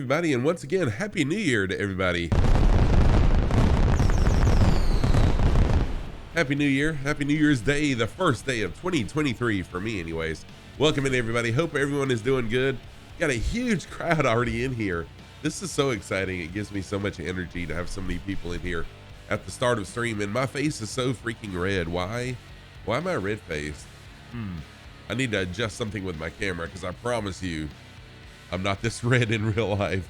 everybody, and once again, Happy New Year to everybody. Happy New Year. Happy New Year's Day, the first day of 2023 for me anyways. Welcome in, everybody. Hope everyone is doing good. Got a huge crowd already in here. This is so exciting. It gives me so much energy to have so many people in here at the start of stream, and my face is so freaking red. Why am I red faced? I need to adjust something with my camera, because I promise you I'm not this red in real life.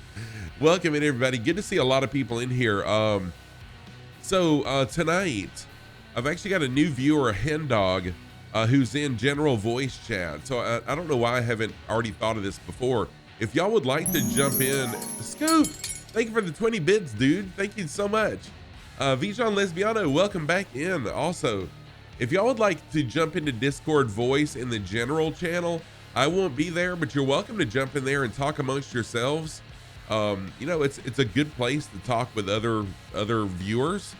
Welcome in, everybody. Good to see a lot of people in here. Tonight I've actually got a new viewer, a hen dog, who's in general voice chat. So I don't know why I haven't already thought of this before. If y'all would like to jump in, Scoop, thank you for the 20 bits, dude. Thank you so much. Vijon Lesbiano, welcome back in. Also, if y'all would like to jump into Discord voice in the general channel, I won't be there, but you're welcome to jump in there and talk amongst yourselves. You know, it's a good place to talk with other viewers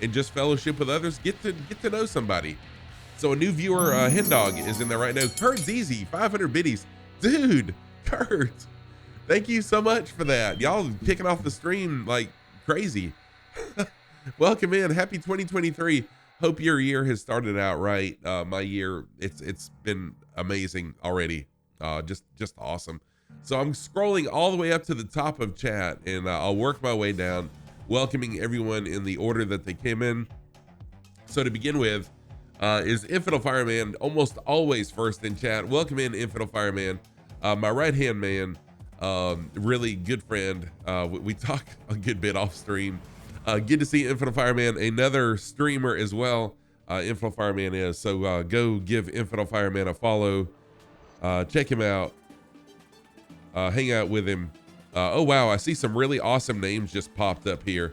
and just fellowship with others. Get to know somebody. So a new viewer, hen dog, is in there right now. Kurt's easy, 500 biddies, dude. Kurt, thank you so much for that. Y'all kicking off the stream like crazy. Welcome in. Happy 2023. Hope your year has started out right. My year, it's been amazing already. Just awesome. So I'm scrolling all the way up to the top of chat, and I'll work my way down, welcoming everyone in the order that they came in. So to begin with, is Infidel Fireman, almost always first in chat. Welcome in, Infidel Fireman. My right-hand man, really good friend. We talk a good bit off stream. Good to see Infidel Fireman, another streamer as well. Infidel Fireman is. So go give Infidel Fireman a follow. Check him out. Hang out with him. Oh, wow. I see some really awesome names just popped up here.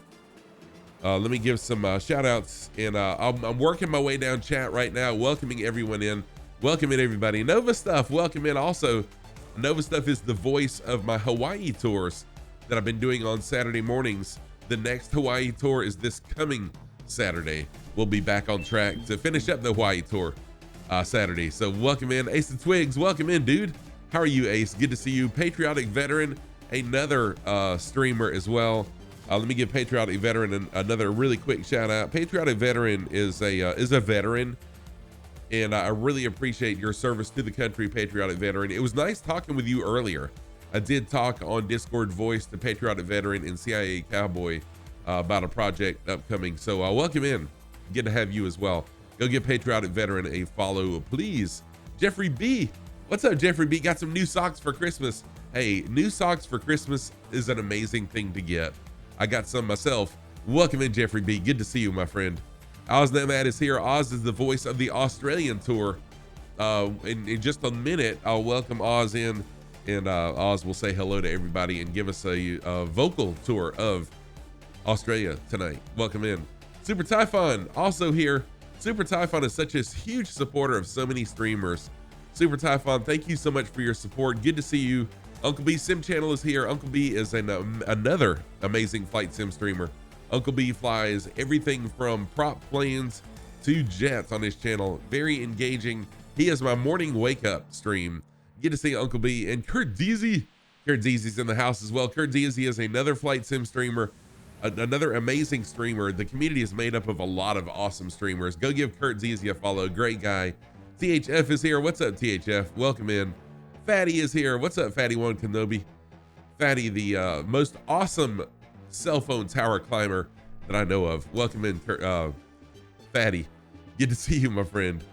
Let me give some shout outs. And I'm working my way down chat right now, welcoming everyone in. Welcome in, everybody. Nova Stuff, welcome in. Also, Nova Stuff is the voice of my Hawaii tours that I've been doing on Saturday mornings. The next Hawaii tour is this coming Saturday. We'll be back on track to finish up the Hawaii tour Saturday. So welcome in. Ace and Twigs, welcome in, dude. How are you, Ace? Good to see you. Patriotic Veteran, another streamer as well. Let me give Patriotic Veteran another really quick shout out. Patriotic Veteran is a veteran, and I really appreciate your service to the country, Patriotic Veteran. It was nice talking with you earlier. I did talk on Discord voice to Patriotic Veteran and CIA Cowboy about a project upcoming. So welcome in. Good to have you as well. Go give Patriotic Veteran a follow, please. Jeffrey B. What's up, Jeffrey B? Got some new socks for Christmas. Hey, new socks for Christmas is an amazing thing to get. I got some myself. Welcome in, Jeffrey B. Good to see you, my friend. OzzNomad is here. Oz is the voice of the Australian tour. In just a minute, I'll welcome Oz in, and Oz will say hello to everybody and give us a vocal tour of Australia tonight. Welcome in. Super Typhon also here. Super Typhon is such a huge supporter of so many streamers. Super Typhon, thank you so much for your support. Good to see you. Uncle B Sim Channel is here. Uncle B is another amazing flight sim streamer. Uncle B flies everything from prop planes to jets on his channel. Very engaging. He is my morning wake up stream. Good to see Uncle B. And Kurt Deasy. Kurt Deasy's in the house as well. Kurt Deasy is another flight sim streamer, another amazing streamer. The community is made up of a lot of awesome streamers. Go give Kurt Deasy a follow. Great guy. THF is here. What's up, THF? Welcome in. Fatty is here. What's up, Fatty One Kenobi? Fatty, the most awesome cell phone tower climber that I know of. Welcome in, Fatty. Good to see you, my friend.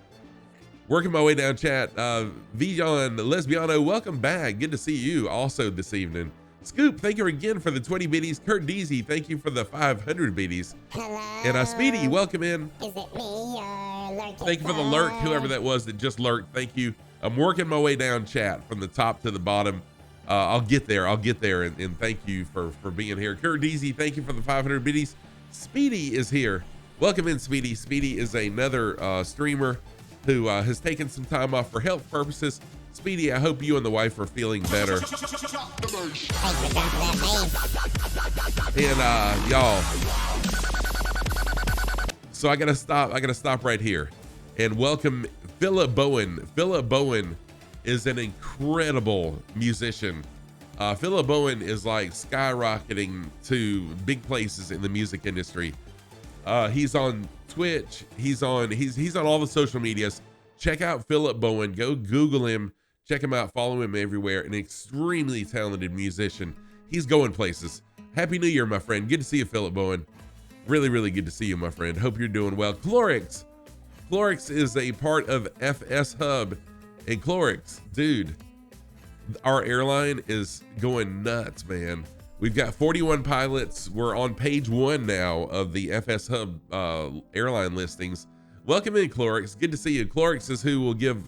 Working my way down chat. Vijon Lesbiano, welcome back. Good to see you also this evening. Scoop, thank you again for the 20 biddies. Kurt Deasy, thank you for the 500 biddies. Hello. And Speedy, welcome in. Is it me or lurking? Thank you for the lurk, whoever that was that just lurked. Thank you. I'm working my way down chat from the top to the bottom. I'll get there. And thank you for being here. Kurt Deasy, thank you for the 500 biddies. Speedy is here. Welcome in, Speedy. Speedy is another streamer who has taken some time off for health purposes. Speedy, I hope you and the wife are feeling better. And y'all, so I gotta stop right here and welcome Philip Bowen. Philip Bowen is an incredible musician. Philip Bowen is like skyrocketing to big places in the music industry. He's on Twitch. He's on all the social medias. Check out Philip Bowen. Go Google him. Check him out. Follow him everywhere. An extremely talented musician. He's going places. Happy New Year, my friend. Good to see you, Philip Bowen. Really, really good to see you, my friend. Hope you're doing well. Clorix. Clorix is a part of FS Hub. And Clorix, dude, our airline is going nuts, man. We've got 41 pilots. We're on page 1 now of the FS Hub airline listings. Welcome in, Clorix. Good to see you. Clorix is who will give,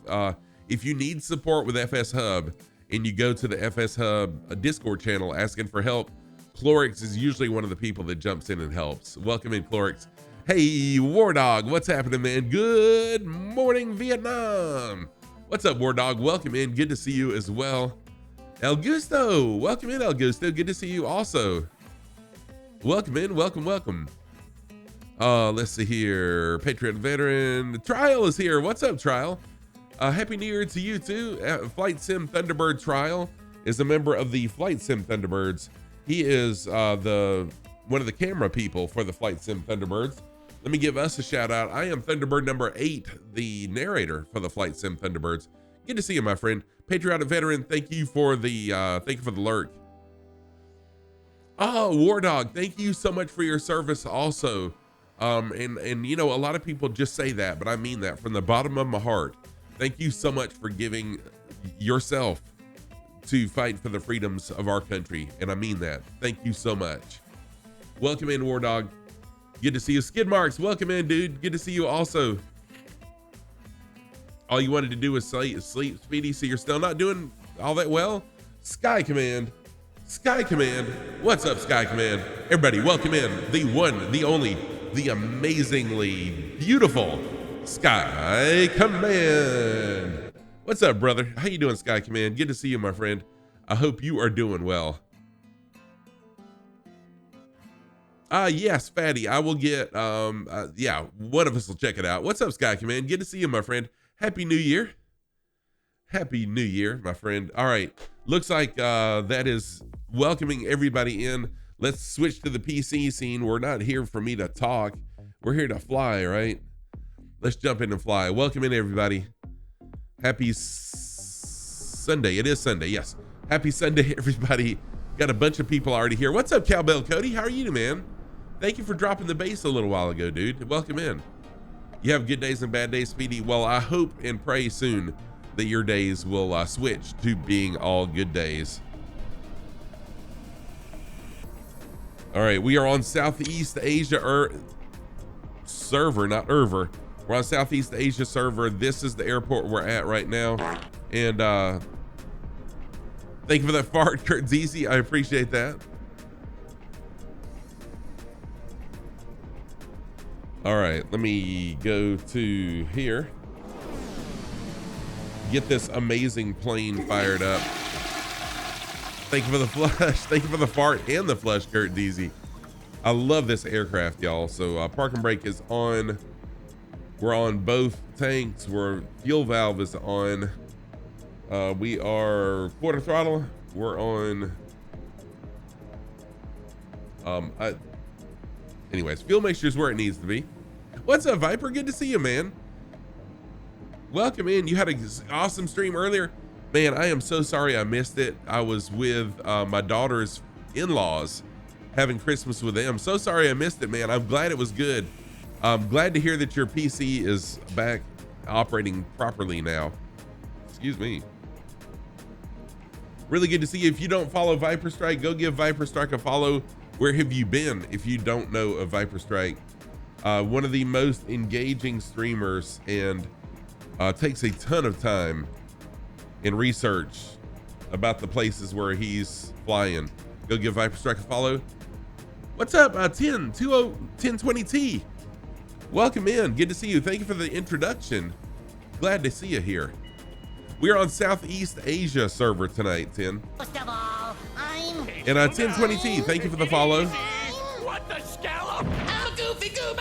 if you need support with FS Hub and you go to the FS Hub Discord channel asking for help, Clorix is usually one of the people that jumps in and helps. Welcome in, Clorix. Hey, War Dog, what's happening, man? Good morning, Vietnam. What's up, War Dog? Welcome in. Good to see you as well. El Gusto, welcome in, El Gusto. Good to see you also. Welcome in, welcome. Let's see here. Patriot Veteran. Trial is here. What's up, Trial? Happy New Year to you too. Flight Sim Thunderbird Trial is a member of the Flight Sim Thunderbirds. He is one of the camera people for the Flight Sim Thunderbirds. Let me give us a shout out. I am Thunderbird number 8, the narrator for the Flight Sim Thunderbirds. Good to see you, my friend. Patriotic Veteran, thank you for the lurk. Oh, War Dog, thank you so much for your service also. And you know, a lot of people just say that, but I mean that from the bottom of my heart. Thank you so much for giving yourself to fight for the freedoms of our country. And I mean that. Thank you so much. Welcome in, War Dog. Good to see you. Skid Marks, welcome in, dude. Good to see you also. All you wanted to do was sleep, Speedy, so you're still not doing all that well? Sky Command. What's up, Sky Command? Everybody, welcome in the one, the only, the amazingly beautiful Sky Command. What's up, brother? How you doing, Sky Command? Good to see you, my friend. I hope you are doing well. Yes, Fatty, I will get, yeah, one of us will check it out. What's up, Sky Command? Good to see you, my friend. Happy New Year. Happy New Year, my friend. All right, looks like that is welcoming everybody in. Let's switch to the PC scene. We're not here for me to talk. We're here to fly, right? Let's jump in and fly. Welcome in, everybody. Happy Sunday. It is Sunday, yes. Happy Sunday, everybody. Got a bunch of people already here. What's up, Cowbell Cody? How are you, man? Thank you for dropping the bass a little while ago, dude. Welcome in. You have good days and bad days, Speedy. Well, I hope and pray soon that your days will switch to being all good days. All right, we are on Southeast Asia server, not Erver. We're on Southeast Asia server. This is the airport we're at right now. And thank you for that fart, Kurt Zeezy. I appreciate that. All right, let me go to here. Get this amazing plane fired up. Thank you for the flush. Thank you for the fart and the flush, Kurt Deasy. I love this aircraft, y'all. So park and brake is on. We're on both tanks. Fuel valve is on. We are quarter throttle. We're on. Anyways, fuel mixture is where it needs to be. What's up, Viper? Good to see you, man. Welcome in. You had an awesome stream earlier. Man, I am so sorry I missed it. I was with my daughter's in-laws having Christmas with them. So sorry I missed it, man. I'm glad it was good. I'm glad to hear that your PC is back operating properly now. Excuse me. Really good to see you. If you don't follow Viper Strike, go give Viper Strike a follow. Where have you been if you don't know of Viper Strike? One of the most engaging streamers, and takes a ton of time in research about the places where he's flying. Go give Viper Strike a follow. What's up, 1020T? Welcome in. Good to see you. Thank you for the introduction. Glad to see you here. We are on Southeast Asia server tonight, 10. First of all, I'm... And 1020T, thank you for the follow. What the scallop? I'm a goofy goober!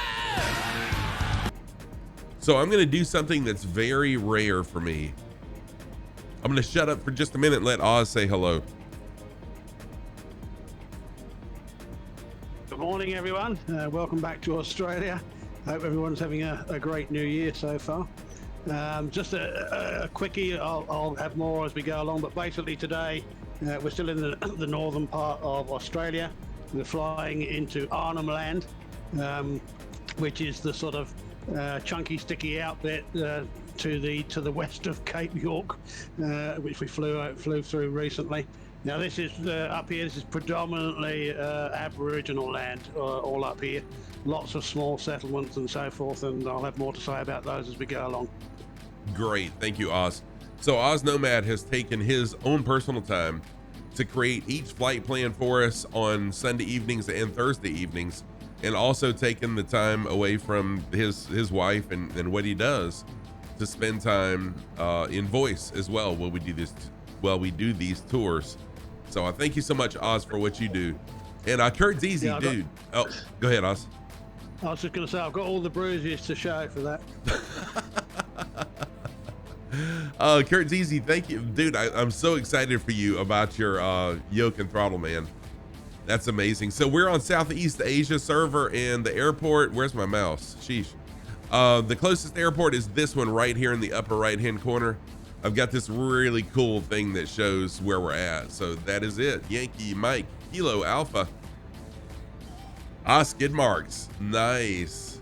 So I'm gonna do something that's very rare for me. I'm gonna shut up for just a minute and let Oz say hello. Good morning, everyone. Welcome back to Australia. Hope everyone's having a great new year so far. Just a quickie, I'll have more as we go along, but basically today we're still in the northern part of Australia. We're flying into Arnhem Land, which is the sort of chunky, sticky outlet to the west of Cape York, which we flew through recently. Now this is up here. This is predominantly Aboriginal land, all up here. Lots of small settlements and so forth, and I'll have more to say about those as we go along. Great, thank you, Oz. So OzzNomad has taken his own personal time to create each flight plan for us on Sunday evenings and Thursday evenings, and also taken the time away from his wife and what he does to spend time in voice as well while we do these tours. So I thank you so much, Oz, for what you do. And Kurt's easy, yeah, dude. Oh, go ahead, Oz. I was just going to say, I've got all the bruises to show for that. Kurt's easy, thank you, dude. I'm so excited for you about your yoke and throttle, man. That's amazing. So we're on Southeast Asia server, and the airport, where's my mouse? Sheesh. The closest airport is this one right here in the upper right hand corner. I've got this really cool thing that shows where we're at. So that is it. Yankee Mike Kilo Alpha. Skid marks. Nice.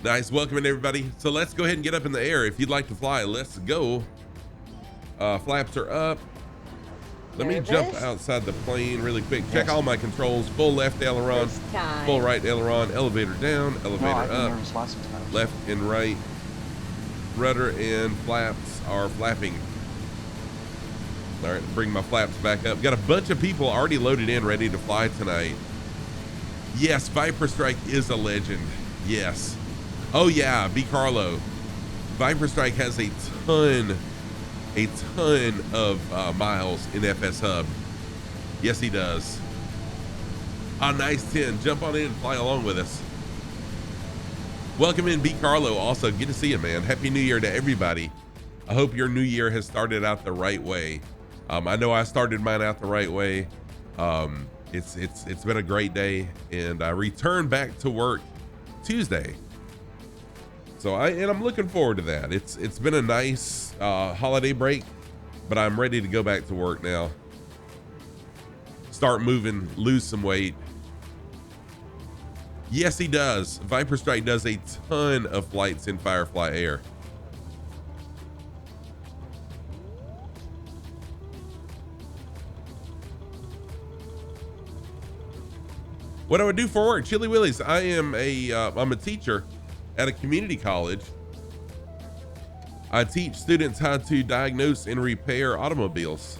Nice. Welcome in, everybody. So let's go ahead and get up in the air. If you'd like to fly, let's go. Flaps are up. Let me jump outside the plane really quick. Check all my controls. Full left aileron, full right aileron, elevator down, elevator up, left and right. Rudder and flaps are flapping. All right, bring my flaps back up. Got a bunch of people already loaded in, ready to fly tonight. Yes, Viper Strike is a legend. Yes. Oh yeah, B. Carlo. Viper Strike has a ton of miles in FS Hub. Yes, he does. Nice 10. Jump on in and fly along with us. Welcome in, B. Carlo. Also, good to see you, man. Happy New Year to everybody. I hope your new year has started out the right way. I know I started mine out the right way. It's been a great day, and I returned back to work Tuesday. So I'm looking forward to that. It's been a nice holiday break, but I'm ready to go back to work now. Start moving, lose some weight. Yes, he does. Viper Strike does a ton of flights in Firefly Air. What do I do for work? Chili Willies. I'm a teacher at a community college. I teach students how to diagnose and repair automobiles.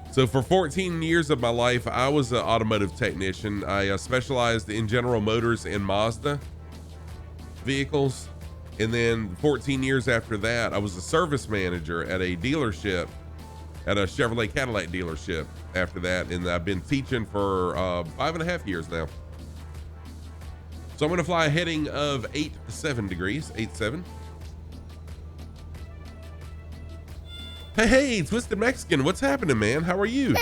So for 14 years of my life, I was an automotive technician. I specialized in General Motors and Mazda vehicles. And then 14 years after that, I was a service manager at a dealership, at a Chevrolet Cadillac dealership after that. And I've been teaching for 5.5 years now. So I'm gonna fly a heading of 87 degrees, 87. Hey, Twisted Mexican, what's happening, man? How are you?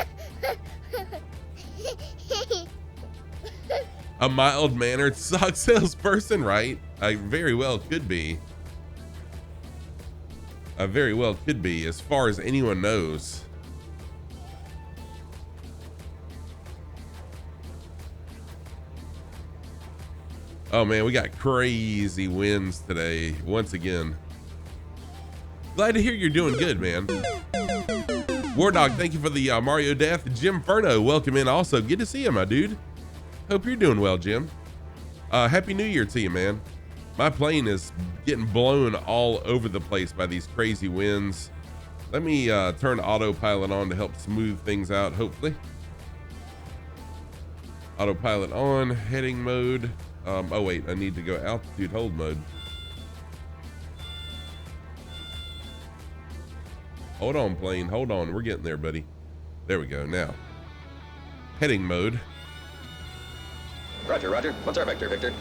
A mild-mannered sock salesperson, right? I very well could be. I very well could be, as far as anyone knows. Oh man, we got crazy winds today, once again. Glad to hear you're doing good, man. War Dog, thank you for the Mario Death. Jim Furno, welcome in also. Good to see you, my dude. Hope you're doing well, Jim. Happy New Year to you, man. My plane is getting blown all over the place by these crazy winds. Let me turn autopilot on to help smooth things out, hopefully. Autopilot on, heading mode. Oh wait, I need to go altitude hold mode. Hold on, plane. Hold on. We're getting there, buddy. There we go. Now, heading mode. Roger, roger. What's our vector, Victor?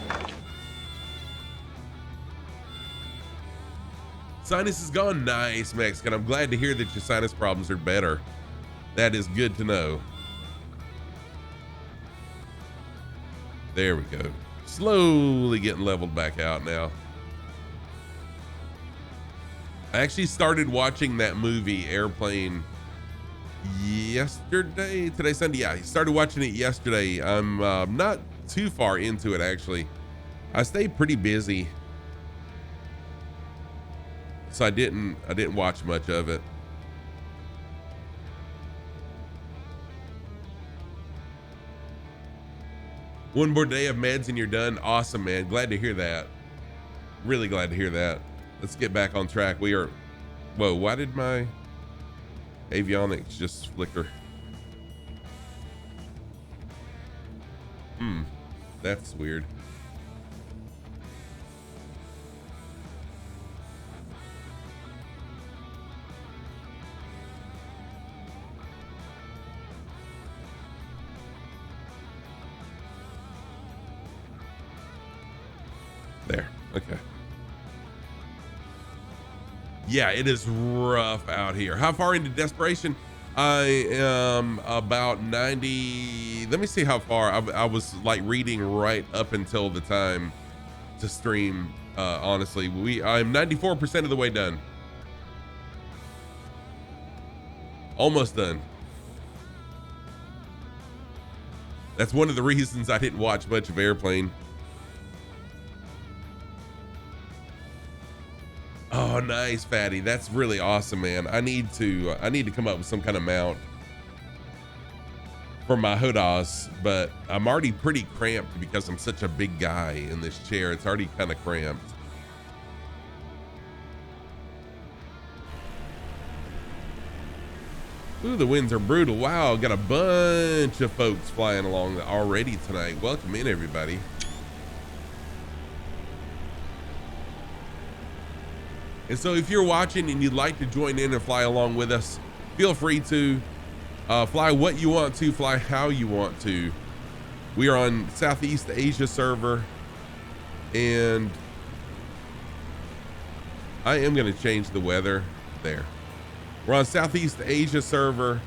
Sinus is gone. Nice, Mexican. I'm glad to hear that your sinus problems are better. That is good to know. There we go. Slowly getting leveled back out now. I actually started watching that movie Airplane yesterday. Today's Sunday. Yeah, I started watching it yesterday. I'm not too far into it actually. I stayed pretty busy, so I didn't watch much of it. One more day of meds and you're done. Awesome, man. Glad to hear that. Really glad to hear that. Let's get back on track. We are, whoa, why did my avionics just flicker? That's weird. There, okay. Yeah, it is rough out here. How far into desperation? I am about 90. Let me see how far. I was like reading right up until the time to stream. Honestly, I'm 94% of the way done. Almost done. That's one of the reasons I didn't watch much of Airplane. Oh, nice, Fatty. That's really awesome, man. I need to come up with some kind of mount for my Hodas, but I'm already pretty cramped because I'm such a big guy in this chair. It's already kind of cramped. Ooh, the winds are brutal. Wow, got a bunch of folks flying along already tonight. Welcome in, everybody. And so if you're watching and you'd like to join in and fly along with us, feel free to fly what you want to, fly how you want to. We are on Southeast Asia server, and I am going to change the weather there. We're on Southeast Asia server,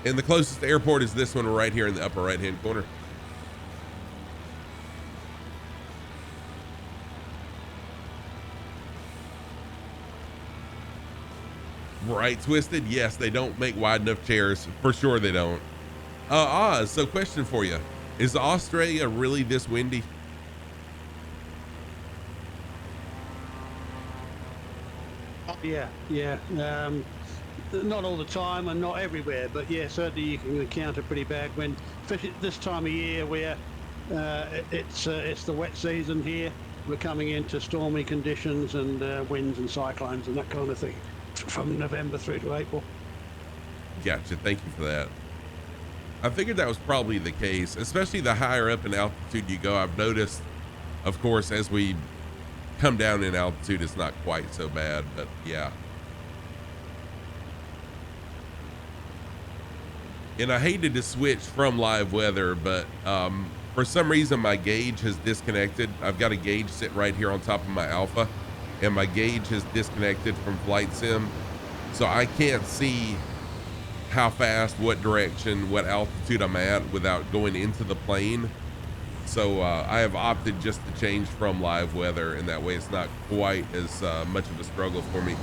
and the closest airport is this one right here in the upper right hand corner. Right, Twisted? Yes, they don't make wide enough chairs. For sure they don't. Oz, so question for you. Is Australia really this windy? Yeah. Not all the time and not everywhere, but yeah, certainly you can encounter pretty bad wind, especially this time of year where it's the wet season here. We're coming into stormy conditions and winds and cyclones and that kind of thing from November through to April. Gotcha. Thank you for that. I figured that was probably the case, especially the higher up in altitude you go. I've noticed, of course, as we come down in altitude, it's not quite so bad, but yeah. And I hated to switch from live weather, but for some reason my gauge has disconnected. I've got a gauge sitting right here on top of my Alpha, and my gauge has disconnected from Flight Sim, so I can't see how fast, what direction, what altitude I'm at without going into the plane. So I have opted just to change from live weather, and that way it's not quite as much of a struggle for me.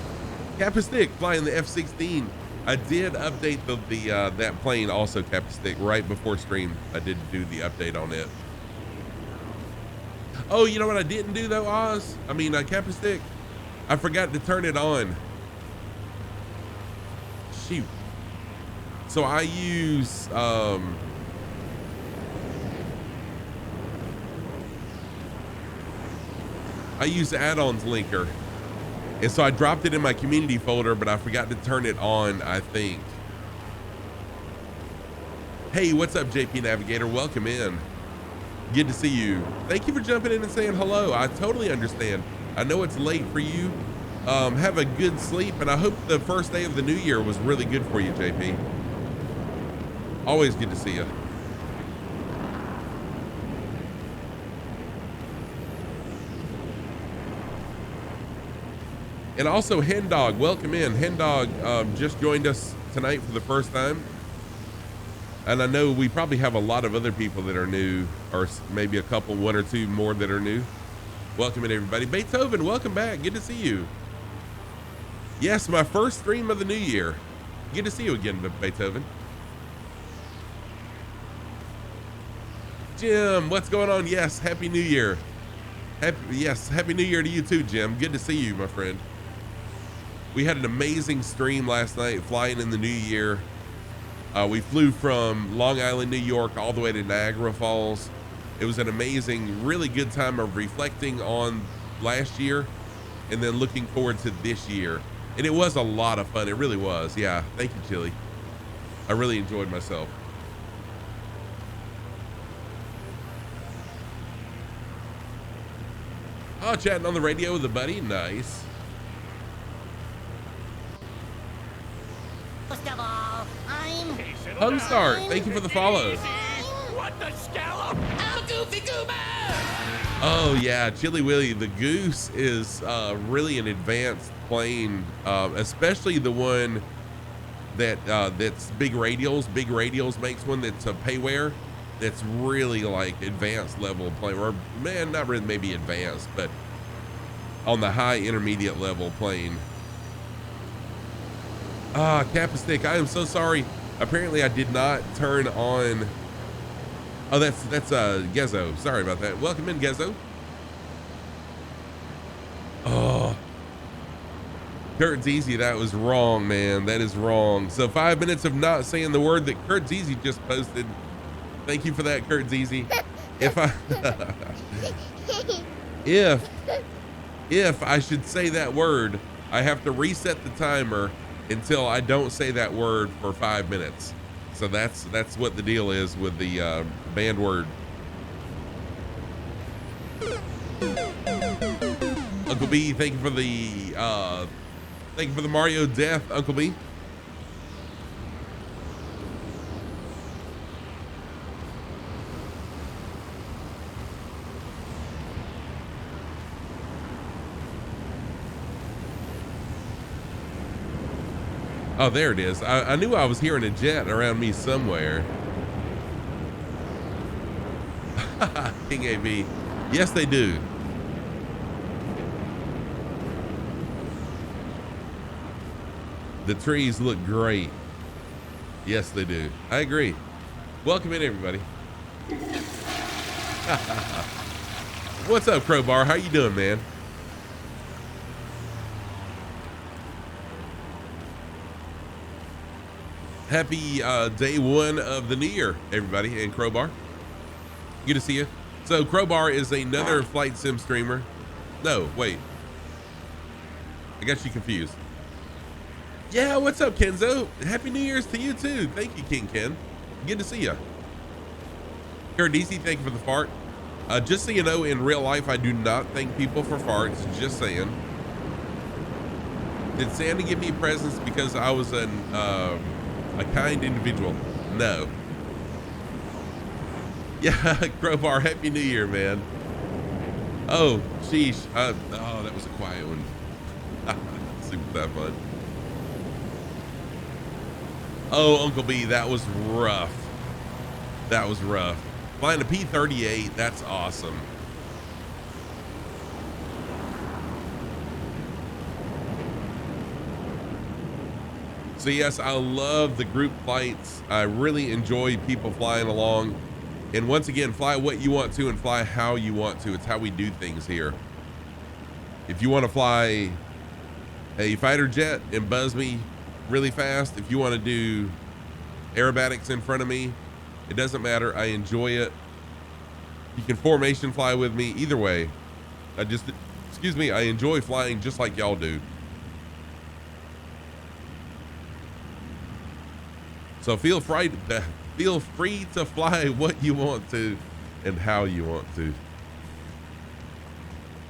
Capistick flying the F-16. I did update that plane also, Capistick, right before stream. I did do the update on it. Oh, you know what I didn't do though, Capistick? I forgot to turn it on. Shoot. So I use add-ons linker, and so I dropped it in my community folder, but I forgot to turn it on, I think. Hey, what's up, JP Navigator? Welcome in. Good to see you. Thank you for jumping in and saying hello. I totally understand. I know it's late for you. Have a good sleep, and I hope the first day of the new year was really good for you, JP. Always good to see you. And also Hen Dog, welcome in. Hen Dog just joined us tonight for the first time. And I know we probably have a lot of other people that are new, or maybe a couple, one or two more that are new. Welcome in, everybody. Beethoven, welcome back. Good to see you. Yes, my first stream of the new year. Good to see you again, Beethoven. Jim, what's going on? Yes, Happy New Year. Happy New Year to you too, Jim. Good to see you, my friend. We had an amazing stream last night, flying in the new year. We flew from Long Island, New York, all the way to Niagara Falls. It was an amazing, really good time of reflecting on last year and then looking forward to this year. And it was a lot of fun. It really was. Yeah. Thank you, Chili. I really enjoyed myself. Oh, chatting on the radio with a buddy. Nice. First of all, I'm Homestar, thank you for the follow. What the scallop? I'm a goofy goober. Oh yeah, Chili Willy, the Goose is really an advanced plane, especially the one that that's Big Radials. Big Radials makes one that's a payware that's really like advanced level plane, or man, not really maybe advanced, but on the high intermediate level plane. Capastick, I am so sorry. Apparently I did not turn on. Oh, that's Gezo. Sorry about that. Welcome in, Gezo. Oh, Kurt Easy, that was wrong, man. That is wrong. So 5 minutes of not saying the word that Kurt Easy just posted. Thank you for that, Kurt Easy. If I should say that word, I have to reset the timer until I don't say that word for 5 minutes. So that's what the deal is with the banned word. Uncle B, thank you for the Mario death, Uncle B. Oh, there it is. I knew I was hearing a jet around me somewhere. King AB. Yes, they do. The trees look great. Yes, they do. I agree. Welcome in, everybody. What's up, Crowbar? How you doing, man? Happy day one of the new year, everybody, and Crowbar. Good to see you. So Crowbar is another flight sim streamer. No, wait. I got you confused. Yeah, what's up, Kenzo? Happy New Year's to you too. Thank you, King Ken. Good to see you. Cardisi, thank you for the fart. Just so you know, in real life, I do not thank people for farts. Just saying. Did Santa give me presents because I was a kind individual? No. Yeah, Crowbar, Happy New Year, man. Oh, sheesh. Oh, that was a quiet one. Super that fun. Oh, Uncle B, that was rough. That was rough. Flying a P-38, that's awesome. So yes, I love the group flights. I really enjoy people flying along. And once again, fly what you want to and fly how you want to. It's how we do things here. If you want to fly a fighter jet and buzz me really fast, if you want to do aerobatics in front of me, it doesn't matter. I enjoy it. You can formation fly with me. Either way, I enjoy flying just like y'all do. So feel free to fly what you want to and how you want to.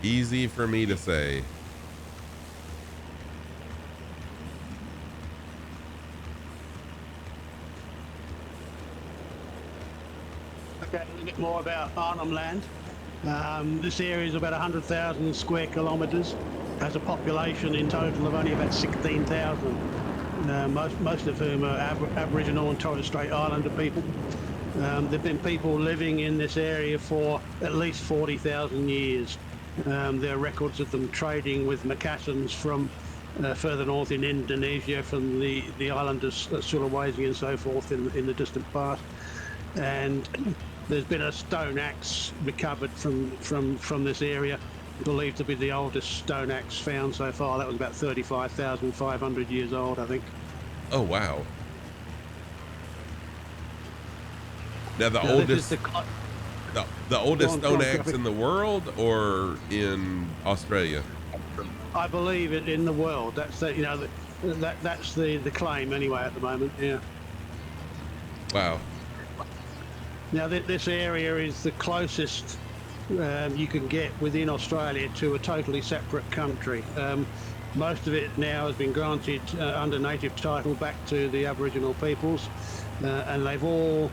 Easy for me to say. Okay, a little bit more about Arnhem Land. This area is about 100,000 square kilometres. has a population in total of only about 16,000, most of whom are Aboriginal and Torres Strait Islander people. There've been people living in this area for at least 40,000 years. There are records of them trading with moccasins from further north in Indonesia, from the island of Sulawesi and so forth in the distant past. And there's been a stone axe recovered from this area, believed to be the oldest stone axe found so far. That was about 35,500 years old, I think. Oh, wow. Now the oldest stone axe in the world or in Australia? I believe it in the world. That's the, that's the claim anyway at the moment. Yeah. Wow. Now this area is the closest you can get within Australia to a totally separate country. Most of it now has been granted under native title back to the Aboriginal peoples, and they've all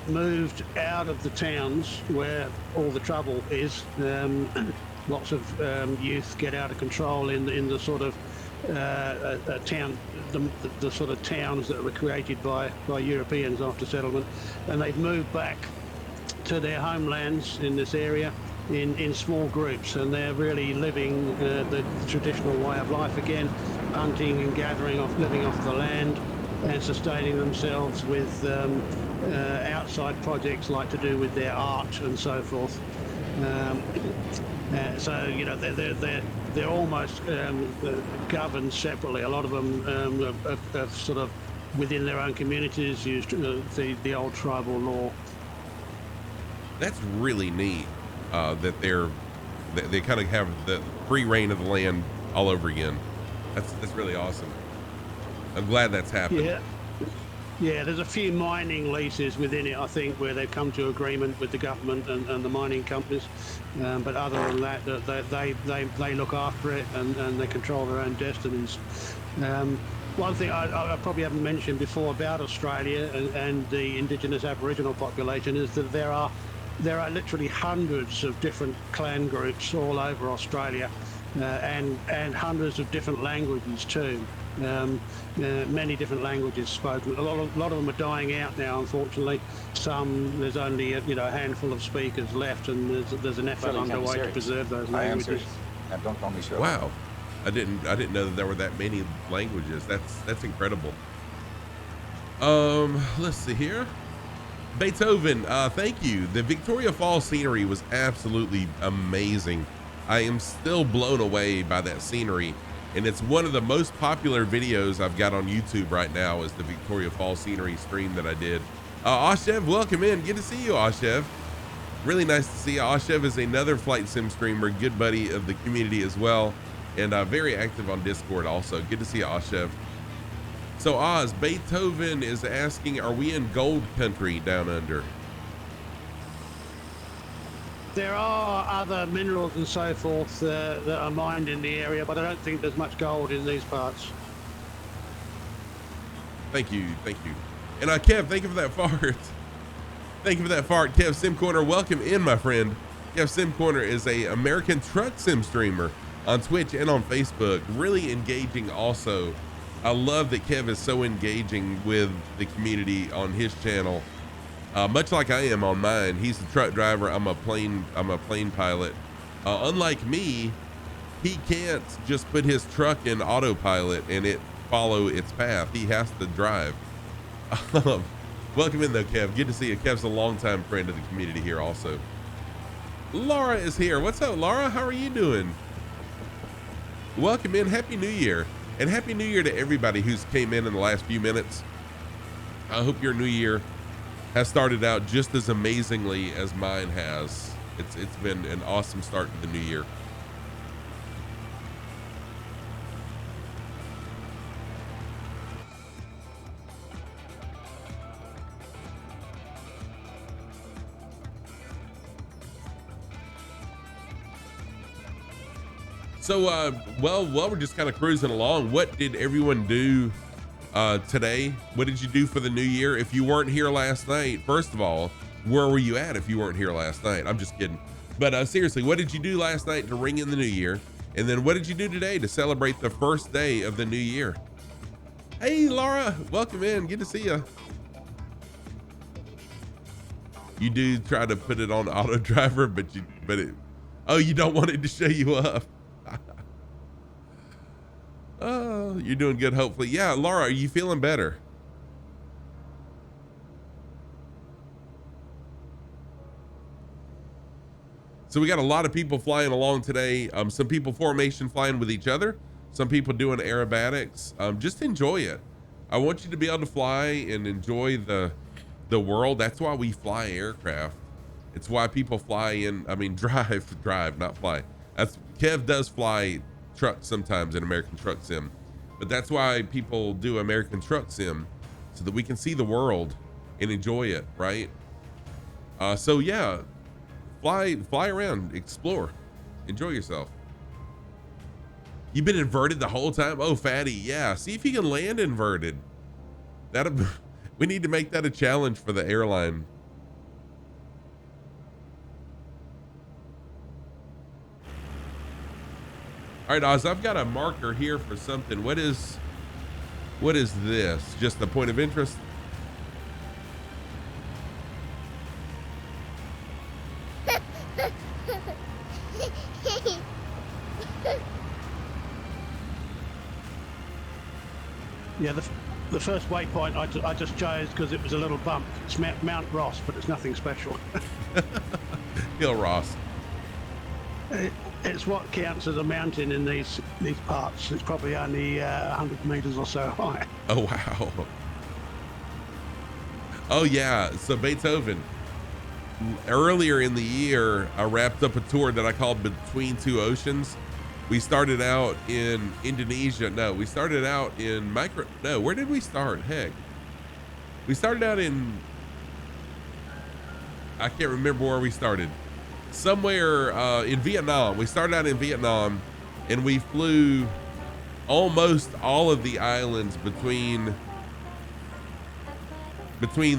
moved out of the towns where all the trouble is. Lots of youth get out of control in the sort of town, the sort of towns that were created by Europeans after settlement, and they've moved back to their homelands in this area in small groups, and they're really living the traditional way of life again, hunting and gathering, living off the land, and sustaining themselves with outside projects like to do with their art and so forth. So they're almost governed separately. A lot of them have sort of within their own communities used the old tribal law. That's really neat. That they kind of have the free reign of the land all over again. That's really awesome. I'm glad that's happened. Yeah, there's a few mining leases within it, I think, where they've come to agreement with the government and the mining companies. But other than that, they look after it and they control their own destinies. One thing I probably haven't mentioned before about Australia and the indigenous Aboriginal population is that there are literally hundreds of different clan groups all over Australia, and hundreds of different languages too. Many different languages spoken. A lot of them are dying out now, unfortunately. There's only a handful of speakers left, and there's an effort underway to preserve those languages. Don't call me sure. Wow, I didn't know that there were that many languages. That's incredible. Let's see here. Beethoven, thank you. The Victoria Falls scenery was absolutely amazing. I am still blown away by that scenery. And it's one of the most popular videos I've got on YouTube right now is the Victoria Falls scenery stream that I did. Oshev, welcome in. Good to see you, Oshev. Really nice to see you. Oshev is another flight sim streamer, good buddy of the community as well, and very active on Discord also. Good to see you, Oshev. So Oz, Beethoven is asking, are we in gold country down under? There are other minerals and so forth that are mined in the area, but I don't think there's much gold in these parts. Thank you. And Kev, thank you for that fart. Thank you for that fart. Kev Sim Corner, welcome in, my friend. Kev Sim Corner is a American truck sim streamer on Twitch and on Facebook. Really engaging also. I love that Kev is so engaging with the community on his channel. Much like I am on mine. He's a truck driver. I'm a plane pilot. Unlike me, he can't just put his truck in autopilot and it follow its path. He has to drive. Welcome in though, Kev. Good to see you. Kev's a longtime friend of the community here also. Laura is here. What's up, Laura? How are you doing? Welcome in. Happy New Year. And Happy New Year to everybody who's came in the last few minutes. I hope your new year has started out just as amazingly as mine has. It's been an awesome start to the new year. So, well, we're just kind of cruising along. What did everyone do today? What did you do for the new year? If you weren't here last night, first of all, where were you at if you weren't here last night? I'm just kidding. But seriously, what did you do last night to ring in the new year? And then what did you do today to celebrate the first day of the new year? Hey, Laura, welcome in. Good to see you. You do try to put it on auto driver, oh, you don't want it to show you up. Oh, you're doing good, hopefully. Yeah, Laura, are you feeling better? So we got a lot of people flying along today. Some people formation flying with each other. Some people doing aerobatics. Just enjoy it. I want you to be able to fly and enjoy the world. That's why we fly aircraft. It's why people fly in, drive, not fly. Kev does fly trucks sometimes in American Truck Sim, but that's why people do American Truck Sim, so that we can see the world and enjoy it, right? So yeah, fly around, explore, enjoy yourself. You've been inverted the whole time? Oh, fatty, yeah. See if you can land inverted. We need to make that a challenge for the airline. All right, Oz, I've got a marker here for something. What is this? Just the point of interest? Yeah, the first waypoint I just chose because it was a little bump. It's Mount Ross, but it's nothing special. Hill Ross. It's what counts as a mountain in these parts. It's probably only 100 meters or so high. Oh, wow. Oh, yeah. So Beethoven, earlier in the year, I wrapped up a tour that I called Between Two Oceans. We started out in Indonesia. No, we started out in where did we start? Heck. We started out I can't remember where we started. Somewhere in Vietnam. We started out in Vietnam, and we flew almost all of the islands between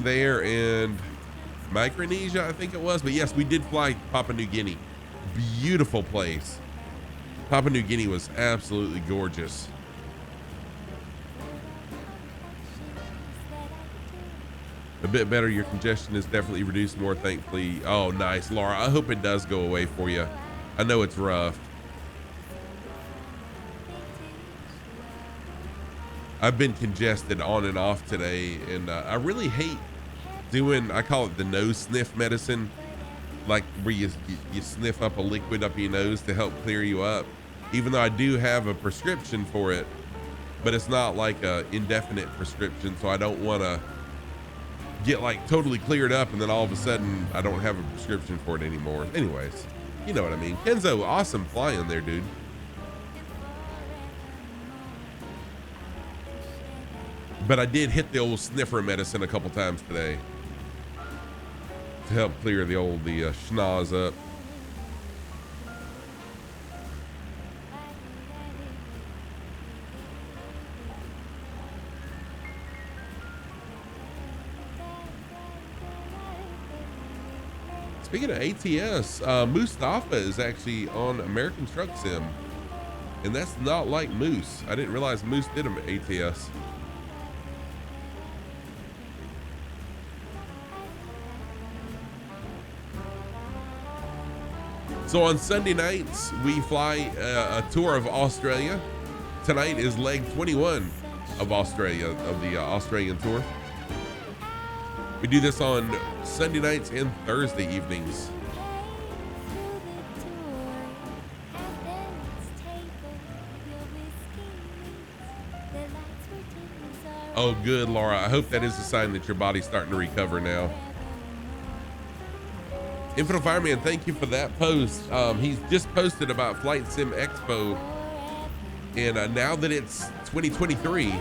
there and Micronesia, I think it was. But yes, we did fly Papua New Guinea. Beautiful place. Papua New Guinea was absolutely gorgeous. A bit better. Your congestion is definitely reduced more, thankfully. Oh, nice, Laura. I hope it does go away for you. I know it's rough. I've been congested on and off today, and I really hate doing, I call it the nose sniff medicine, like where you sniff up a liquid up your nose to help clear you up. Even though I do have a prescription for it, but it's not like a indefinite prescription, so I don't want to get like totally cleared up and then all of a sudden I don't have a prescription for it anymore. Anyways, you know what I mean. Kenzo, awesome flying there, dude. But I did hit the old sniffer medicine a couple times today to help clear the schnoz up. Speaking of ATS, Mustafa is actually on American Truck Sim, and that's not like Moose. I didn't realize Moose did an ATS. So on Sunday nights, we fly a tour of Australia. Tonight is leg 21 of Australia, of the Australian tour. We do this on Sunday nights and Thursday evenings. Oh, good, Laura. I hope that is a sign that your body's starting to recover now. Infinite Fireman, thank you for that post. He's just posted about Flight Sim Expo. And now that it's 2023,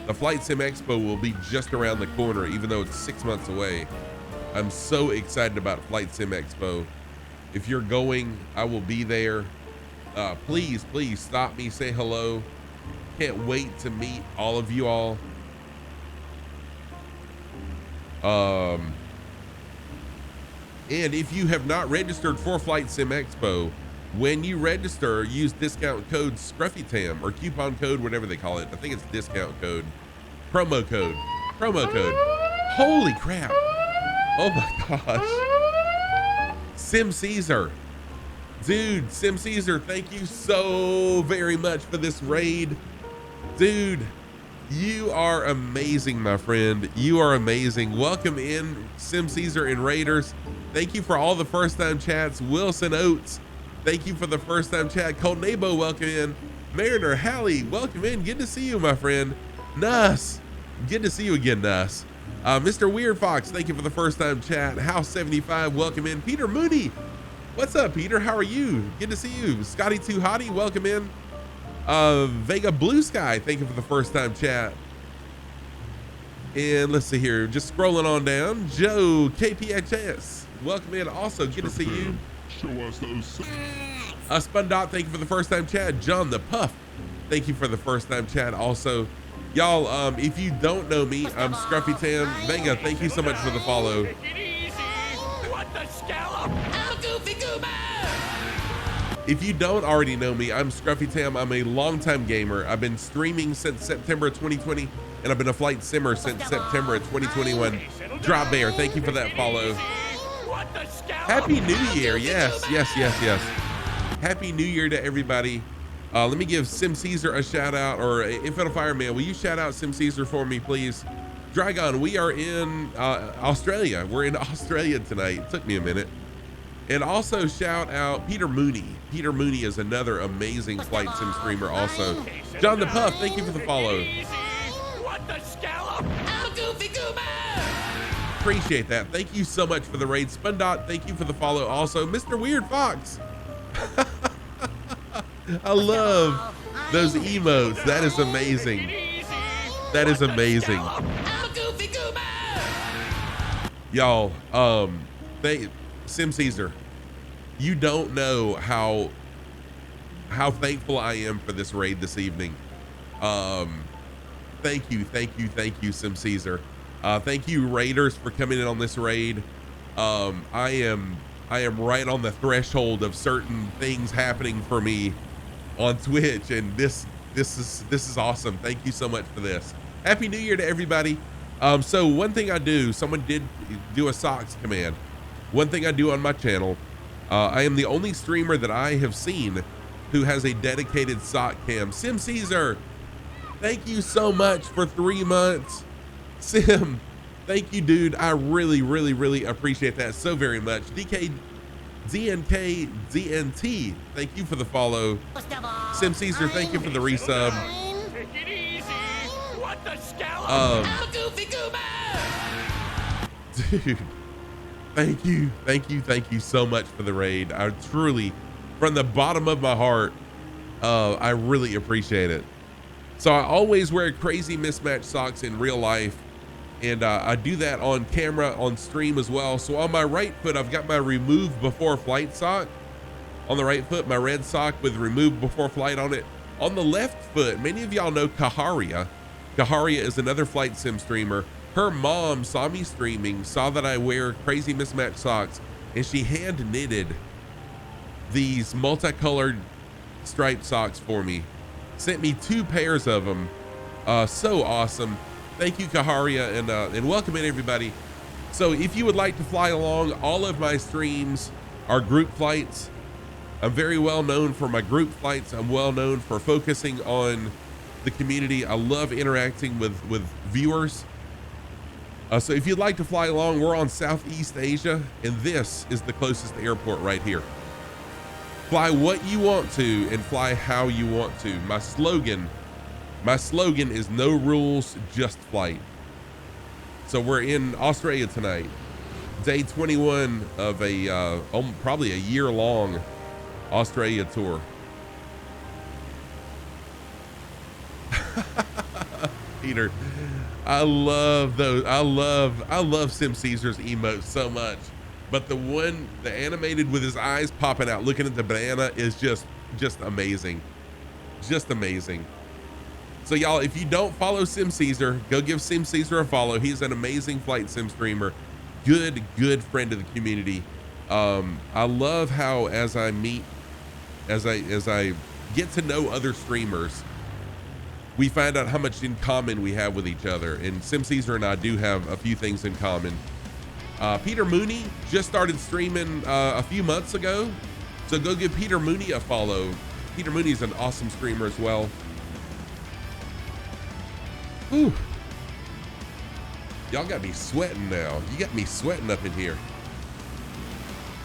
the Flight Sim Expo will be just around the corner, even though it's 6 months away. I'm so excited about Flight Sim Expo. If you're going, I will be there. Please stop me, say hello. Can't wait to meet all of you all. And if you have not registered for Flight Sim Expo, When you register, use discount code ScruffyTam or coupon code, whatever they call it. I think it's discount code, promo code. Holy crap. Oh my gosh. Sim Caesar. Dude, Sim Caesar, thank you so very much for this raid. Dude, you are amazing, my friend. You are amazing. Welcome in, Sim Caesar and Raiders. Thank you for all the first time chats. Wilson Oates, thank you for the first time chat. Cold Nabo, welcome in. Mariner, Hallie, welcome in. Good to see you, my friend. Nuss, good to see you again, Nuss. Mr. Weird Fox, thank you for the first time chat. House 75, welcome in. Peter Mooney, what's up, Peter? How are you? Good to see you. Scotty Too Hottie, welcome in. Vega Blue Sky, thank you for the first time chat. And let's see here, just scrolling on down. Joe KPHS, welcome in. Also, good to see you. Show us those. Spundot, thank you for the first time chat. John the Puff, thank you for the first time chat. Also, y'all, if you don't know me, I'm Scruffy Tam. Vega, thank you so much for the follow. Take it easy. What the scallop? I'm a goofy goober. If you don't already know me, I'm Scruffy Tam. I'm a longtime gamer. I've been streaming since September 2020, and I've been a flight simmer since September 2021. Drop Bear, thank you for that follow. What the scallop? Happy New Year. Yes. Happy New Year to everybody. Let me give Sim Caesar a shout out, or Infinite Fireman, will you shout out Sim Caesar for me, please? Dragon, we are in Australia. We're in Australia tonight. It took me a minute. And also shout out Peter Mooney. Peter Mooney is another amazing flight sim streamer also. John the Puff, thank you for the follow. What the scallop? I'm a goofy goober. Appreciate that. Thank you so much for the raid. Spundot, thank you for the follow also. Mr. Weird Fox. I love those emotes. That is amazing. That is amazing. I'm a goofy goober. Y'all, Sim Caesar, you don't know how thankful I am for this raid this evening. Thank you, Sim Caesar. Thank you, Raiders, for coming in on this raid. I am right on the threshold of certain things happening for me on Twitch, and this is awesome. Thank you so much for this. Happy New Year to everybody. So one thing I do, someone did do a socks command. One thing I do on my channel, I am the only streamer that I have seen who has a dedicated sock cam. Sim Caesar, thank you so much for 3 months. Sim, thank you, dude. I really appreciate that so very much. DK DNK DNT, thank you for the follow. Sim Caesar, thank you for the resub. Take it easy. What the scallop? Um, I'm a goofy goober. Dude, thank you so much for the raid. I truly, from the bottom of my heart, I really appreciate it. So I always wear crazy mismatched socks in real life, and I do that on camera, on stream as well. So on my right foot, I've got my remove before flight sock. On the right foot, my red sock with remove before flight on it. On the left foot, many of y'all know Kaharia. Kaharia is another flight sim streamer. Her mom saw me streaming, saw that I wear crazy mismatched socks, and she hand knitted these multicolored striped socks for me. Sent me 2 pairs of them. So awesome. Thank you, Kaharia, and welcome in everybody. So if you would like to fly along, all of my streams are group flights. I'm very well known for my group flights. I'm well known for focusing on the community. I love interacting with viewers. So if you'd like to fly along, we're on Southeast Asia, and this is the closest airport right here. Fly what you want to and fly how you want to. My slogan is no rules, just flight. So we're in Australia tonight, day 21 of a probably a year-long Australia tour. Peter, I love those. I love Sim Caesar's emotes so much, but the animated with his eyes popping out looking at the banana is just amazing. Just amazing. So y'all, if you don't follow Sim Caesar, go give Sim Caesar a follow. He's an amazing flight sim streamer, good friend of the community. I love how as I meet as I get to know other streamers, we find out how much in common we have with each other. And Sim Caesar and I do have a few things in common. Peter Mooney just started streaming a few months ago, so go give Peter Mooney a follow. Peter Mooney is an awesome streamer as well. Whew. Y'all got me sweating now. You got me sweating up in here.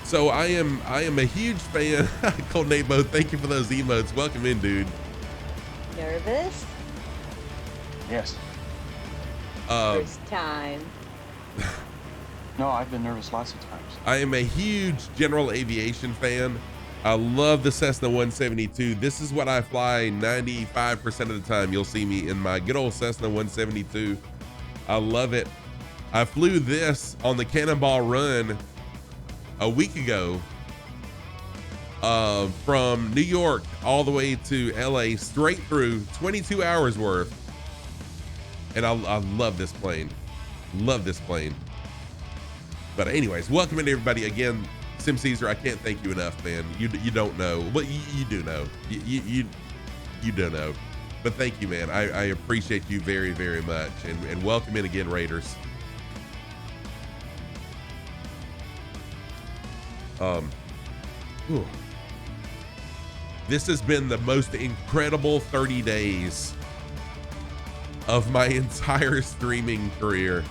So I am a huge fan. Cold Nabo, thank you for those emotes. Welcome in, dude. Nervous? Yes. First time. No, I've been nervous lots of times. I am a huge general aviation fan. I love the Cessna 172. This is what I fly 95% of the time. You'll see me in my good old Cessna 172. I love it. I flew this on the Cannonball Run a week ago from New York all the way to LA, straight through, 22 hours worth. And I love this plane. Love this plane. But anyways, welcome in everybody again. Sim Caesar, I can't thank you enough, man. You don't know, but you do know. You do know. But thank you, man. I appreciate you very, very much. And welcome in again, Raiders. Whew. This has been the most incredible 30 days of my entire streaming career.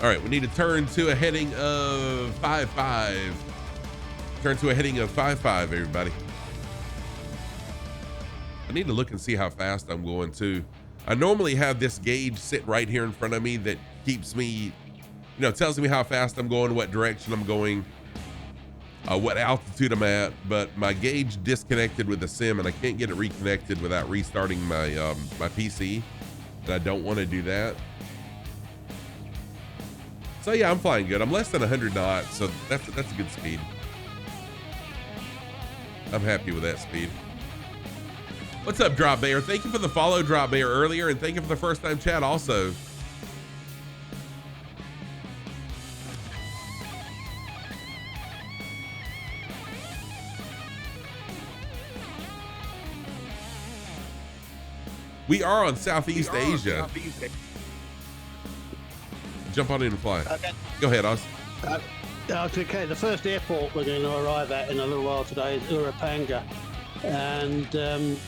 All right, we need to turn to a heading of 5-5. Turn to a heading of 5-5, everybody. I need to look and see how fast I'm going too. I normally have this gauge sit right here in front of me that keeps me, tells me how fast I'm going, what direction I'm going, what altitude I'm at, but my gauge disconnected with the sim and I can't get it reconnected without restarting my my PC, and I don't want to do that. So yeah, I'm flying good. I'm less than 100 knots, so that's a good speed. I'm happy with that speed. What's up, Drop Bear? Thank you for the follow, Drop Bear, earlier, and thank you for the first time chat also. We are on Southeast Asia. Jump on in and fly. Okay. Go ahead, Oz. Okay, the first airport we're going to arrive at in a little while today is Urupanga. And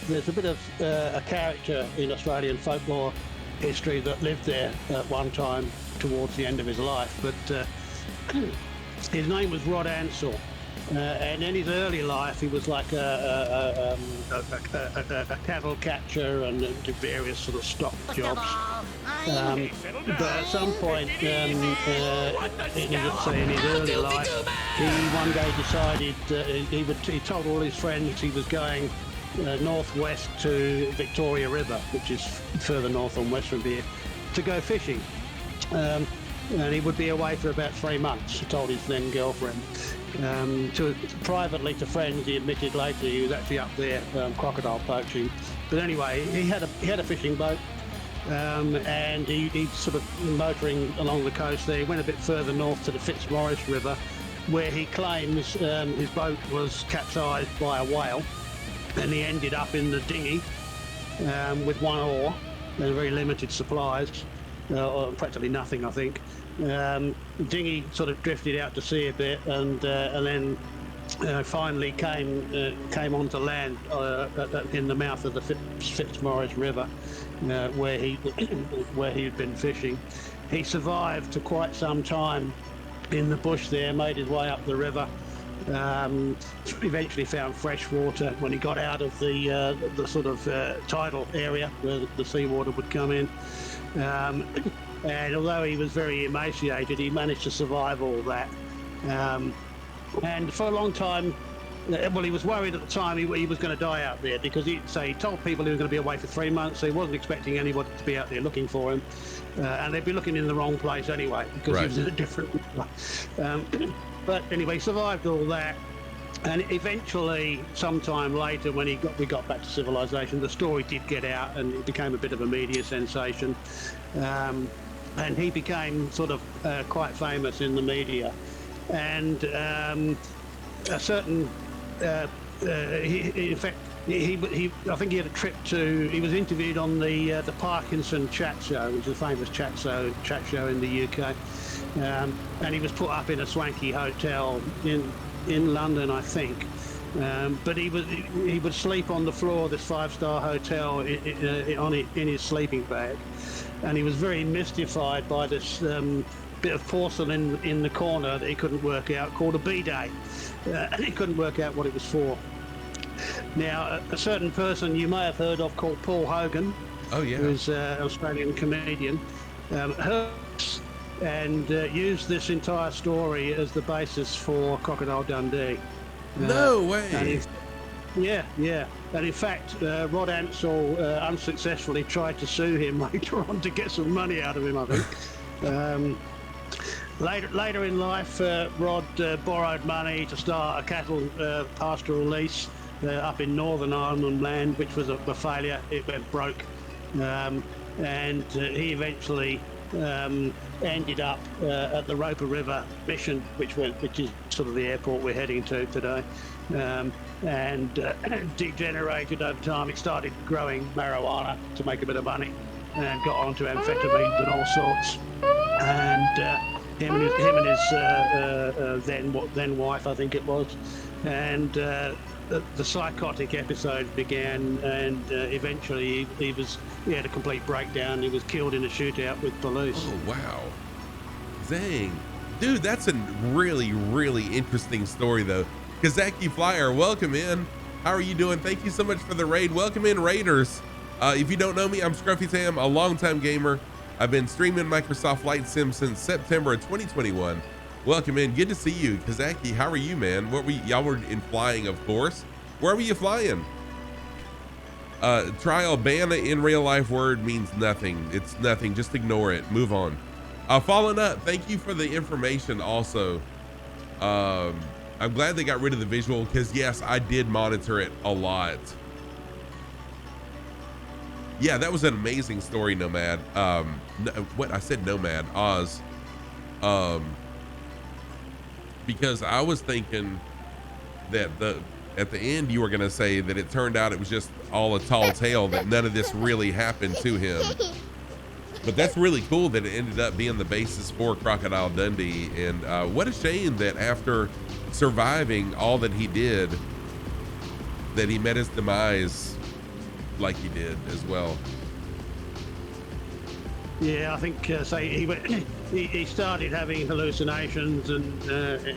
there's a bit of a character in Australian folklore history that lived there at one time towards the end of his life. But his name was Rod Ansell. And in his early life, he was like a cattle catcher and did various sort of stock jobs. But at some point, in his early life, he one day decided he told all his friends he was going northwest to Victoria River, which is further north and west from here, to go fishing. And he would be away for about 3 months, he told his then girlfriend. Privately to friends, he admitted later he was actually up there crocodile poaching. But anyway, he had a fishing boat, and he sort of motoring along the coast there. He went a bit further north to the Fitzmaurice River, where he claims his boat was capsized by a whale, and he ended up in the dinghy with one oar and very limited supplies, or practically nothing, I think. Dinghy sort of drifted out to sea a bit, and then finally came onto land in the mouth of the Fitzmaurice River, where he had been fishing. He survived to quite some time in the bush there, made his way up the river, eventually found fresh water when he got out of the sort of tidal area where the seawater would come in. And although he was very emaciated, he managed to survive all that. And for a long time, well, he was worried at the time he was going to die out there, because he told people he was going to be away for 3 months, so he wasn't expecting anybody to be out there looking for him. And they'd be looking in the wrong place anyway, because he was in a different place. But anyway, he survived all that. And eventually, sometime later, when we got back to civilization, the story did get out, and it became a bit of a media sensation. And he became sort of quite famous in the media. And a certain, in fact, I think he had a trip to. He was interviewed on the Parkinson Chat Show, which is a famous chat show in the UK, and he was put up in a swanky hotel in London, I think. But he would sleep on the floor of this 5-star hotel in his sleeping bag, and he was very mystified by this bit of porcelain in the corner that he couldn't work out, called a bidet, and he couldn't work out what it was for. Now, a certain person you may have heard of called Paul Hogan, who's an Australian comedian, heard this and used this entire story as the basis for Crocodile Dundee. No way! And in fact, Rod Ansell unsuccessfully tried to sue him later on to get some money out of him, I think. Later in life, Rod borrowed money to start a cattle pastoral lease up in northern Arnhem Land, which was a failure. It went broke, and he eventually ended up at the Roper River Mission, which is sort of the airport we're heading to today, and degenerated over time. He started growing marijuana to make a bit of money, and got onto amphetamines and all sorts. And him and his then wife, I think it was, and the psychotic episode began, and eventually he had a complete breakdown. He was killed in a shootout with police. Oh wow, dang, dude, that's a really, really interesting story though. Kazaki Flyer, welcome in. How are you doing? Thank you so much for the raid. Welcome in, Raiders. If you don't know me, I'm Scruffy Sam, a longtime gamer. I've been streaming Microsoft Flight Sim since September of 2021. Welcome in. Good to see you. Kazaki, how are you, man? Y'all were in flying, of course. Where were you flying? Trial ban in real life word means nothing. It's nothing. Just ignore it. Move on. Fallen Up, thank you for the information also. I'm glad they got rid of the visual because, yes, I did monitor it a lot. Yeah, that was an amazing story, Nomad. What I said, Nomad, Oz. Because I was thinking that at the end you were gonna say that it turned out it was just all a tall tale, that none of this really happened to him. But that's really cool that it ended up being the basis for Crocodile Dundee. And what a shame that after surviving all that he did, that he met his demise like he did as well. Yeah, I think he started having hallucinations and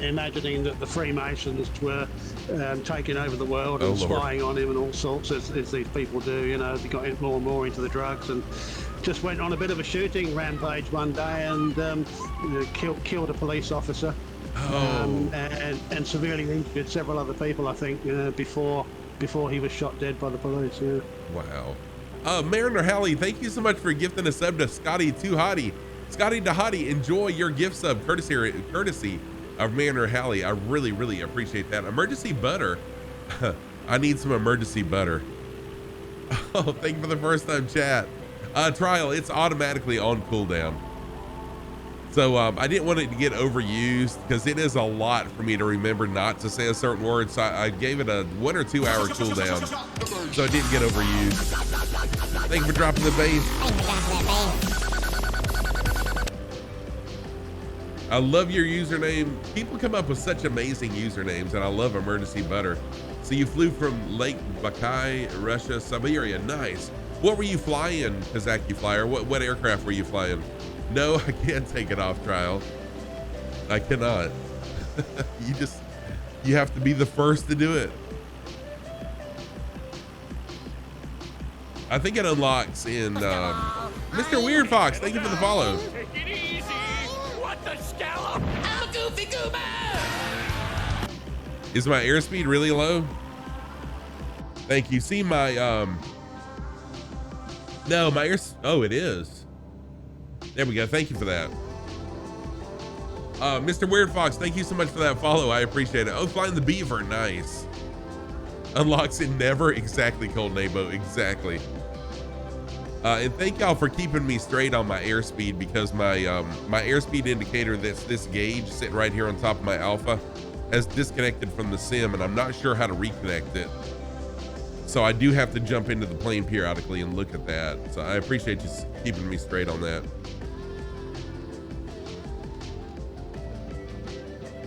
imagining that the Freemasons were taking over the world and spying on him and all sorts, as these people do. You know, he got more and more into the drugs and just went on a bit of a shooting rampage one day and killed a police officer. And severely injured several other people, I think, before he was shot dead by the police. Yeah. Wow. Mariner Halley, thank you so much for gifting a sub to Scotty Too Hottie. Scotty Hottie, enjoy your gift sub courtesy of Mariner Halley. I really, really appreciate that. Emergency butter. I need some emergency butter. Oh, thank you for the first time chat. Trial, it's automatically on cooldown. So I didn't want it to get overused because it is a lot for me to remember not to say a certain word. So I gave it a 1 or 2 hour cooldown so it didn't get overused. Thank you for dropping the bass. I love your username. People come up with such amazing usernames, and I love emergency butter. So you flew from Lake Bakai, Russia, Siberia. Nice. What were you flying, Kazaki Flyer? What aircraft were you flying? No, I can't take it off, Trial. I cannot. You have to be the first to do it. I think it unlocks in Mr. Weird Fox. Thank you for the follow. Take it easy. What the scallop? I'm a goofy goober. Is my airspeed really low? Thank you. See my no, my air. Oh, it is. There we go. Thank you for that. Mr. Weird Fox, thank you so much for that follow. I appreciate it. Oh, flying the beaver, nice. Unlocks in never exactly, Cold Nabo, exactly. And thank y'all for keeping me straight on my airspeed, because my my airspeed indicator, this gauge sitting right here on top of my Alpha, has disconnected from the sim, and I'm not sure how to reconnect it. So I do have to jump into the plane periodically and look at that. So I appreciate you keeping me straight on that.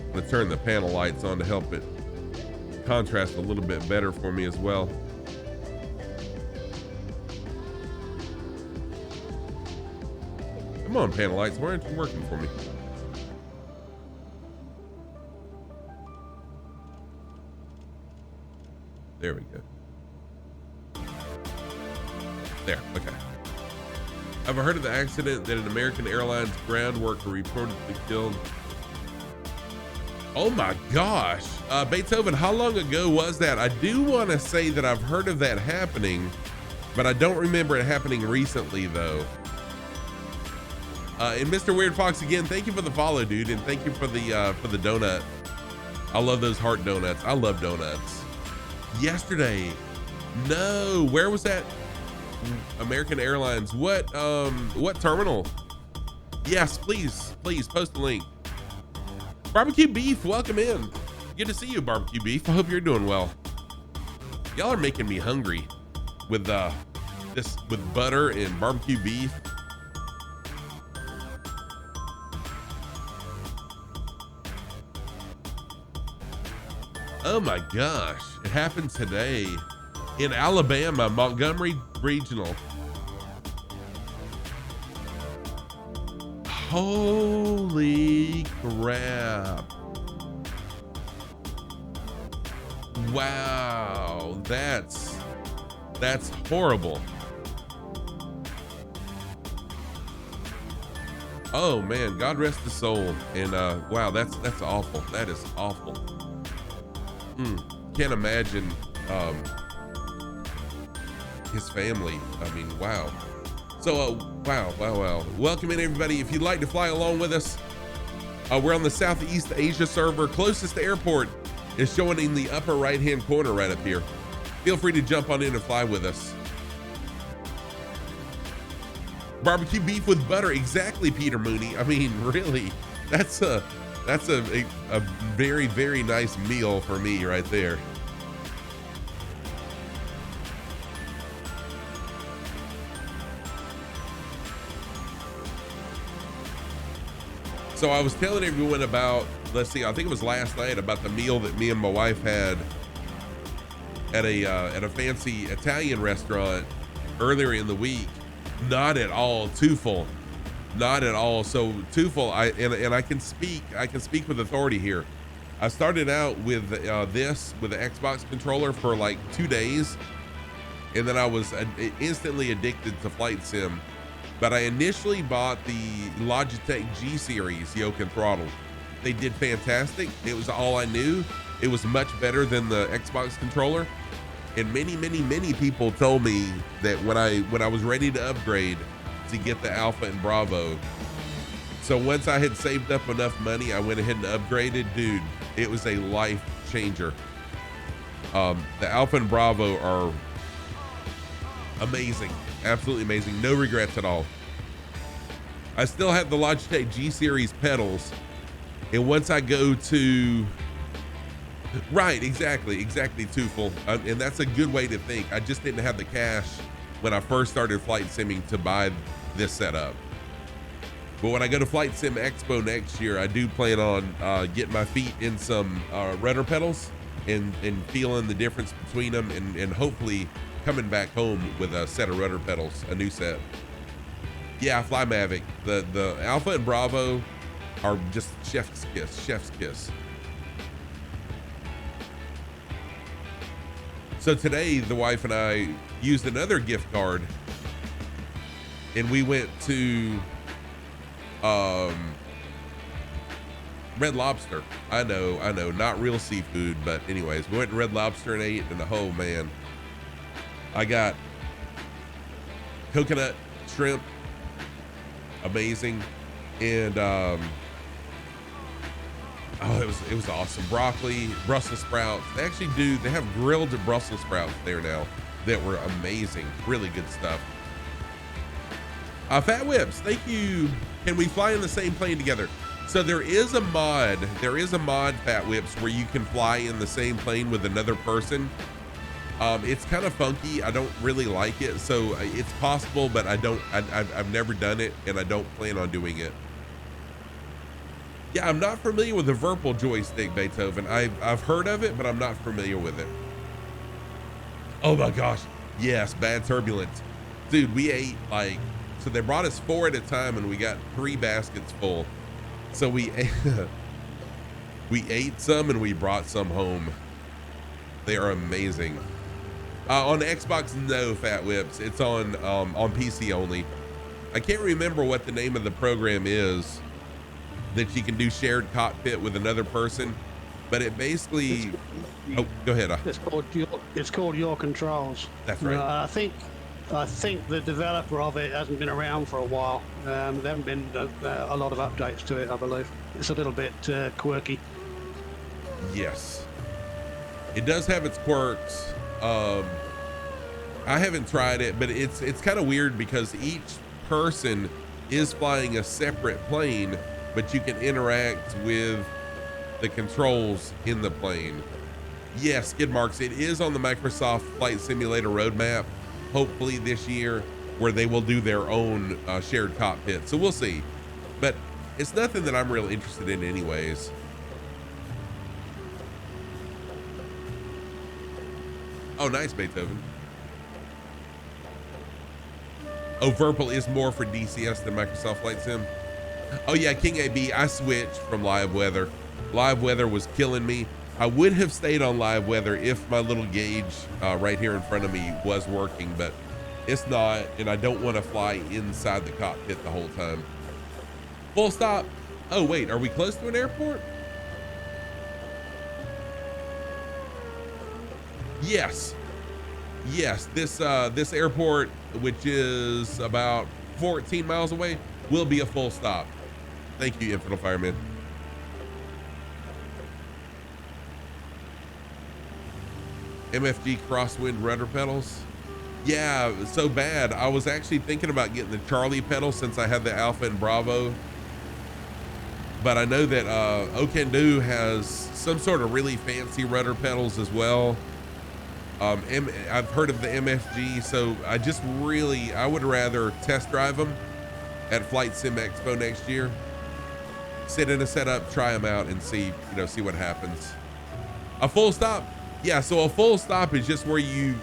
I'm gonna turn the panel lights on to help it contrast a little bit better for me as well. Come on, panel lights, why aren't you working for me? There we go. There, okay. I've heard of the accident that an American Airlines ground worker reportedly killed. Oh my gosh. Beethoven, how long ago was that? I do want to say that I've heard of that happening, but I don't remember it happening recently though. And Mr. Weird Fox, again, thank you for the follow, dude, and thank you for the donut. I love those heart donuts. I love donuts. Yesterday, no, where was that? American Airlines. What terminal? Yes, please post the link. Barbecue Beef, welcome in. Good to see you, Barbecue Beef. I hope you're doing well. Y'all are making me hungry with with butter and barbecue beef. Oh my gosh, it happened today in Alabama, Montgomery Regional. Holy crap. Wow, that's horrible. Oh man, God rest his soul. And wow, that's awful. That is awful. Can't imagine his family. I mean, wow. So wow. Welcome in, everybody. If you'd like to fly along with us, we're on the Southeast Asia server. Closest airport is showing in the upper right hand corner right up here. Feel free to jump on in and fly with us. Barbecue beef with butter, exactly, Peter Mooney. I mean, really, that's a very, very nice meal for me right there. So I was telling everyone about, let's see, I think it was last night, about the meal that me and my wife had at a fancy Italian restaurant earlier in the week. Not at all twofold. Not at all. So twofold, I can speak with authority here. I started out with with the Xbox controller for like 2 days, and then I was instantly addicted to Flight Sim. But I initially bought the Logitech G Series yoke and throttle. They did fantastic. It was all I knew. It was much better than the Xbox controller. And many people told me that when I was ready to upgrade, to get the Alpha and Bravo. So once I had saved up enough money, I went ahead and upgraded. Dude, it was a life changer. The Alpha and Bravo are amazing, absolutely amazing. No regrets at all. I still have the Logitech G Series pedals, and once I go to right, exactly twofold, and that's a good way to think. I just didn't have the cash when I first started flight simming to buy this setup. But when I go to Flight Sim Expo next year, I do plan on getting my feet in some rudder pedals and feeling the difference between them, and hopefully coming back home with a set of rudder pedals, a new set. Yeah, Fly Mavic. The Alpha and Bravo are just chef's kiss. So today, the wife and I used another gift card, and we went to Red Lobster. I know, not real seafood, but anyways, we went to Red Lobster and ate, and oh man, I got coconut shrimp, amazing, and Oh, it was awesome. Broccoli, Brussels sprouts. They have grilled Brussels sprouts there now that were amazing. Really good stuff. Fat Whips, thank you. Can we fly in the same plane together? So there is a mod, Fat Whips, where you can fly in the same plane with another person. It's kind of funky. I don't really like it. So it's possible, but I've never done it and I don't plan on doing it. Yeah, I'm not familiar with the Virpil joystick, Beethoven. I've heard of it, but I'm not familiar with it. Oh my gosh. Yes, bad turbulence. Dude, we ate so they brought us 4 at a time and we got 3 baskets full. So we ate some and we brought some home. They are amazing. On Xbox, no, Fat Whips. It's on PC only. I can't remember what the name of the program is that you can do shared cockpit with another person, but it basically oh, go ahead. It's called Your Controls. That's right. I think the developer of it hasn't been around for a while. There haven't been a lot of updates to it, I believe. It's a little bit quirky. Yes, it does have its quirks. I haven't tried it, but it's kind of weird because each person is flying a separate plane, but you can interact with the controls in the plane. Yes, skid marks. It is on the Microsoft Flight Simulator roadmap, hopefully this year, where they will do their own shared cockpit. So we'll see, but it's nothing that I'm real interested in anyways. Oh, nice, Beethoven. Oh, Virpil is more for DCS than Microsoft Flight Sim. Oh yeah, King AB, I switched from live weather. Live weather was killing me. I would have stayed on live weather if my little gauge right here in front of me was working, but it's not, and I don't want to fly inside the cockpit the whole time. Full stop. Oh wait, are we close to an airport? Yes. Yes, this airport, which is about 14 miles away, will be a full stop. Thank you, Infernal Fireman. MFG crosswind rudder pedals. Yeah, so bad. I was actually thinking about getting the Charlie pedal since I have the Alpha and Bravo. But I know that Okendu has some sort of really fancy rudder pedals as well. I've heard of the MFG, so I would rather test drive them at Flight Sim Expo next year. Sit in a setup, try them out, and see what happens. A full stop. Yeah, so a full stop is just where you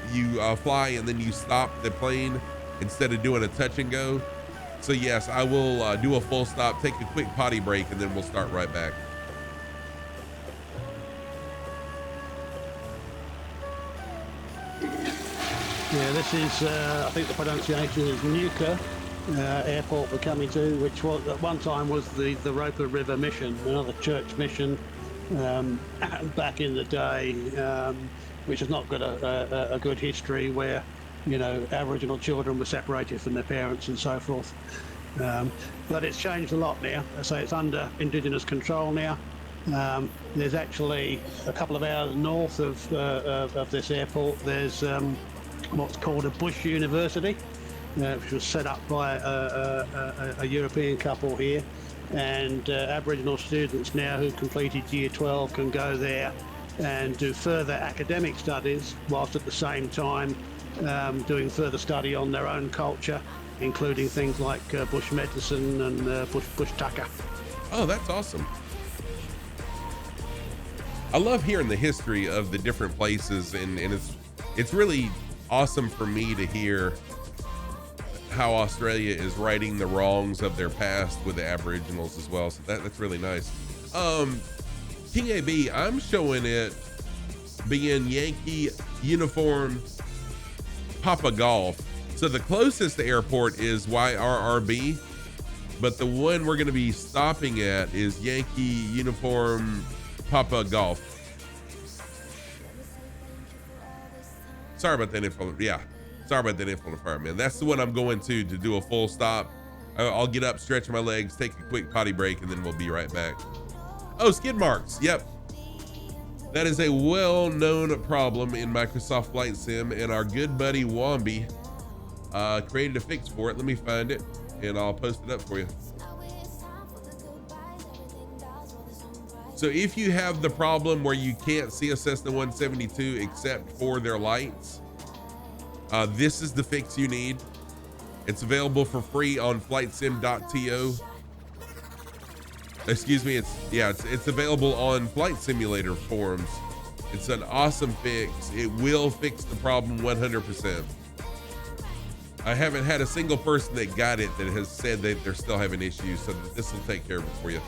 fly and then you stop the plane instead of doing a touch and go. So yes, I will do a full stop, take a quick potty break, and then we'll start right back. Yeah, this is, I think the pronunciation is Nuka airport we're coming to, which was at one time was the Roper River mission, another church mission back in the day, which has not got a good history, where Aboriginal children were separated from their parents and so forth. But it's changed a lot now. So it's under indigenous control now. There's actually a couple of hours north of this airport. There's what's called a Bush University, which was set up by a European couple here, and Aboriginal students now who've completed Year 12 can go there and do further academic studies, whilst at the same time doing further study on their own culture, including things like bush medicine and bush tucker. Oh, that's awesome. I love hearing the history of the different places, and it's really awesome for me to hear how Australia is righting the wrongs of their past with the Aboriginals as well. So that's really nice. King AB, I'm showing it being Yankee uniform Papa Golf. So the closest airport is YRRB, but the one we're going to be stopping at is Yankee uniform Papa Golf. Sorry about that info. Yeah, sorry about that info, fireman. That's the one I'm going to do a full stop. I'll get up, stretch my legs, take a quick potty break, and then we'll be right back. Oh, skid marks. Yep. That is a well-known problem in Microsoft Flight Sim, and our good buddy Wombi created a fix for it. Let me find it, and I'll post it up for you. So if you have the problem where you can't see a Cessna 172 except for their lights, this is the fix you need. It's available for free on flightsim.to. Excuse me, it's available on Flight Simulator forums. It's an awesome fix. It will fix the problem 100%. I haven't had a single person that got it that has said that they're still having issues, so this will take care of it for you.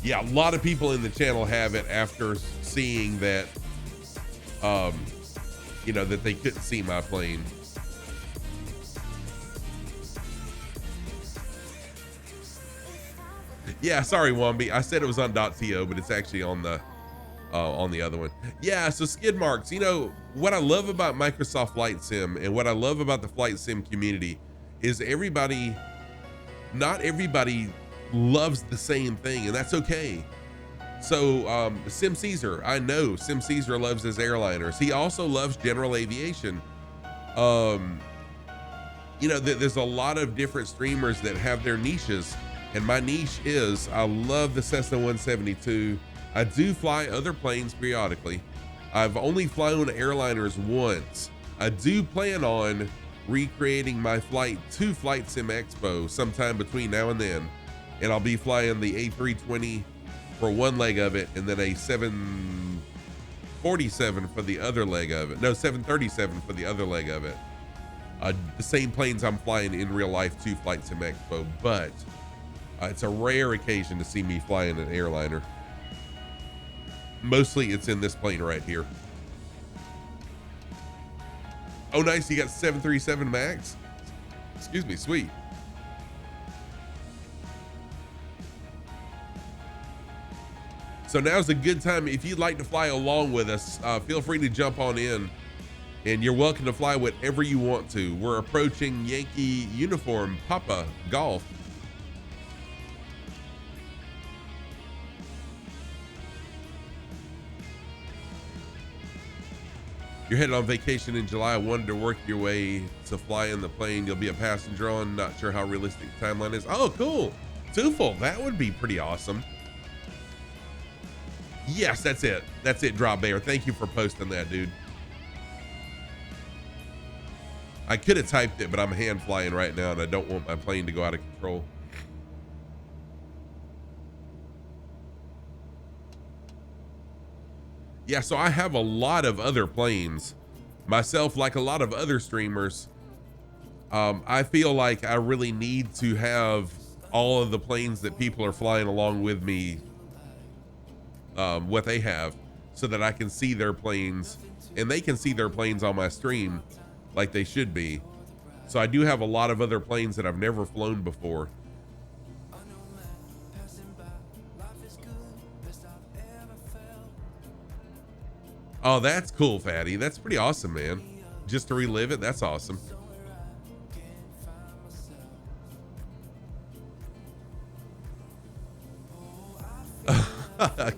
Yeah, a lot of people in the channel have it after seeing that, you know, that they couldn't see my plane. Yeah, sorry, Wombi. I said it was on .to, but it's actually on the other one. Yeah, so skid marks. You know, what I love about Microsoft Flight Sim and what I love about the Flight Sim community is not everybody loves the same thing, and that's okay. So Sim Caesar, I know Sim Caesar loves his airliners. He also loves general aviation. You know, there's a lot of different streamers that have their niches, and my niche is I love the Cessna 172. I do fly other planes periodically. I've only flown airliners once. I do plan on recreating my flight to Flight Sim Expo sometime between now and then, and I'll be flying the A320 for one leg of it, and then a 747 for the other leg of it. No, 737 for the other leg of it. The same planes I'm flying in real life to Flight Sim Expo, but it's a rare occasion to see me flying an airliner. Mostly it's in this plane right here. Oh, nice. You got 737 MAX? Excuse me, sweet. So now's a good time. If you'd like to fly along with us, feel free to jump on in, and you're welcome to fly whatever you want to. We're approaching Yankee Uniform Papa Golf. You're headed on vacation in July. I wanted to work your way to fly in the plane you'll be a passenger on. Not sure how realistic the timeline is. Oh, cool. Twofold. That would be pretty awesome. Yes, that's it. That's it, Drop Bear. Thank you for posting that, dude. I could have typed it, but I'm hand flying right now, and I don't want my plane to go out of control. Yeah, so I have a lot of other planes. Myself, like a lot of other streamers, I feel like I really need to have all of the planes that people are flying along with me, what they have, so that I can see their planes, and they can see their planes on my stream like they should be. So I do have a lot of other planes that I've never flown before. Oh, that's cool, Fatty. That's pretty awesome, man. Just to relive it, that's awesome.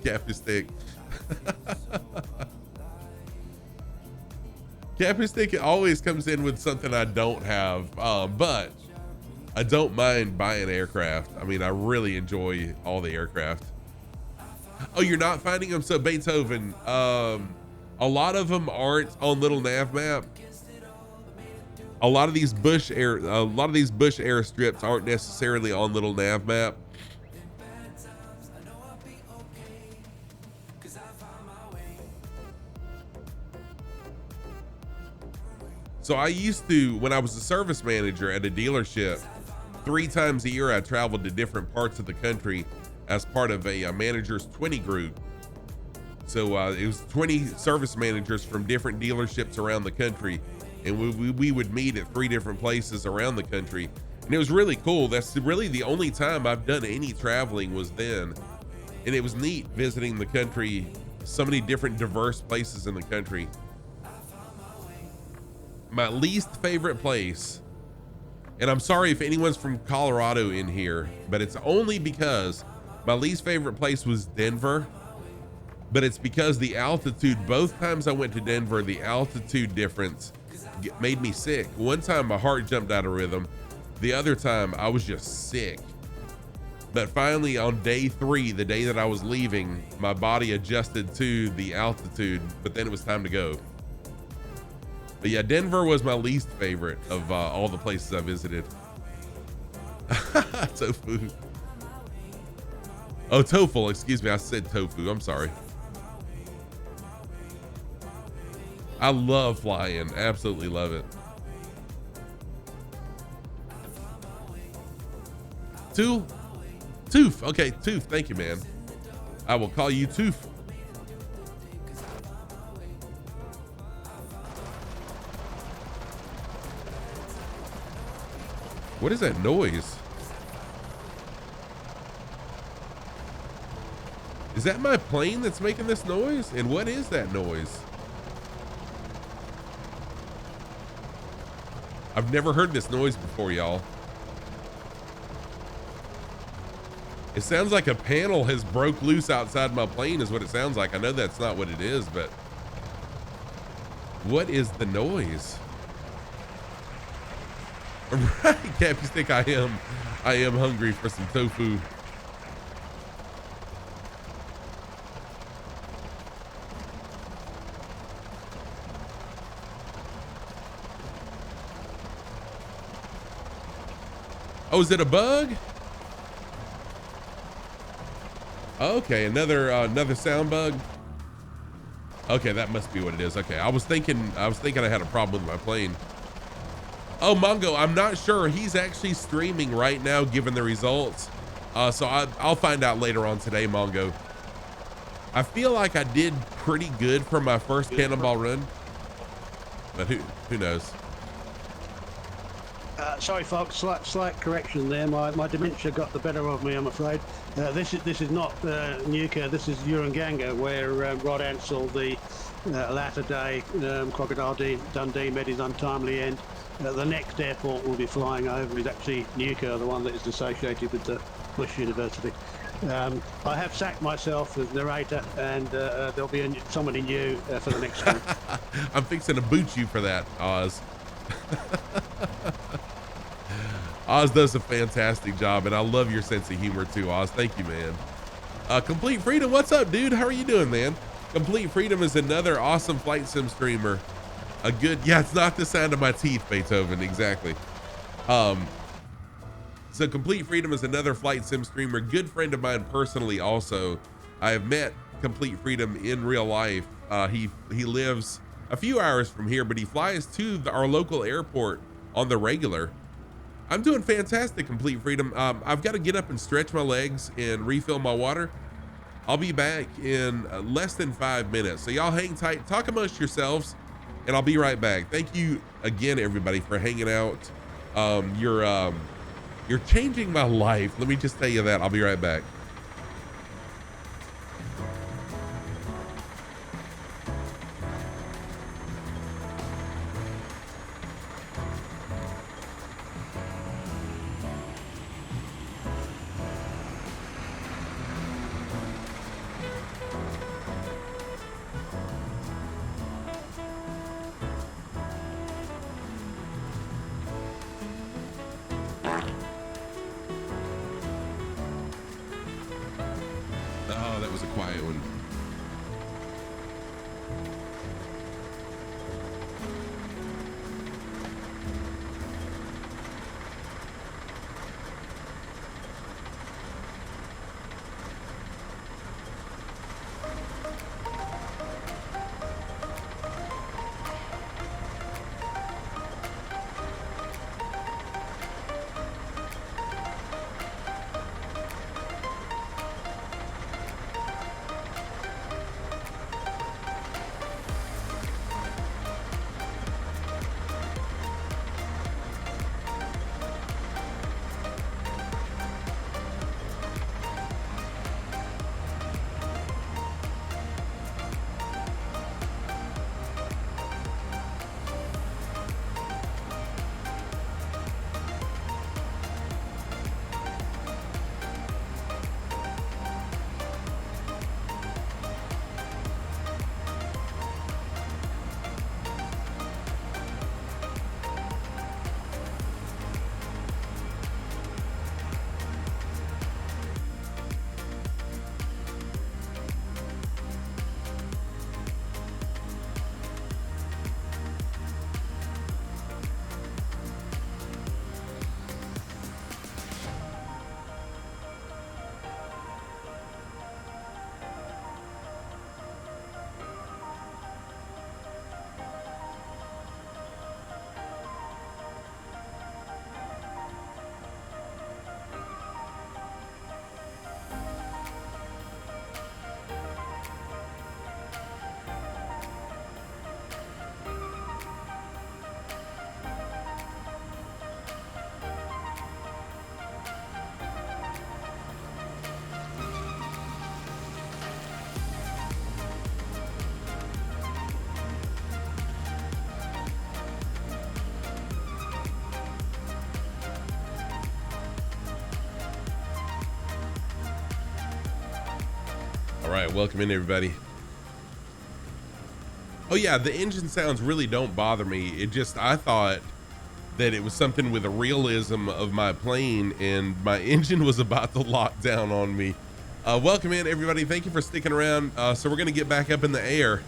Cappy Stick. Cappy Stick always comes in with something I don't have, but I don't mind buying aircraft. I mean, I really enjoy all the aircraft. Oh, you're not finding them? So Beethoven, a lot of them aren't on little nav map. A lot of these bush airstrips aren't necessarily on little nav map. So I used to, when I was a service manager at a dealership, 3 times a year I traveled to different parts of the country as part of a manager's 20 group. So it was 20 service managers from different dealerships around the country, and we would meet at 3 different places around the country, and it was really cool. That's really the only time I've done any traveling was then, and it was neat visiting the country, so many different diverse places in the country. my least favorite place, and I'm sorry if anyone's from Colorado in here, but it's only because my least favorite place was Denver, but it's because the altitude, both times I went to Denver, the altitude difference made me sick. One time my heart jumped out of rhythm. The other time I was just sick. But finally on day 3, the day that I was leaving, my body adjusted to the altitude, but then it was time to go. But yeah, Denver was my least favorite of all the places I visited. Tofu. Oh, tofu, excuse me. I said tofu. I'm sorry. I love flying. Absolutely love it. Toof. Okay, Toof. Thank you, man. I will call you Toof. What is that noise? Is that my plane that's making this noise? And what is that noise? I've never heard this noise before, y'all. It sounds like a panel has broke loose outside my plane is what it sounds like. I know that's not what it is, but what is the noise? Right, Cappy Stick, I am hungry for some tofu. Oh, is it a bug? Okay, another sound bug. Okay, that must be what it is. Okay, I was thinking I had a problem with my plane. Oh, Mongo, I'm not sure. He's actually streaming right now, given the results. So I'll find out later on today, Mongo. I feel like I did pretty good for my first cannonball run, but who knows? Sorry, folks. Slight correction there. My dementia got the better of me, I'm afraid. This is not Nuka. This is Urunganga, where Rod Ansell, the latter-day Crocodile Dundee, met his untimely end. The next airport we'll be flying over is actually Nuka, the one that is associated with the Bush University. I have sacked myself as narrator, and there'll be somebody new for the next one. I'm fixing to boot you for that, Oz. Oz does a fantastic job, and I love your sense of humor too, Oz. Thank you, man. Complete Freedom, what's up, dude? How are you doing, man? Complete Freedom is another awesome flight sim streamer. Yeah, it's not the sound of my teeth, Beethoven, exactly. So Complete Freedom is another flight sim streamer, good friend of mine personally also. I have met Complete Freedom in real life. He lives a few hours from here, but he flies to our local airport on the regular. I'm doing fantastic, Complete Freedom. I've got to get up and stretch my legs and refill my water. I'll be back in less than 5 minutes. So y'all hang tight, talk amongst yourselves, and I'll be right back. Thank you again, everybody, for hanging out. You're changing my life. Let me just tell you that. I'll be right back. Oh, that was a quiet one. All right, welcome in everybody. Oh yeah, the engine sounds really don't bother me. It just, I thought that it was something with the realism of my plane, and my engine was about to lock down on me. Welcome in everybody. Thank you for sticking around. So we're gonna get back up in the air.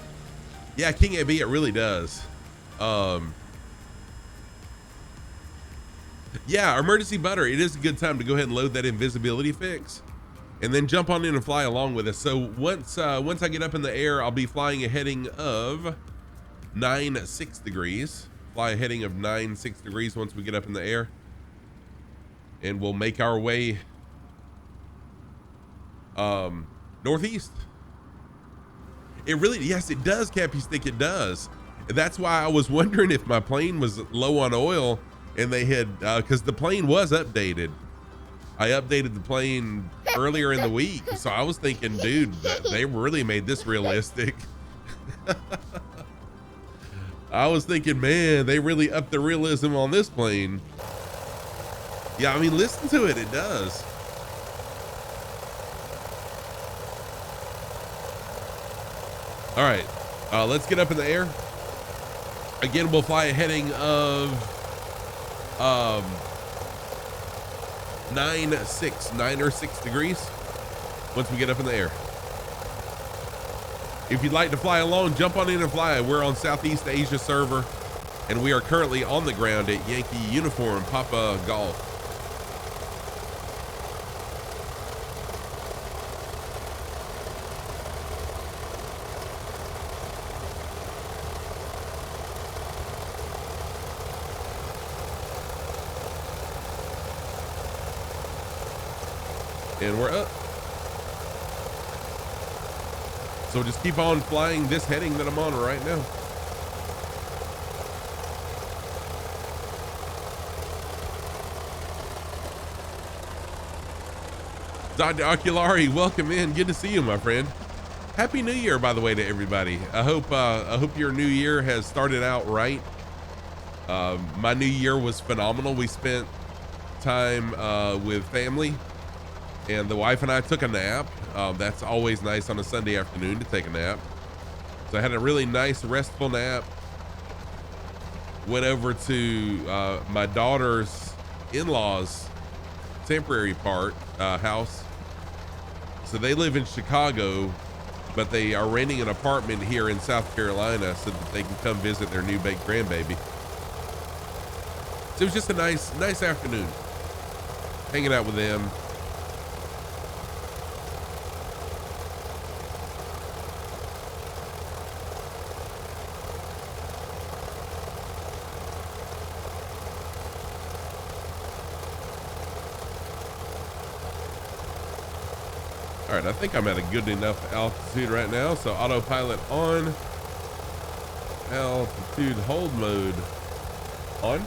Yeah, King AB, it really does. Yeah, emergency butter. It is a good time to go ahead and load that invisibility fix, and then jump on in and fly along with us. So once I get up in the air, I'll be flying a heading of 9.6 degrees. Fly a heading of 9.6 degrees once we get up in the air, and we'll make our way northeast. It really, yes, it does, Cappy Stick, it does. That's why I was wondering if my plane was low on oil, and they had, because the plane was updated. I updated the plane earlier in the week, so I was thinking, dude, they really made this realistic. I was thinking, man, they really upped the realism on this plane. Yeah, I mean, listen to it, it does. All right, let's get up in the air. Again, we'll fly a heading of 9 or 6 degrees once we get up in the air. If you'd like to fly along, jump on in and fly. We're on Southeast Asia server, and we are currently on the ground at Yankee Uniform Papa Golf. And we're up. So just keep on flying this heading that I'm on right now. Dr. Oculari, welcome in. Good to see you, my friend. Happy New Year, by the way, to everybody. I hope your new year has started out right. My new year was phenomenal. We spent time with family, and the wife and I took a nap. That's always nice on a Sunday afternoon to take a nap. So I had a really nice restful nap. Went over to my daughter's in-laws temporary house. So they live in Chicago, but they are renting an apartment here in South Carolina so that they can come visit their new baked grandbaby. So it was just a nice afternoon hanging out with them. All right, I think I'm at a good enough altitude right now. So autopilot on, altitude hold mode on,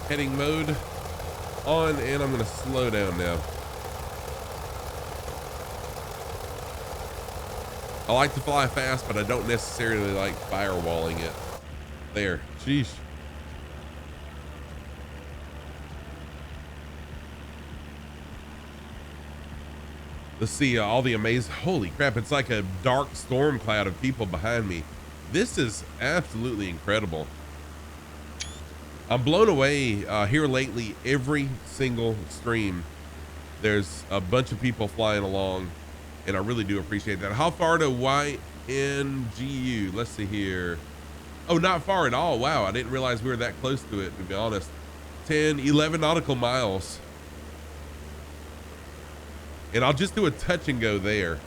heading mode on, and I'm gonna slow down now. I like to fly fast, but I don't necessarily like firewalling it. There, sheesh. Let's see all the amazing, holy crap, it's like a dark storm cloud of people behind me. This is absolutely incredible. I'm blown away here lately. Every single stream, there's a bunch of people flying along, and I really do appreciate that. How far to YNGU? Let's see here. Oh, not far at all. Wow, I didn't realize we were that close to it, to be honest. 10, 11 nautical miles. And I'll just do a touch and go there.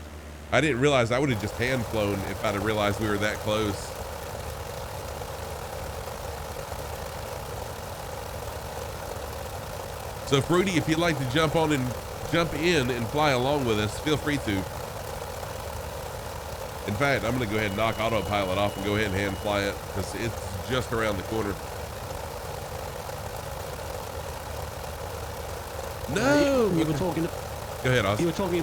I didn't realize I would have just hand flown if I'd have realized we were that close. So Fruity, if you'd like to jump in and fly along with us, feel free to. In fact, I'm gonna go ahead and knock autopilot off and go ahead and hand fly it, because it's just around the corner. No, you were talking. Go ahead, Oz. You were talking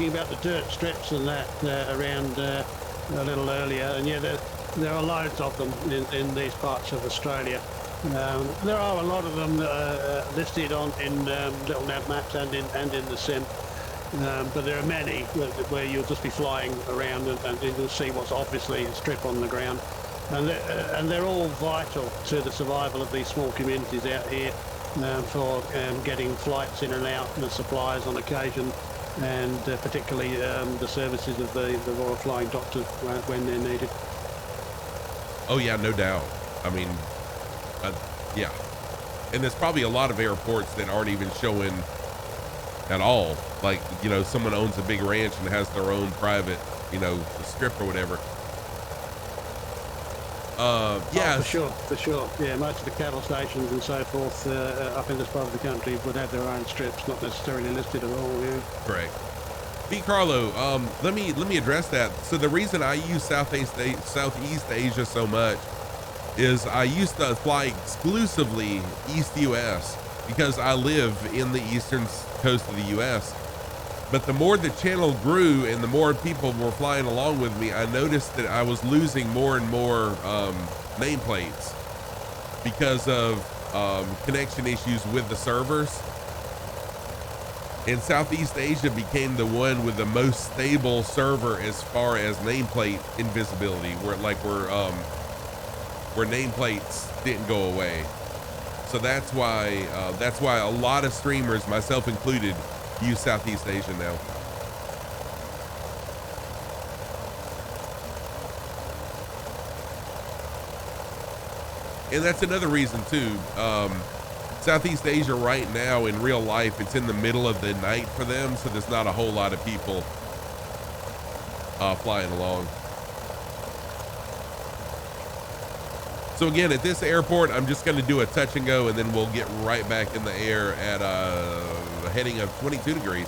about the dirt strips and that around a little earlier, and yeah, there are loads of them in these parts of Australia. There are a lot of them listed in Little Nav Maps and in the sim. but there are many where you'll just be flying around and you'll see what's obviously a strip on the ground. And they're all vital to the survival of these small communities out here for getting flights in and out, and the supplies on occasion, and particularly the services of the Royal Flying Doctor when they're needed. Oh yeah, no doubt. I mean, yeah. And there's probably a lot of airports that aren't even showing at all. Like, you know, someone owns a big ranch and has their own private, you know, strip or whatever. Yeah, for sure. Yeah, most of the cattle stations and so forth up in this part of the country would have their own strips, not necessarily listed at all. Yeah. Correct. Pete Carlo, let me address that. So the reason I use Southeast Asia so much is I used to fly exclusively East US because I live in the eastern coast of the US. But the more the channel grew and the more people were flying along with me, I noticed that I was losing more and more nameplates because of connection issues with the servers. And Southeast Asia became the one with the most stable server as far as nameplate invisibility, where nameplates didn't go away. So that's why a lot of streamers, myself included, use Southeast Asia now. And that's another reason too. Southeast Asia right now in real life, it's in the middle of the night for them, so there's not a whole lot of people flying along. So again, at this airport, I'm just going to do a touch and go, and then we'll get right back in the air at a heading of 22 degrees.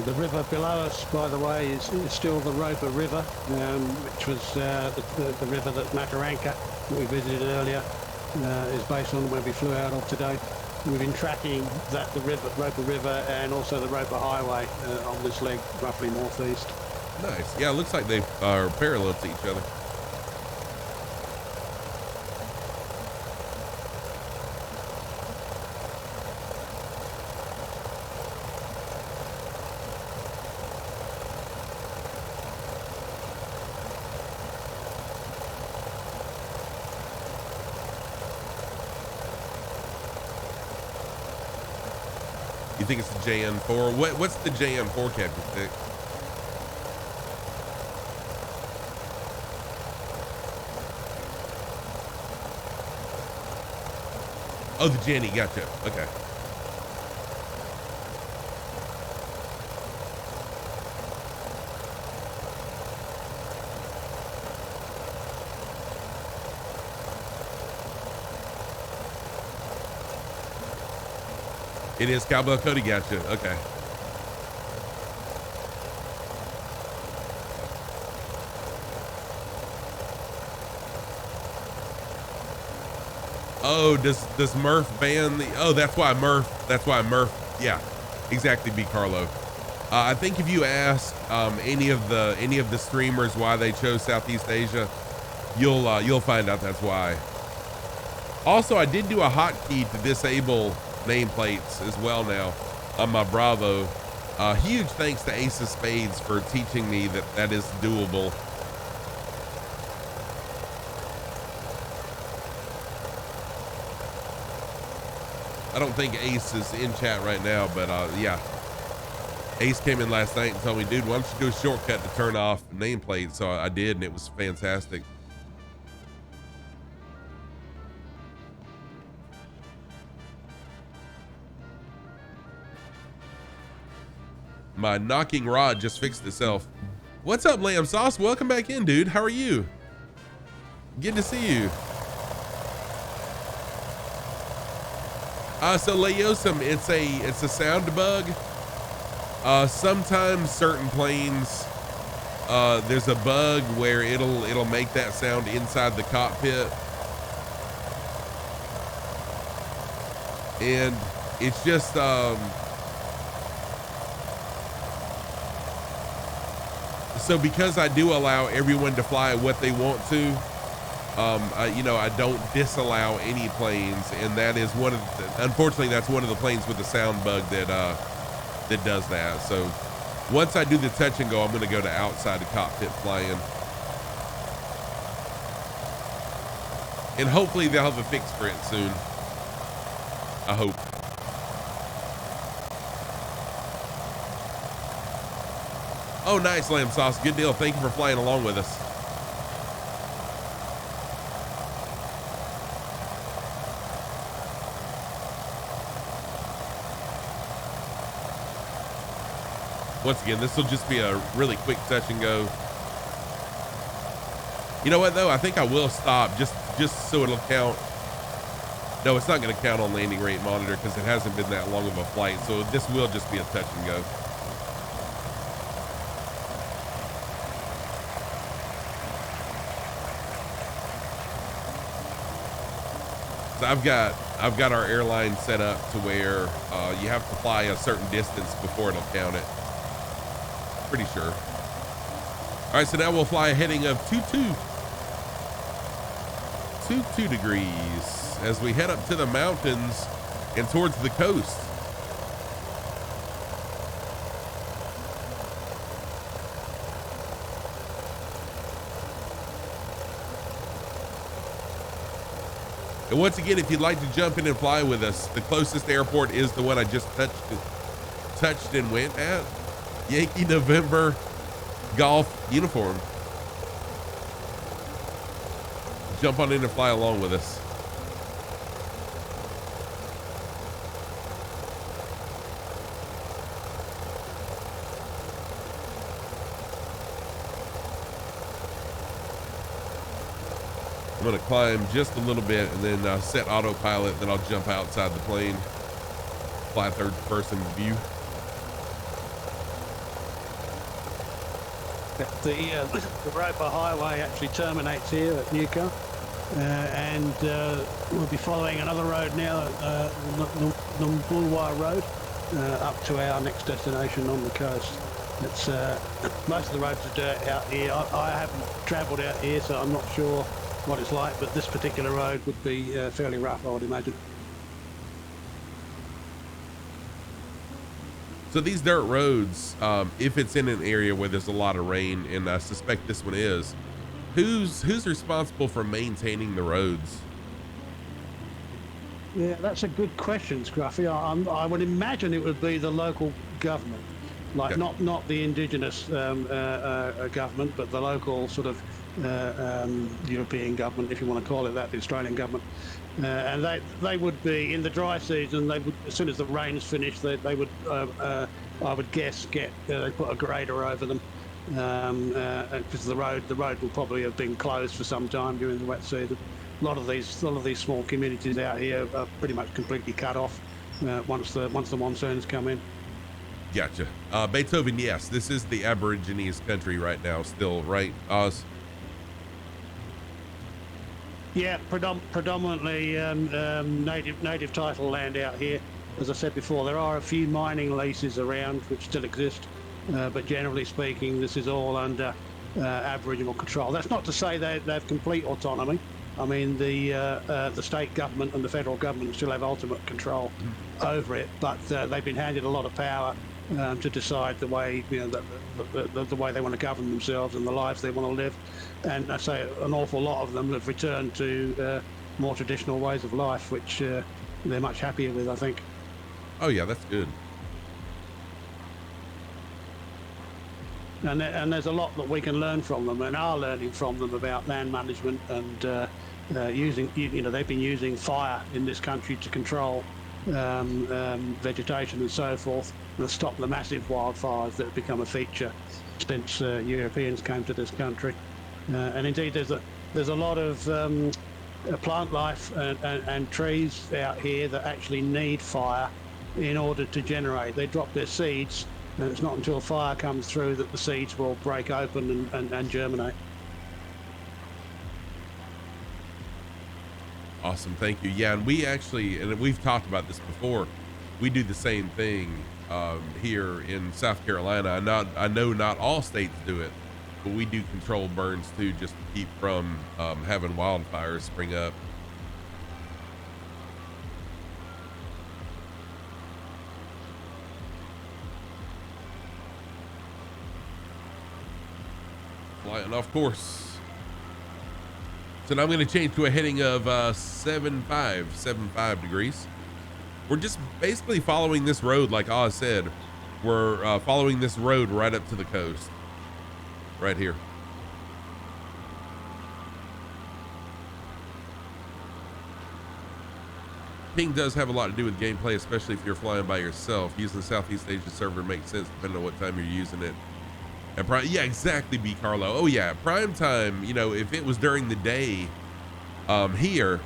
The river below us, by the way, is still the Roper River, which was the river that Mataranka, that we visited earlier, is based on where we flew out of today. We've been tracking the Roper River and also the Roper Highway on this leg, roughly northeast. Nice. Yeah, it looks like they are parallel to each other. You think it's the JN4? What's the JN4, Captain Stick? Oh, the Jenny, gotcha. Okay. It is Cowboy Cody, gotcha. Okay. Oh, does Murph ban the? Oh, that's why Murph. Yeah, exactly. B. Carlo. I think if you ask any of the streamers why they chose Southeast Asia, you'll find out that's why. Also, I did do a hotkey to disable nameplates as well now on my Bravo. Huge thanks to Ace of Spades for teaching me that is doable. I don't think Ace is in chat right now, but yeah. Ace came in last night and told me, dude, why don't you do a shortcut to turn off nameplates? So I did, and it was fantastic. My knocking rod just fixed itself. What's up, Lamb Sauce? Welcome back in, dude. How are you? Good to see you. So Leosum, it's a sound bug. Sometimes certain planes, there's a bug where it'll make that sound inside the cockpit, and it's just. So because I do allow everyone to fly what they want to, I don't disallow any planes, and that is unfortunately, that's one of the planes with the sound bug that does that. So once I do the touch and go, I'm going to go to outside the cockpit flying. And hopefully they'll have a fix for it soon. I hope. Oh, nice, Lamb Sauce. Good deal. Thank you for flying along with us. Once again, this will just be a really quick touch and go. You know what, though? I think I will stop just so it'll count. No, it's not going to count on landing rate monitor because it hasn't been that long of a flight. So this will just be a touch and go. So I've got our airline set up to where you have to fly a certain distance before it'll count it. Pretty sure. All right, so now we'll fly a heading of 22 degrees as we head up to the mountains and towards the coast. And once again, if you'd like to jump in and fly with us, the closest airport is the one I just touched and went at. Yankee November Golf uniform. Jump on in and fly along with us. I'm going to climb just a little bit and then set autopilot, then I'll jump outside the plane, fly third person view. The Roper Highway actually terminates here at Newcastle, and we'll be following another road now, Numbulwar Road, up to our next destination on the coast. It's most of the roads are dirt out here. I haven't travelled out here, so I'm not sure what it's like, but this particular road would be fairly rough, I would imagine. So these dirt roads, if it's in an area where there's a lot of rain, and I suspect this one is, who's responsible for maintaining the roads? Yeah, that's a good question, Scruffy. I would imagine it would be the local government, like Okay. not the indigenous government, but the local sort of European government, if you want to call it that, the Australian government. And they would be in the dry season. They would, as soon as the rain's finished, they would, I would guess, they put a grader over them, because the road will probably have been closed for some time during the wet season. A lot of these small communities out here are pretty much completely cut off once the monsoons come in. Gotcha. Beethoven, yes, this is the Aborigines country right now still, right, Oz? Yeah, predominantly native title land out here. As I said before, there are a few mining leases around which still exist, but generally speaking, this is all under Aboriginal control. That's not to say they have complete autonomy. I mean, the state government and the federal government still have ultimate control over it, but they've been handed a lot of power to decide the way, the way they want to govern themselves and the lives they want to live. And I say an awful lot of them have returned to more traditional ways of life, which they're much happier with, I think. Oh yeah, that's good. And there's a lot that we can learn from them, and are learning from them about land management and using, they've been using fire in this country to control vegetation and so forth, and stop the massive wildfires that have become a feature since Europeans came to this country. And indeed, there's a lot of plant life and trees out here that actually need fire in order to generate. They drop their seeds, and it's not until fire comes through that the seeds will break open and germinate. Awesome, thank you. Yeah, and we've talked about this before, we do the same thing here in South Carolina. I know not all states do it, but we do controlled burns too, just to keep from having wildfires spring up. Flying off course. So now I'm going to change to a heading of 75 degrees. We're just basically following this road, like Oz said. We're following this road right up to the coast, right here. Ping does have a lot to do with gameplay, especially if you're flying by yourself. Using the Southeast Asia server makes sense depending on what time you're using it. And yeah, exactly, B. Carlo. Oh yeah, prime time, you know, if it was during the day here,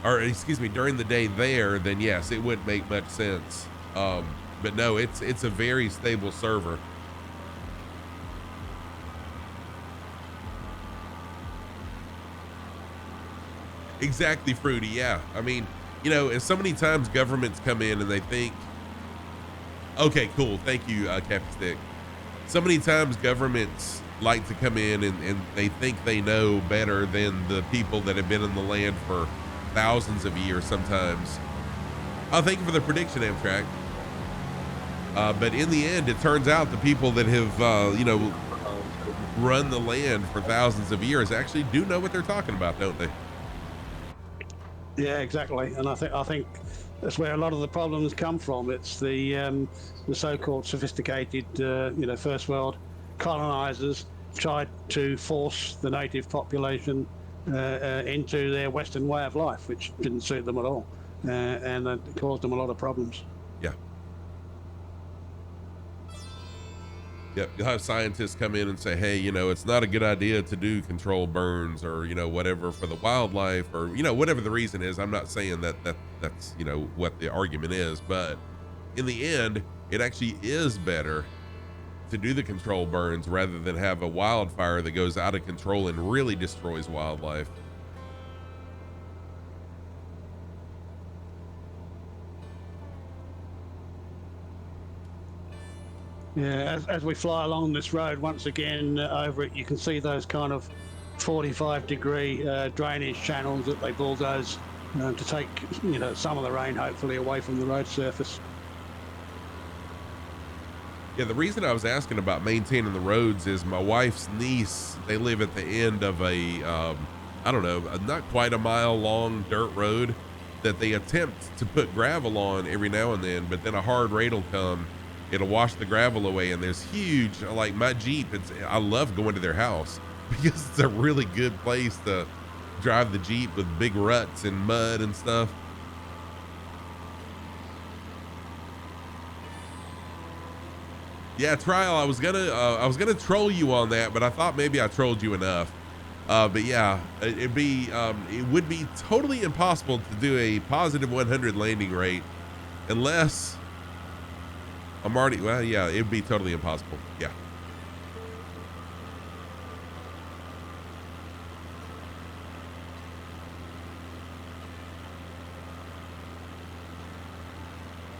or excuse me, during the day there, then yes, it wouldn't make much sense. But no, it's a very stable server. Exactly, Fruity. Yeah, I mean, you know, and so many times governments come in and they think, okay, cool, thank you, Captain Stick. So many times governments like to come in and they think they know better than the people that have been in the land for thousands of years sometimes. Oh, thank you for the prediction, Amtrak. But in the end, it turns out the people that have, you know, run the land for thousands of years actually do know what they're talking about, don't they? Yeah, exactly. And I think that's where a lot of the problems come from. It's the so-called sophisticated, you know, first world colonizers tried to force the native population into their Western way of life, which didn't suit them at all, and it caused them a lot of problems. Yeah. Yep, you'll have scientists come in and say, hey, you know, it's not a good idea to do controlled burns or, you know, whatever for the wildlife or, you know, whatever the reason is. I'm not saying that's, you know, what the argument is, but in the end, it actually is better to do the controlled burns rather than have a wildfire that goes out of control and really destroys wildlife. Yeah, as we fly along this road, once again, over it, you can see those kind of 45-degree drainage channels that they bulldoze to take, you know, some of the rain, hopefully, away from the road surface. Yeah, the reason I was asking about maintaining the roads is my wife's niece, they live at the end of a, I don't know, not quite a mile long dirt road that they attempt to put gravel on every now and then, but then a hard rain will come. It'll wash the gravel away, and there's huge, like my Jeep, I love going to their house because it's a really good place to drive the Jeep with big ruts and mud and stuff. Yeah, Trial, I was gonna troll you on that, but I thought maybe I trolled you enough. But yeah, it would be totally impossible to do a positive 100 landing rate unless I'm already, well, yeah, it'd be totally impossible. Yeah.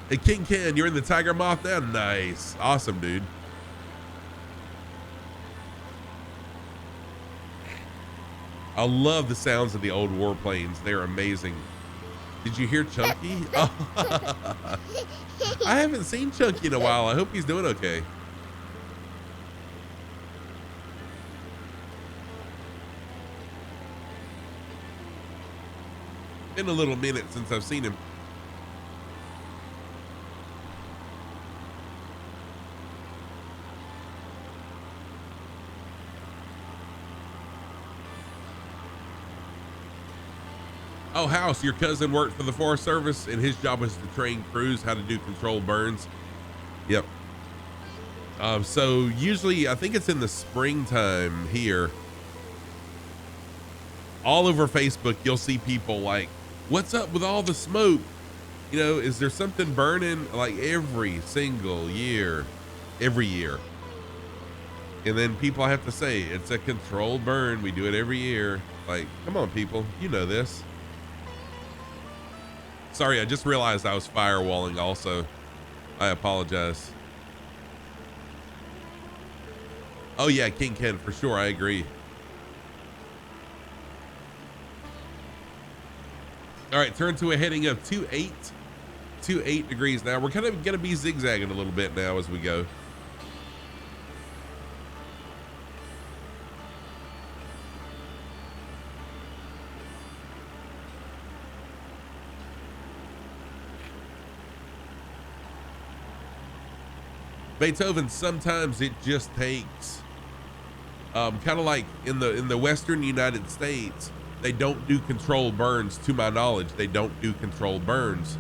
Hey, King Ken, you're in the Tiger Moth now? Nice. Awesome, dude. I love the sounds of the old warplanes. They're amazing. Did you hear Chunky? Oh. I haven't seen Chunky in a while. I hope he's doing okay. Been a little minute since I've seen him. Oh, House, your cousin worked for the Forest Service and his job was to train crews how to do controlled burns. Yep. So usually, I think it's in the springtime here. All over Facebook, you'll see people like, what's up with all the smoke? You know, is there something burning? Like every single year, every year. And then people have to say, it's a controlled burn. We do it every year. Like, come on, people, you know this. Sorry, I just realized I was firewalling also. I apologize. Oh yeah, King Ken for sure. I agree. All right, turn to a heading of 28 degrees now. We're kind of going to be zigzagging a little bit now as we go. Beethoven, sometimes it just takes kind of like in the western United States, they don't do controlled burns. To my knowledge, they don't do controlled burns,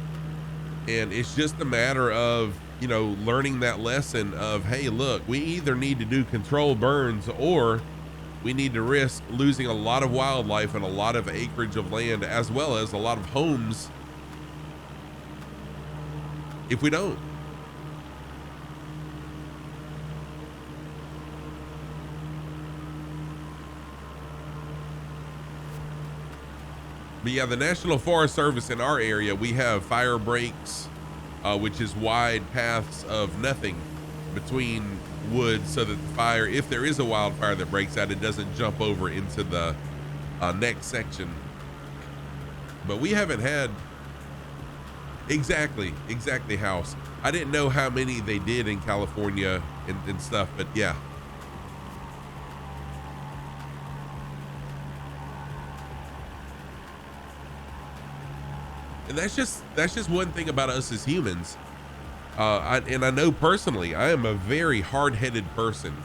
and it's just a matter of, you know, learning that lesson of, hey, look, we either need to do controlled burns or we need to risk losing a lot of wildlife and a lot of acreage of land, as well as a lot of homes, if we don't. But yeah, the National Forest Service in our area, we have fire breaks, which is wide paths of nothing between woods, so that the fire, if there is a wildfire that breaks out, it doesn't jump over into the next section. But we haven't had exactly house. I didn't know how many they did in California and stuff, but yeah. And that's just one thing about us as humans. I know personally, I am a very hard-headed person.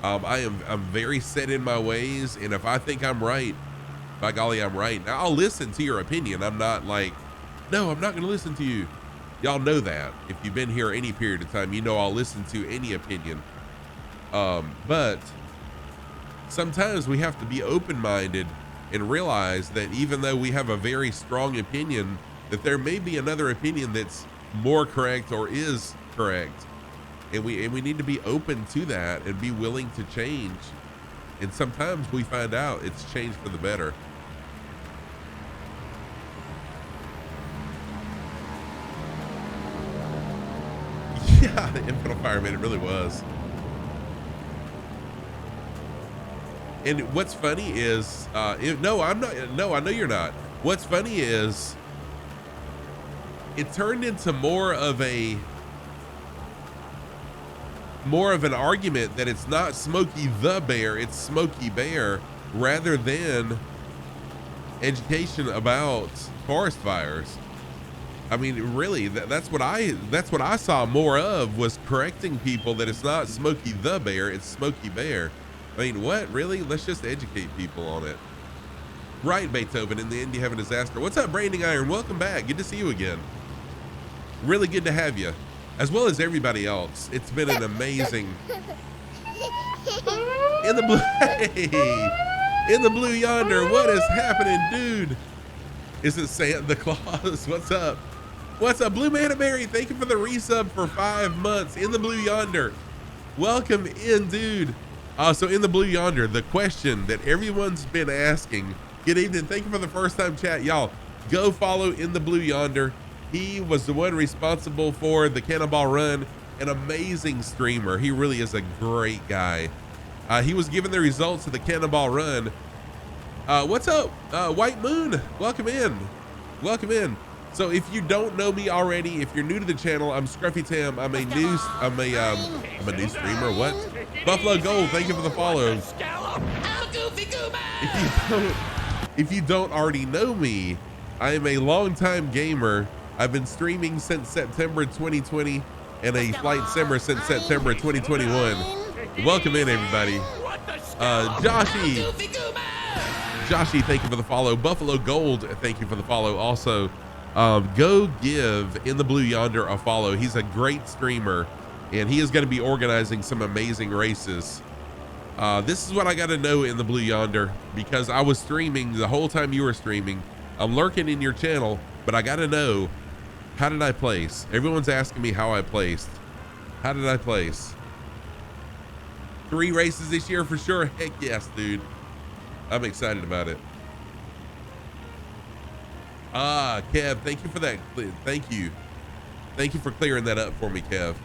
I'm very set in my ways, and if I think I'm right, by golly, I'm right. Now I'll listen to your opinion. I'm not like, no, I'm not going to listen to you. Y'all know that. If you've been here any period of time, you know I'll listen to any opinion. But sometimes we have to be open-minded and realize that even though we have a very strong opinion, that there may be another opinion that's more correct or is correct. And we need to be open to that and be willing to change. And sometimes we find out it's changed for the better. Yeah, the infantile fireman, it really was. And what's funny is, no, I'm not. No, I know you're not. What's funny is, it turned into more of an argument that it's not Smokey the Bear, it's Smokey Bear, rather than education about forest fires. I mean, really, that's what I saw more of, was correcting people that it's not Smokey the Bear, it's Smokey Bear. I mean, what? Really? Let's just educate people on it. Right, Beethoven, in the Indy Heaven Disaster. What's up, Branding Iron? Welcome back. Good to see you again. Really good to have you, as well as everybody else. It's been an amazing... In the blue... Hey! In the blue yonder, what is happening, dude? Is it Santa Claus? What's up? What's up, Blue Mana Berry? Thank you for the resub for 5 months. In the blue yonder. Welcome in, dude. So in the blue yonder, the question that everyone's been asking. Good evening. Thank you for the first time chat. Y'all, go follow In the Blue Yonder. He was the one responsible for the Cannonball Run. An amazing streamer. He really is a great guy. He was given the results of the Cannonball Run. What's up, White Moon? Welcome in. Welcome in. So if you don't know me already, if you're new to the channel, I'm Scruffy Tam. I'm a new streamer. What? Buffalo Gold, thank you for the follow. If you don't already know me, I am a longtime gamer. I've been streaming since September 2020 and a flight simmer since September 2021. Welcome in, everybody. Joshy, thank you for the follow. Buffalo Gold, thank you for the follow. Also, go give In the Blue Yonder a follow. He's a great streamer, and he is going to be organizing some amazing races. This is what I got to know, In the Blue Yonder, because I was streaming the whole time you were streaming. I'm lurking in your channel, but I got to know, how did I place? Everyone's asking me how I placed. How did I place? 3 races this year for sure. Heck yes, dude. I'm excited about it. Kev, thank you for that. Thank you. Thank you for clearing that up for me, Kev.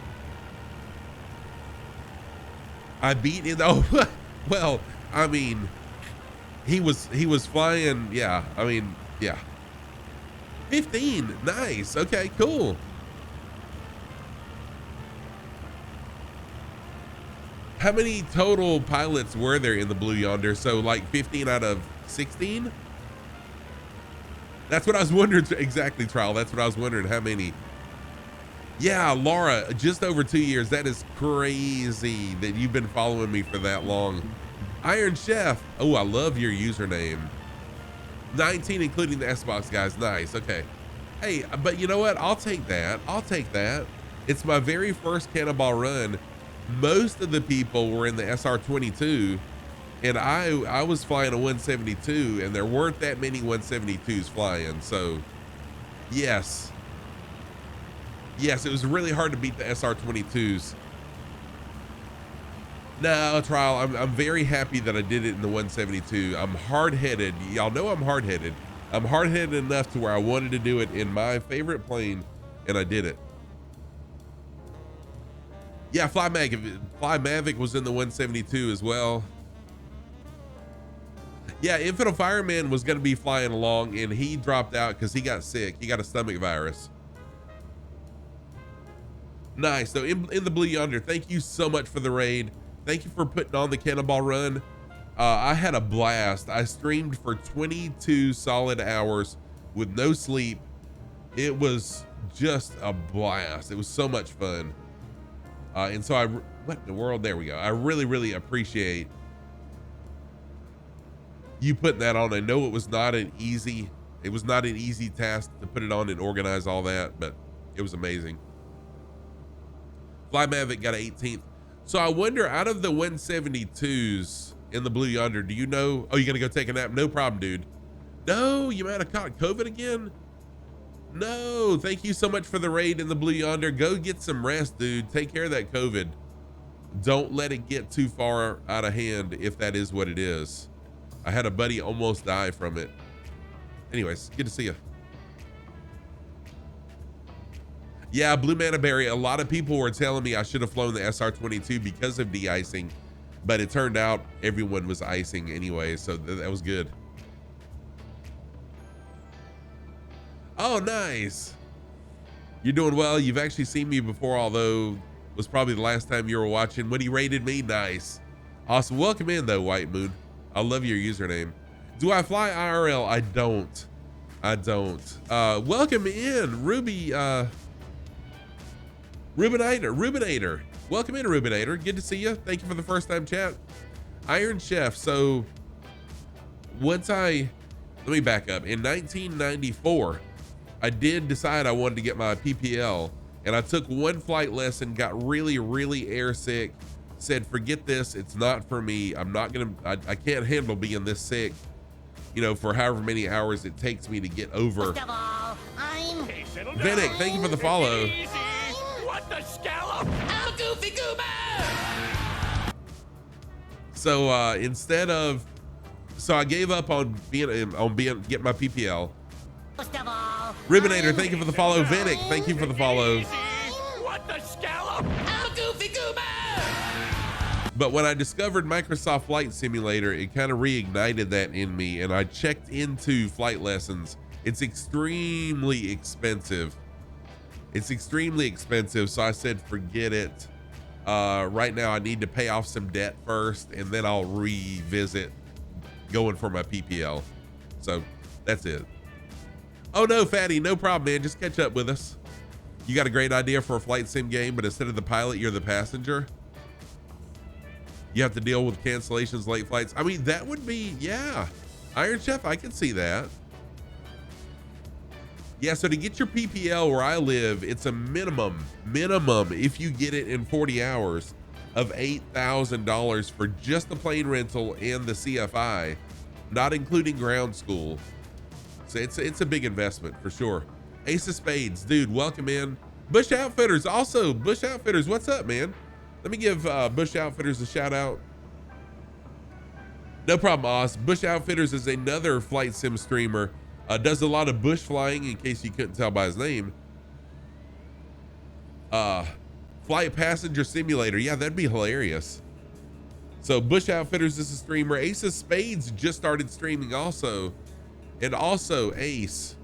I beat him. Oh, well, I mean, he was flying. Yeah, I mean, yeah. 15, nice. Okay, cool. How many total pilots were there in the Blue Yonder? So like 15 out of 16? That's what I was wondering. Exactly, Trial. That's what I was wondering. How many? Yeah, Laura, just over 2 years. That is crazy that you've been following me for that long. Iron Chef. Oh, I love your username. 19, including the S-Box, guys. Nice. Okay. Hey, but you know what? I'll take that. I'll take that. It's my very first Cannonball run. Most of the people were in the SR-22, and I was flying a 172, and there weren't that many 172s flying. So, yes. Yes, it was really hard to beat the SR-22s. No, Trial, I'm very happy that I did it in the 172. I'm hard-headed. Y'all know I'm hard-headed. I'm hard-headed enough to where I wanted to do it in my favorite plane, and I did it. Yeah, Fly Mavic was in the 172 as well. Yeah, Infidel Fireman was going to be flying along, and he dropped out because he got sick. He got a stomach virus. Nice. So in the Blue Yonder, thank you so much for the raid. Thank you for putting on the Cannonball run. I had a blast. I streamed for 22 solid hours with no sleep. It was just a blast. It was so much fun. And so what in the world? There we go. I really, really appreciate you putting that on. I know it was not an easy task to put it on and organize all that, but it was amazing. Fly Mavic got 18th. So I wonder, out of the 172s in the Blue Yonder, do you know? Oh, you're gonna go take a nap? No problem, dude. No, you might have caught COVID again. No, thank you so much for the raid in the Blue Yonder. Go get some rest, dude. Take care of that COVID. Don't let it get too far out of hand if that is what it is. I had a buddy almost die from it. Anyways, good to see you. Yeah, Blue Mana Berry. A lot of people were telling me I should have flown the SR-22 because of de-icing, but it turned out everyone was icing anyway, so that was good. Oh, nice. You're doing well. You've actually seen me before, although it was probably the last time you were watching when he rated me. Nice. Awesome. Welcome in, though, White Moon. I love your username. Do I fly IRL? I don't. Welcome in, Ruby. Rubinator. Welcome in, Rubinator. Good to see you. Thank you for the first time chat. Iron Chef. So let me back up. In 1994, I did decide I wanted to get my PPL, and I took one flight lesson, got really, really airsick, said, forget this. It's not for me. I can't handle being this sick, you know, for however many hours it takes me to get over. First of all, I'm Venick, thank you for the follow. Easy. What the scallop? I'm a goofy goober. So I gave up on getting my PPL. First of all, Ribinator, thank you for the follow. Venick, thank you for the follow. What the scallop? I'm a goofy goober. But when I discovered Microsoft Flight Simulator, it kind of reignited that in me, and I checked into flight lessons. It's extremely expensive. So I said, forget it. Right now I need to pay off some debt first, and then I'll revisit going for my PPL. So that's it. Oh no, Fatty, no problem, man. Just catch up with us. You got a great idea for a flight sim game, but instead of the pilot, you're the passenger. You have to deal with cancellations, late flights. I mean, that would be, yeah. Iron Chef, I can see that. Yeah, so to get your PPL where I live, it's a minimum, if you get it in 40 hours, of $8,000 for just the plane rental and the CFI, not including ground school. So it's a big investment for sure. Ace of Spades, dude, welcome in. Bush Outfitters, also, Bush Outfitters, what's up, man? Let me give Bush Outfitters a shout out. No problem, Oz. Bush Outfitters is another flight sim streamer. Does a lot of bush flying, in case you couldn't tell by his name. Flight Passenger Simulator. Yeah, that'd be hilarious. So Bush Outfitters is a streamer. Ace of Spades just started streaming also. And also Ace.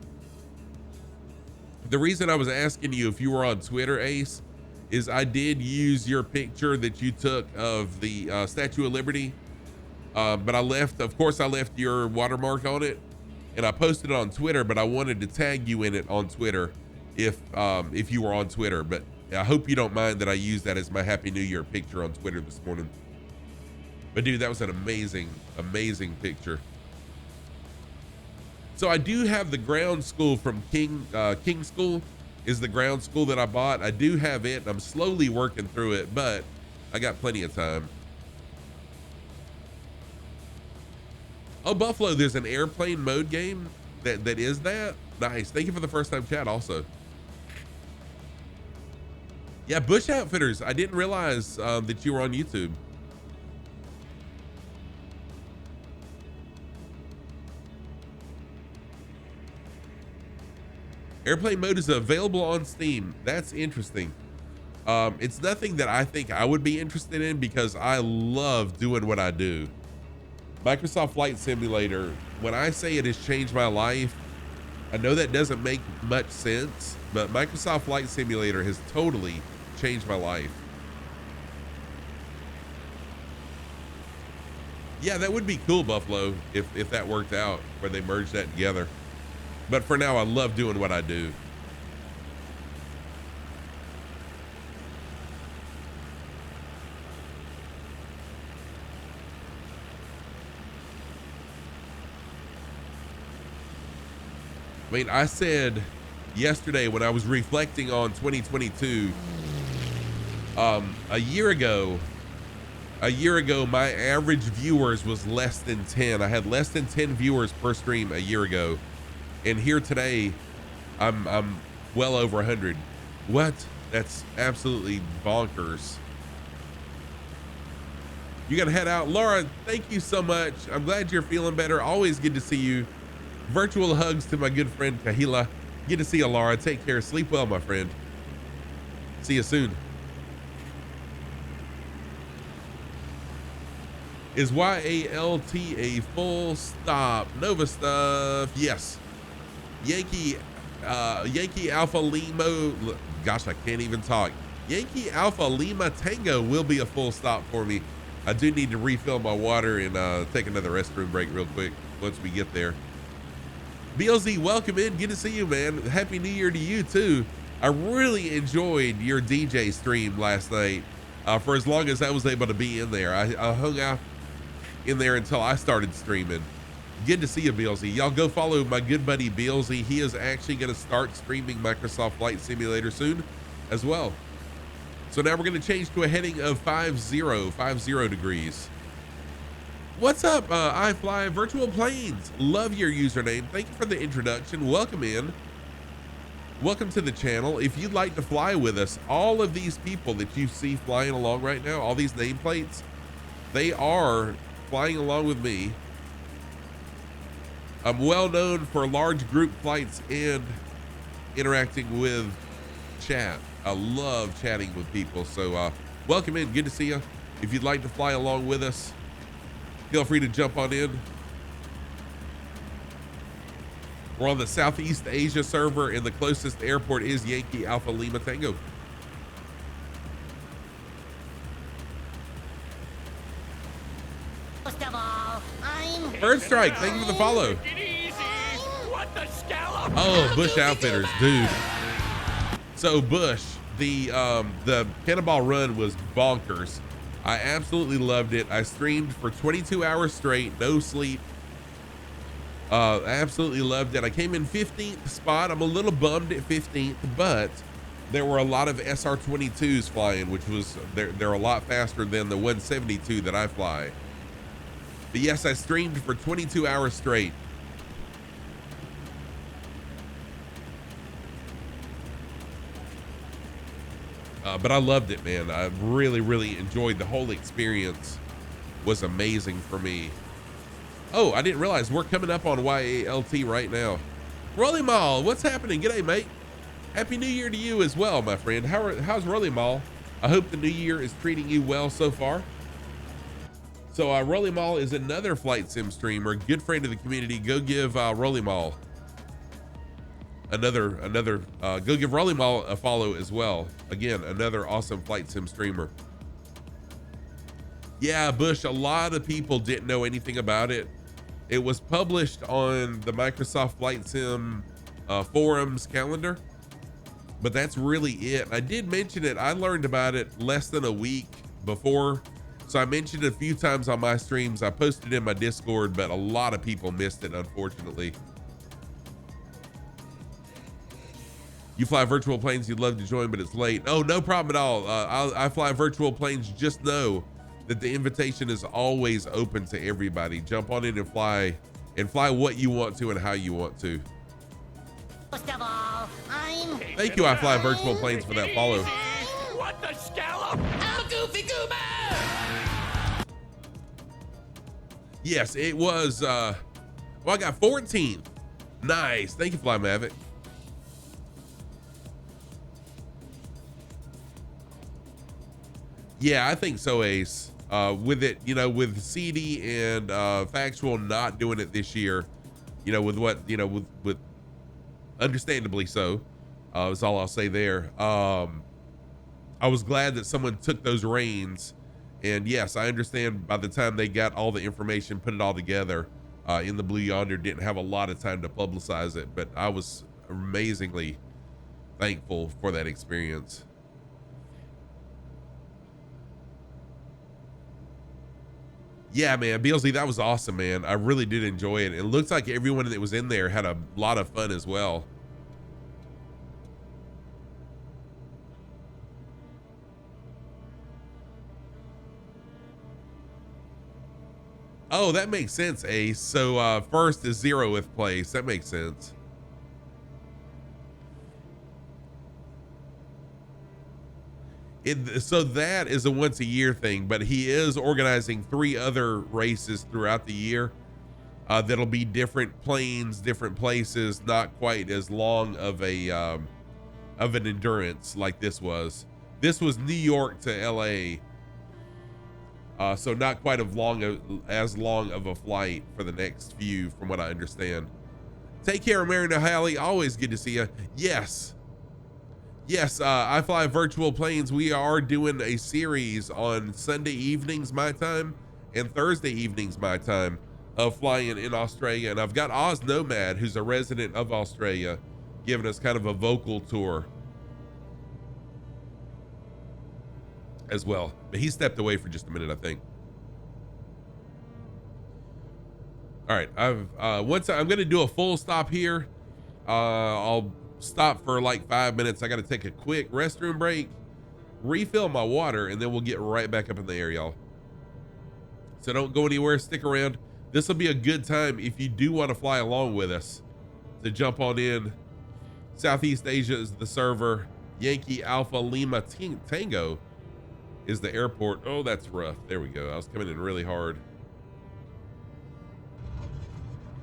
The reason I was asking you if you were on Twitter, Ace, is I did use your picture that you took of the Statue of Liberty. But I left your watermark on it, and I posted it on Twitter, but I wanted to tag you in it on Twitter if you were on Twitter. But I hope you don't mind that I used that as my Happy New Year picture on Twitter this morning. But dude, that was an amazing, amazing picture. So I do have the ground school from King School is the ground school that I bought. I do have it, and I'm slowly working through it, but I got plenty of time. Oh, Buffalo, there's an airplane mode game that is that. Nice. Thank you for the first time chat also. Yeah, Bush Outfitters. I didn't realize that you were on YouTube. Airplane mode is available on Steam. That's interesting. It's nothing that I think I would be interested in because I love doing what I do. Microsoft Flight Simulator, when I say it has changed my life, I know that doesn't make much sense, but Microsoft Flight Simulator has totally changed my life. Yeah, that would be cool, Buffalo, if that worked out, where they merged that together. But for now, I love doing what I do. I mean, I said yesterday when I was reflecting on 2022, a year ago, my average viewers was less than 10. I had less than 10 viewers per stream a year ago. And here today, I'm well over 100. What? That's absolutely bonkers. You gotta head out. Laura, thank you so much. I'm glad you're feeling better. Always good to see you. Virtual hugs to my good friend Kahila. Good to see you, Laura. Take care. Sleep well, my friend. See you soon. Is YALT a full stop? Nova stuff. Yes. Yankee Alpha Lima. Gosh, I can't even talk. Yankee Alpha Lima Tango will be a full stop for me. I do need to refill my water and take another restroom break real quick once we get there. BLZ, welcome in. Good to see you, man. Happy New Year to you too. I really enjoyed your DJ stream last night. For as long as I was able to be in there, I hung out in there until I started streaming. Good to see you, BLZ. Y'all go follow my good buddy BLZ. He is actually going to start streaming Microsoft Flight Simulator soon as well. So now we're going to change to a heading of 50 degrees. What's up, iFly Virtual Planes? Love your username. Thank you for the introduction. Welcome in. Welcome to the channel. If you'd like to fly with us, all of these people that you see flying along right now, all these nameplates, they are flying along with me. I'm well known for large group flights and interacting with chat. I love chatting with people. So welcome in. Good to see you. If you'd like to fly along with us, feel free to jump on in. We're on the Southeast Asia server, and the closest airport is Yankee Alpha Lima Tango. First of all, I'm Bird Strike, thank you for the follow. Take it easy. What the scallop? Oh, Bush Outfitters, dude. So Bush, the Cannonball Run was bonkers. I absolutely loved it. I streamed for 22 hours straight, no sleep. I absolutely loved it. I came in 15th spot. I'm a little bummed at 15th, but there were a lot of SR-22s flying, which was, they're a lot faster than the 172 that I fly. But yes, I streamed for 22 hours straight. But I loved it, man. I really, really enjoyed the whole experience. Was amazing for me. Oh, I didn't realize we're coming up on YALT right now. Rolly Mall, what's happening? G'day, mate. Happy New Year to you as well, my friend. How's Rolly Mall? I hope the new year is treating you well so far. So Rolly Mall is another flight sim streamer, good friend of the community. Go give Rolly Mall go give Rolly Mall a follow as well. Again, another awesome flight sim streamer. Yeah, Bush, a lot of people didn't know anything about it. It was published on the Microsoft Flight Sim forums calendar, but that's really it. I did mention it. I learned about it less than a week before, so I mentioned it a few times on my streams. I posted it in my Discord, but a lot of people missed it, unfortunately. You fly virtual planes, you'd love to join, but it's late. Oh, no problem at all. I fly virtual planes. Just know that the invitation is always open to everybody. Jump on in and fly what you want to and how you want to. First of all, I'm... Thank you, I Fly Virtual Planes, for that follow. What the scallop? I'm a goofy goober! Yes, it was, well, I got 14th. Nice. Thank you, Fly Mavic. Yeah, I think so, Ace. With it, you know, with CD and Factual not doing it this year, you know, with what, you know, with understandably so, is all I'll say there. I was glad that someone took those reins, and yes, I understand by the time they got all the information, put it all together, in the Blue Yonder, didn't have a lot of time to publicize it, but I was amazingly thankful for that experience. Yeah, man, Beelzy, that was awesome, man. I really did enjoy it. It looks like everyone that was in there had a lot of fun as well. Oh, that makes sense, Ace. So first is 0th place. That makes sense. So that is a once a year thing, but he is organizing 3 other races throughout the year. That'll be different planes, different places, not quite as long of an endurance like this was. This was New York to LA. So not quite as long of a flight for the next few, from what I understand. Take care, Marina Halley. Always good to see you. Yes. Yes, I Fly Virtual Planes. We are doing a series on Sunday evenings my time and Thursday evenings my time of flying in Australia. And I've got OzzNomad, who's a resident of Australia, giving us kind of a vocal tour as well. But he stepped away for just a minute, I think. All right, I'm going to do a full stop here. I'll stop for like 5 minutes. I got to take a quick restroom break, refill my water, and then we'll get right back up in the air, y'all. So don't go anywhere. Stick around. This will be a good time if you do want to fly along with us to jump on in. Southeast Asia is the server. Yankee Alpha Lima Tango is the airport. Oh, that's rough. There we go. I was coming in really hard.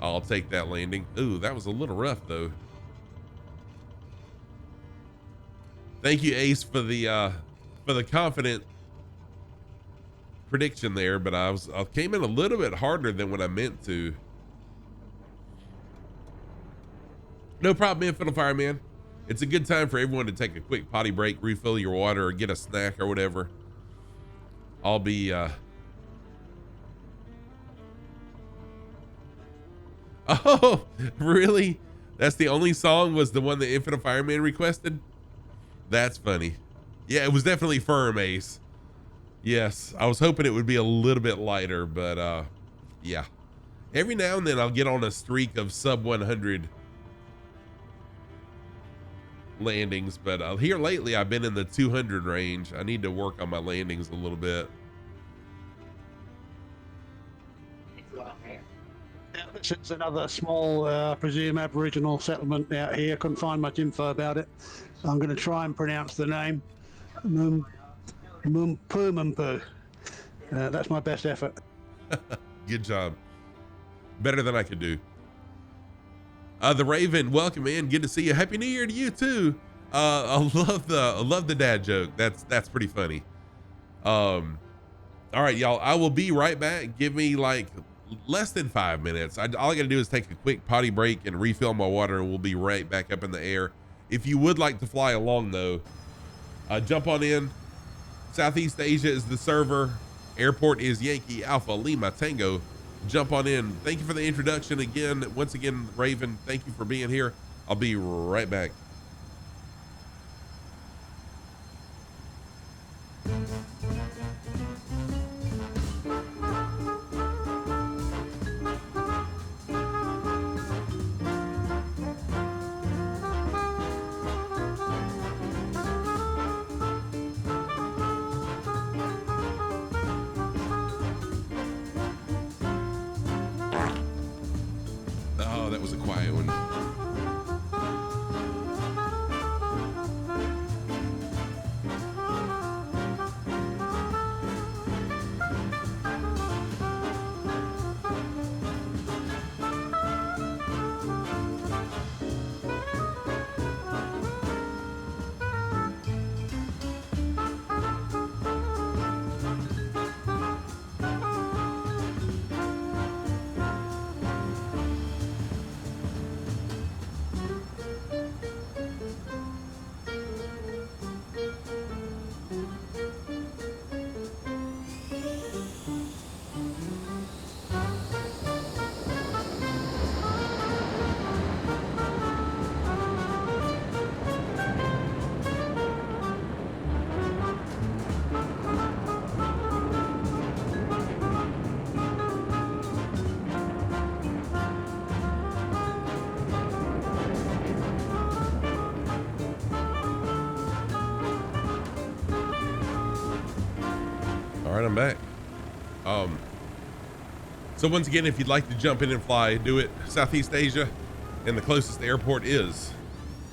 I'll take that landing. Ooh, that was a little rough though. Thank you, Ace, for the confident prediction there, but I came in a little bit harder than what I meant to. No problem, Infinite Fireman. It's a good time for everyone to take a quick potty break, refill your water, or get a snack or whatever. I'll be Oh, really? That's the only song was the one that Infinite Fireman requested? That's funny. Yeah, it was definitely firm, Ace. Yes, I was hoping it would be a little bit lighter, but yeah. Every now and then I'll get on a streak of sub 100 landings, but here lately I've been in the 200 range. I need to work on my landings a little bit. This is another small, I presume, Aboriginal settlement out here. Couldn't find much info about it. I'm going to try and pronounce the name. Mumpu. That's my best effort. Good job. Better than I could do. The Raven, welcome in. Good to see you. Happy New Year to you too. I love the dad joke. That's pretty funny. All right, y'all, I will be right back. Give me like less than 5 minutes. All I gotta do is take a quick potty break and refill my water, and we'll be right back up in the air. If you would like to fly along though, jump on in. Southeast Asia is the server. Airport is Yankee Alpha Lima Tango. Jump on in. Thank you for the introduction again. Once again, Raven, thank you for being here. I'll be right back. Oh, that was a quiet one. All right, I'm back. So once again, if you'd like to jump in and fly, do it. Southeast Asia, and the closest airport is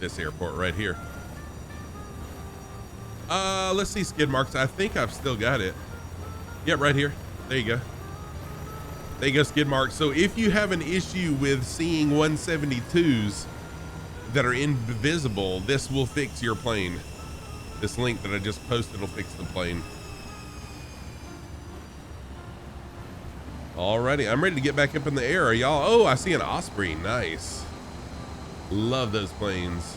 this airport right here. Let's see skid marks. I think I've still got it. Yep, right here. There you go. There you go, skid marks. So if you have an issue with seeing 172s that are invisible, this will fix your plane. This link that I just posted will fix the plane. Alrighty, I'm ready to get back up in the air. Are y'all? Oh, I see an Osprey. Nice. Love those planes.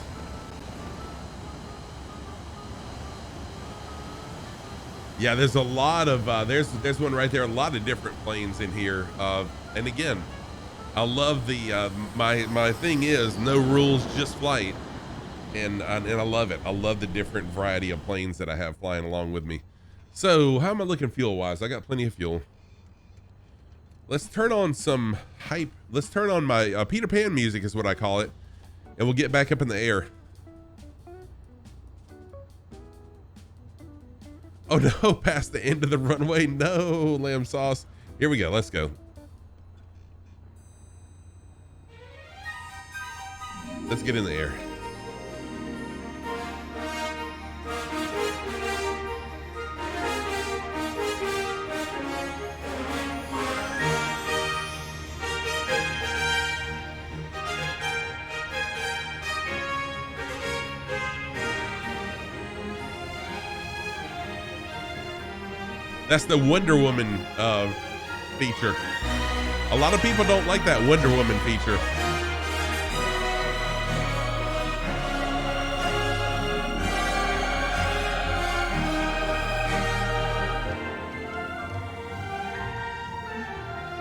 Yeah, there's a lot of there's one right there. A lot of different planes in here. And again, I love the my thing is no rules, just flight, and I love it. I love the different variety of planes that I have flying along with me. So how am I looking fuel wise? I got plenty of fuel. Let's turn on some hype. Let's turn on my Peter Pan music is what I call it. And we'll get back up in the air. Oh no, past the end of the runway. No, lamb sauce. Here we go, let's go. Let's get in the air. That's the Wonder Woman feature. A lot of people don't like that Wonder Woman feature.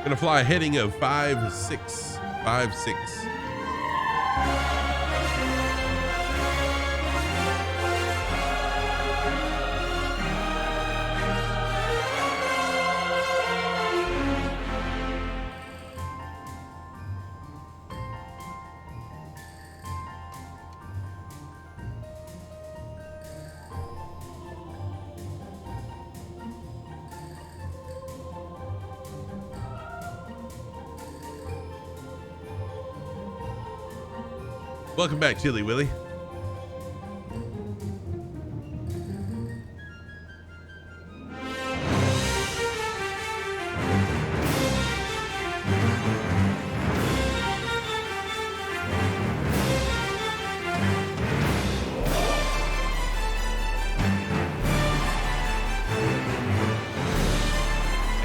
Gonna fly a heading of 5656. Welcome back, Chili Willy.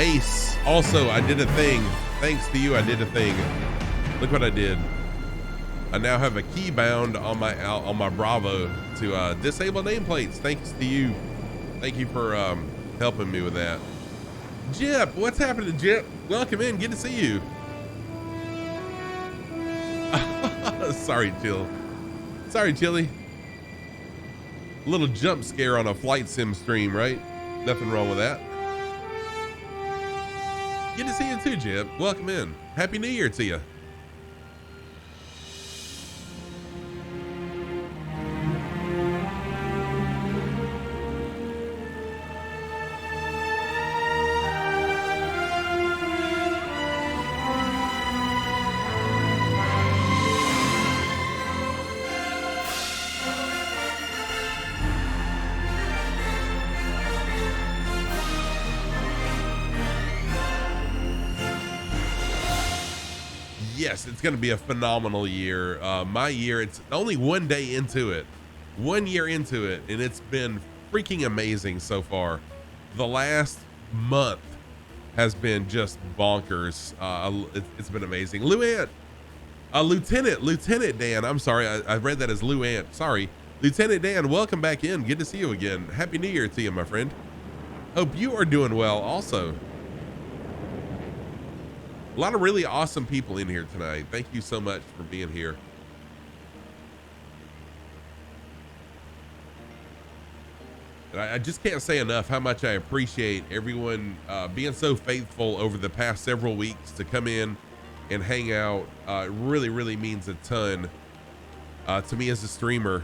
Ace, also, I did a thing. Thanks to you, I did a thing. Look what I did. I now have a key bound on my Bravo to disable nameplates. Thanks to you. Thank you for helping me with that. Jip, what's happening, Jip? Welcome in. Good to see you. Sorry, Chill. Sorry, Chili. A little jump scare on a flight sim stream, right? Nothing wrong with that. Good to see you too, Jip. Welcome in. Happy New Year to you. Yes, it's going to be a phenomenal year. My year, it's only 1 day into it, 1 year into it, and it's been freaking amazing so far. The last month has been just bonkers. It's been amazing. Luant, Lieutenant Dan, I'm sorry, I read that as Luant. Sorry. Lieutenant Dan, welcome back in. Good to see you again. Happy New Year to you, my friend. Hope you are doing well also. A lot of really awesome people in here tonight. Thank you so much for being here. And I just can't say enough how much I appreciate everyone being so faithful over the past several weeks to come in and hang out. It really, really means a ton to me as a streamer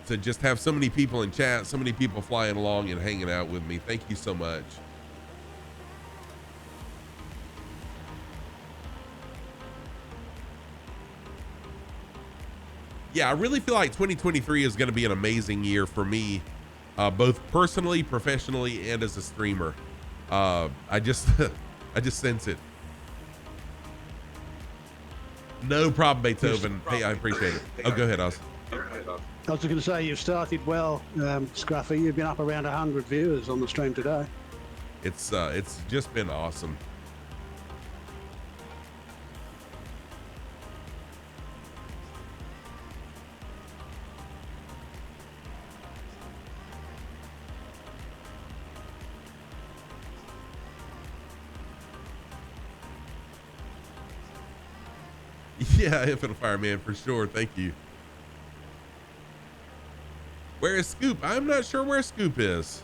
to just have so many people in chat, so many people flying along and hanging out with me. Thank you so much. Yeah, I really feel like 2023 is going to be an amazing year for me, both personally, professionally, and as a streamer. I just sense it. No problem, Beethoven. Hey, I appreciate it. Oh, go ahead, Oz. I was just going to say, you've started well, Scruffy. You've been up around 100 viewers on the stream today. It's just been awesome. Yeah, Infinite Fireman for sure. Thank you. Where is Scoop? I'm not sure where Scoop is.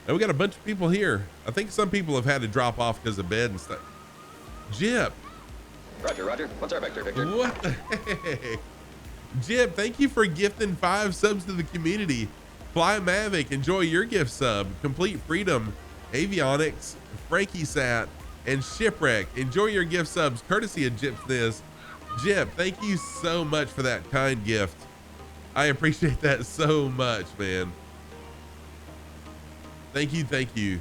And we got a bunch of people here. I think some people have had to drop off because of bed and stuff. Jip. Roger, Roger. What's our vector, Victor? What the heck? Jip, thank you for gifting 5 subs to the community. Fly Mavic, enjoy your gift sub. Complete Freedom, Avionics, Frankie Sat, and Shipwreck. Enjoy your gift subs courtesy of Jip's This. Jip, thank you so much for that kind gift. I appreciate that so much, man. Thank you, thank you.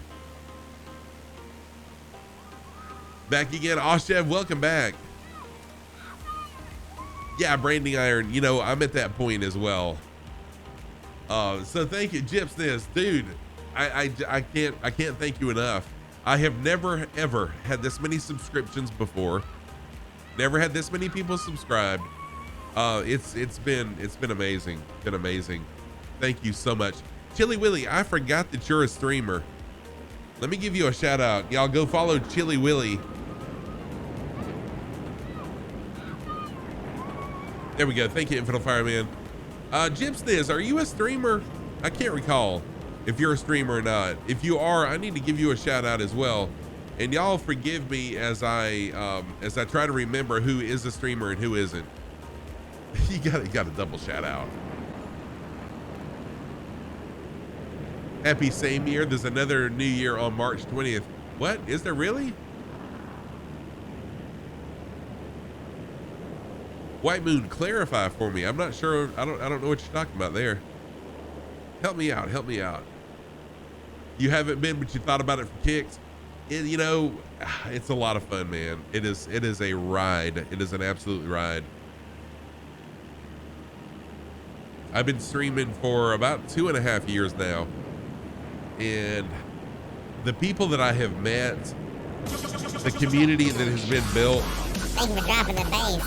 Back again, Oshev, welcome back. Yeah, Branding Iron, you know, I'm at that point as well. So thank you, Jip's This. Dude, I can't thank you enough. I have never ever had this many subscriptions before. Never had this many people subscribed. It's been amazing. Been amazing. Thank you so much. Chili Willy, I forgot that you're a streamer. Let me give you a shout out. Y'all go follow Chili Willy. There we go. Thank you, Infinite Fireman. Jip's This, are you a streamer? I can't recall if you're a streamer or not. If you are, I need to give you a shout out as well. And y'all forgive me as I try to remember who is a streamer and who isn't. You got a double shout out. Happy same year. There's another new year on March 20th. What? Is there really? White Moon, clarify for me. I'm not sure. I don't know what you're talking about there. Help me out. Help me out. You haven't been, but you thought about it for kicks. You know, it's a lot of fun, man. It is a ride. It is an absolute ride. I've been streaming for about 2.5 years now, and the people that I have met, the community that has been built. Thank you for dropping the base.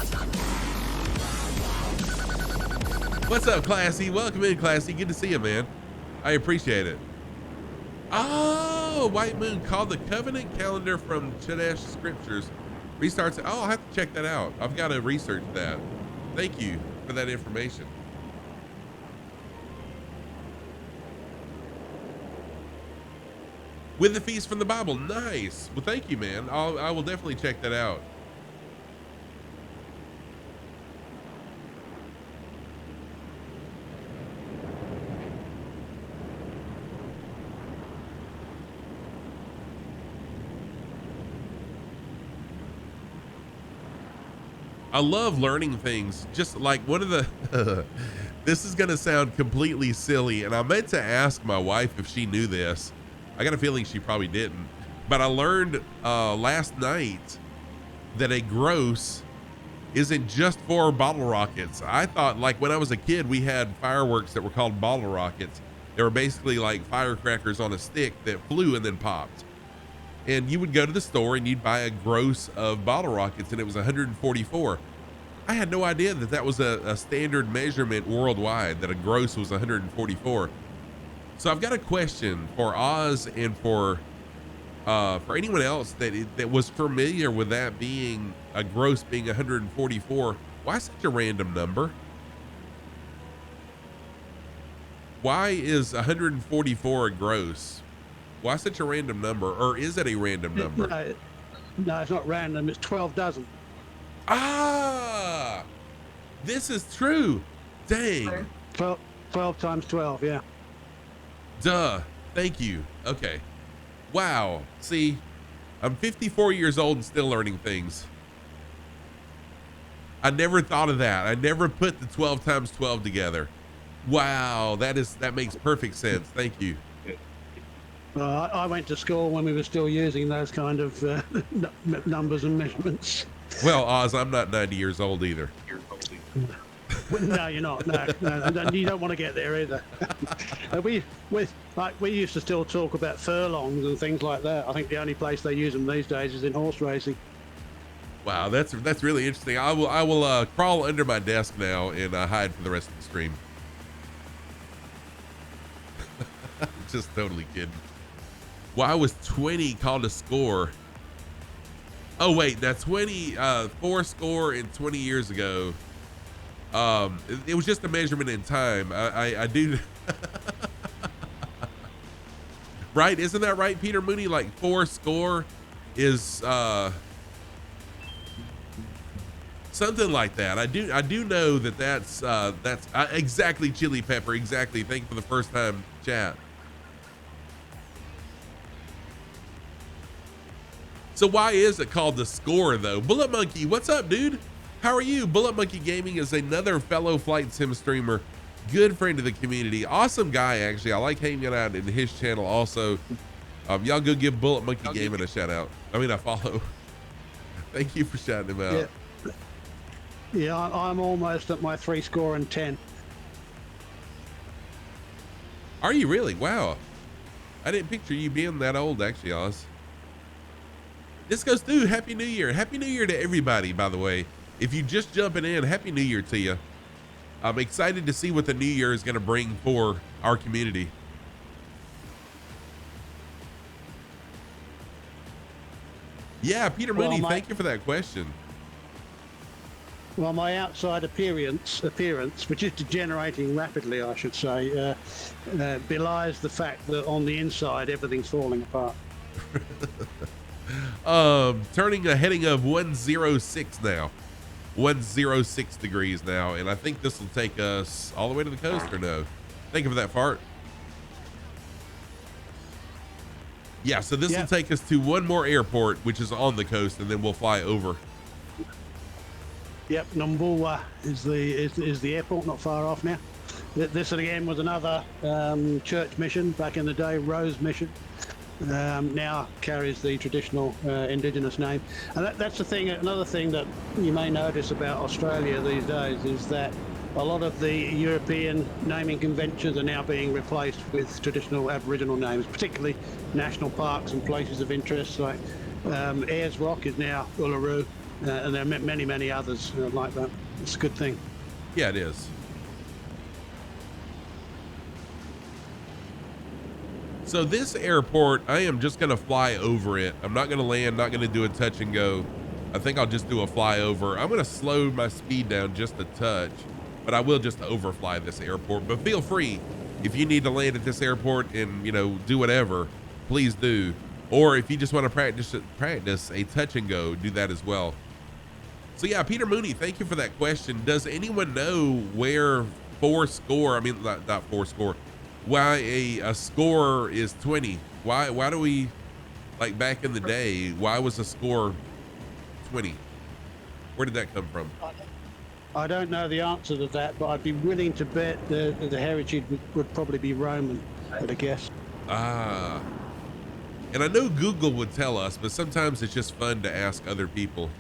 What's up, Classy? Welcome in, Classy. Good to see you, man. I appreciate it. Oh, White Moon called the Covenant calendar from Chodesh scriptures. Restarts. Oh, I'll have to check that out. I've got to research that. Thank you for that information. With the feast from the Bible. Nice. Well, thank you, man. I will definitely check that out. I love learning things. Just like one of the, this is going to sound completely silly, and I meant to ask my wife if she knew this. I got a feeling she probably didn't, but I learned last night that a gross isn't just for bottle rockets. I thought, like, when I was a kid, we had fireworks that were called bottle rockets. They were basically like firecrackers on a stick that flew and then popped. And you would go to the store and you'd buy a gross of bottle rockets, and it was 144. I had no idea that that was a standard measurement worldwide, that a gross was 144. So I've got a question for Oz and for anyone else that was familiar with that being a gross being 144. Why such a random number? Why is 144 a gross? Why such a random number, or is it a random number? No, it's not random. It's 12 dozen. Ah, this is true. Dang. 12 times 12, yeah. Duh. Thank you. Okay. Wow. See, I'm 54 years old and still learning things. I never thought of that. I never put the 12 times 12 together. Wow. That makes perfect sense. Thank you. I went to school when we were still using those kind of numbers and measurements. Well, Oz, I'm not 90 years old either. No, you're not. No, you don't want to get there either. we used to still talk about furlongs and things like that. I think the only place they use them these days is in horse racing. Wow, that's really interesting. I will crawl under my desk now and hide for the rest of the stream. Just totally kidding. Why was 20 called a score? Oh wait, that's 20, 4 score and 20 years ago. It was just a measurement in time. I do. Right? Isn't that right, Peter Mooney? Like 4 score is something like that. I do know that's exactly, Chili Pepper. Exactly. Thank you for the first time chat. So why is it called the score though? Bullet Monkey, what's up, dude? How are you? Bullet Monkey Gaming is another fellow flight sim streamer, good friend of the community, awesome guy actually. I like hanging out in his channel also. Y'all go give Bullet Monkey Gaming a shout out. I mean, a follow. Thank you for shouting him out. Yeah, I'm almost at my 3 score and 10. Are you really? Wow. I didn't picture you being that old actually, Oz. This goes through. Happy New Year. Happy New Year to everybody, by the way. If you just jumping in, Happy New Year to you. I'm excited to see what the new year is going to bring for our community. Yeah, Peter Mooney, thank you for that question. Well, my outside appearance, which is degenerating rapidly, I should say, belies the fact that on the inside everything's falling apart. Turning a heading of 106 now. 106 degrees now, and I think this will take us all the way to the coast, or no? Thank you for that fart. Yeah, so this will take us to one more airport, which is on the coast, and then we'll fly over. Yep, Numbula is the airport, not far off now. This again was another church mission back in the day, Rose Mission. Now carries the traditional indigenous name, and that's the thing. Another thing that you may notice about Australia these days is that a lot of the European naming conventions are now being replaced with traditional Aboriginal names, particularly national parks and places of interest. Like Ayers Rock is now Uluru, and there are many, many others like that. It's a good thing. Yeah, it is. So this airport, I am just going to fly over it. I'm not going to land, not going to do a touch and go. I think I'll just do a flyover. I'm going to slow my speed down just a touch, but I will just overfly this airport. But feel free, if you need to land at this airport and, you know, do whatever, please do. Or if you just want to practice a touch and go, do that as well. So yeah, Peter Mooney, thank you for that question. Does anyone know where not fourscore, why a score is 20? Why do we, like back in the day, why was a score 20? Where did that come from? I don't know the answer to that, but I'd be willing to bet the heritage would probably be Roman, I'd guess. Ah. And I know Google would tell us, but sometimes it's just fun to ask other people.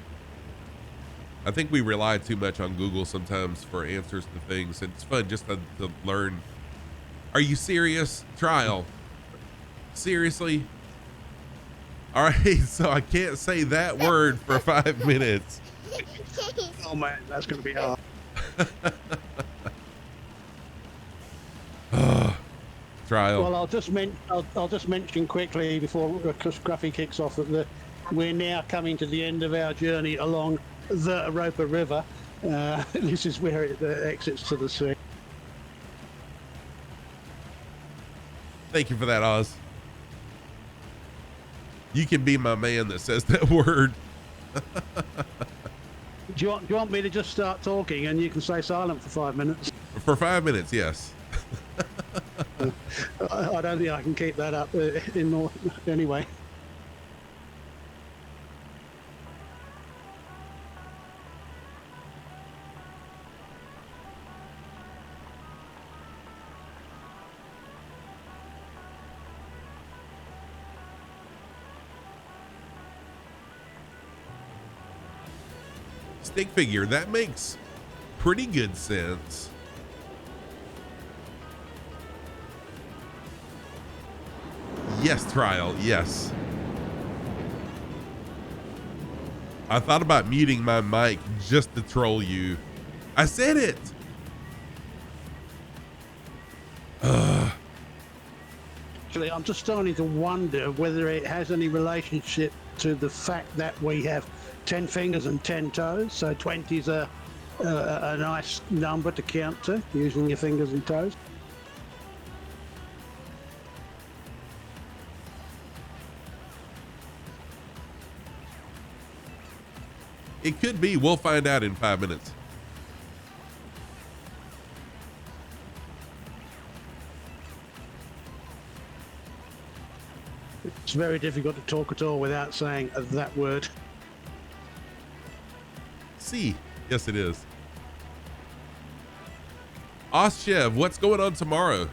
I think we rely too much on Google sometimes for answers to things. It's fun just to learn. Are you serious? Trial. Seriously? All right, so I can't say that word for 5 minutes. Oh man, that's going to be hard. Trial. Well, I'll just mention quickly before Scruffy kicks off that we're now coming to the end of our journey along the Europa River. This is where it exits to the sea. Thank you for that, Oz. You can be my man that says that word. Do you want me to just start talking and you can stay silent for 5 minutes? For 5 minutes, yes. I don't think I can keep that up anyway. Stick figure, that makes pretty good sense. Yes, Trial, yes. I thought about muting my mic just to troll you. I said it. Actually, I'm just starting to wonder whether it has any relationship to the fact that we have 10 fingers and 10 toes. So 20 is a nice number to count to using your fingers and toes. It could be. We'll find out in 5 minutes. It's very difficult to talk at all without saying that word. See, yes, it is. Oshev, what's going on tomorrow?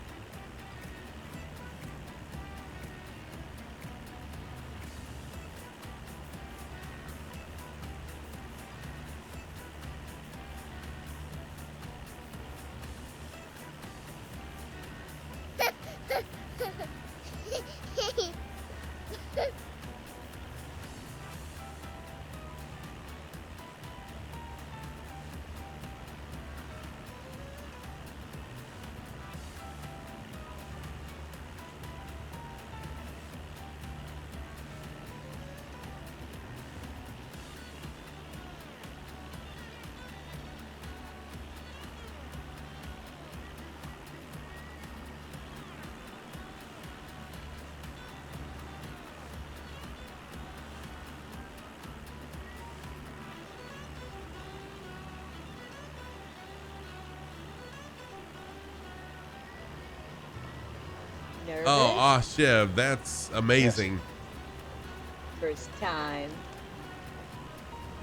Nervous? Oh, Oshev, that's amazing. Yes. First time.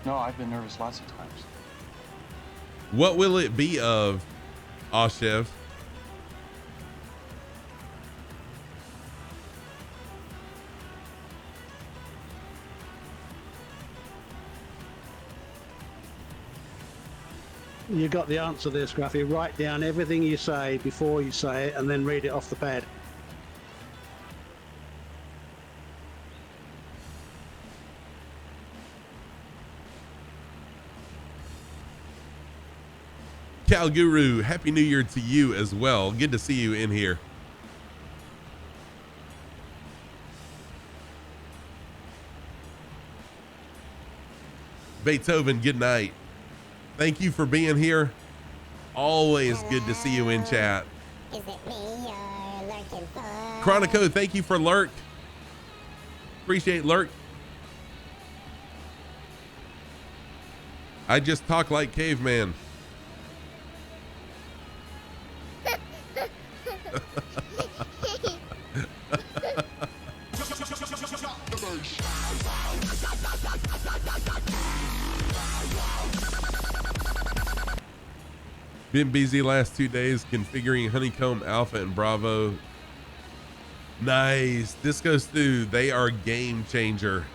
No, I've been nervous lots of times. What will it be of, Oshev? You got the answer there, Scruffy. Write down everything you say before you say it and then read it off the pad. Cal Guru, Happy New Year to you as well. Good to see you in here. Beethoven, good night. Thank you for being here. Always good to see you in chat. Is it me you're lurking for? Chronico, thank you for lurk. Appreciate lurk. I just talk like caveman. Been busy last 2 days configuring Honeycomb Alpha and Bravo. Nice. Disco Stew, they are game changer.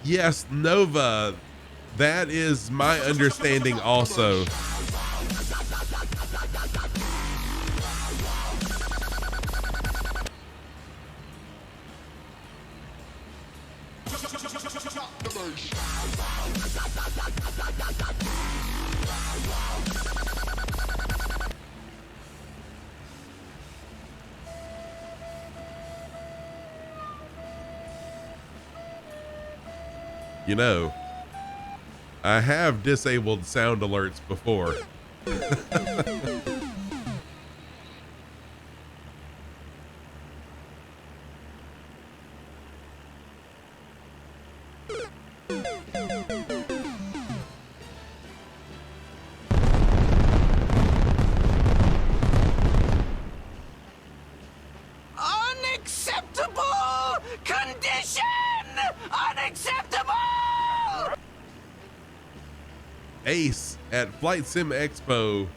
Yes, Nova. That is my understanding also. You know, I have disabled sound alerts before. Unacceptable condition! Unacceptable! Ace at Flight Sim Expo.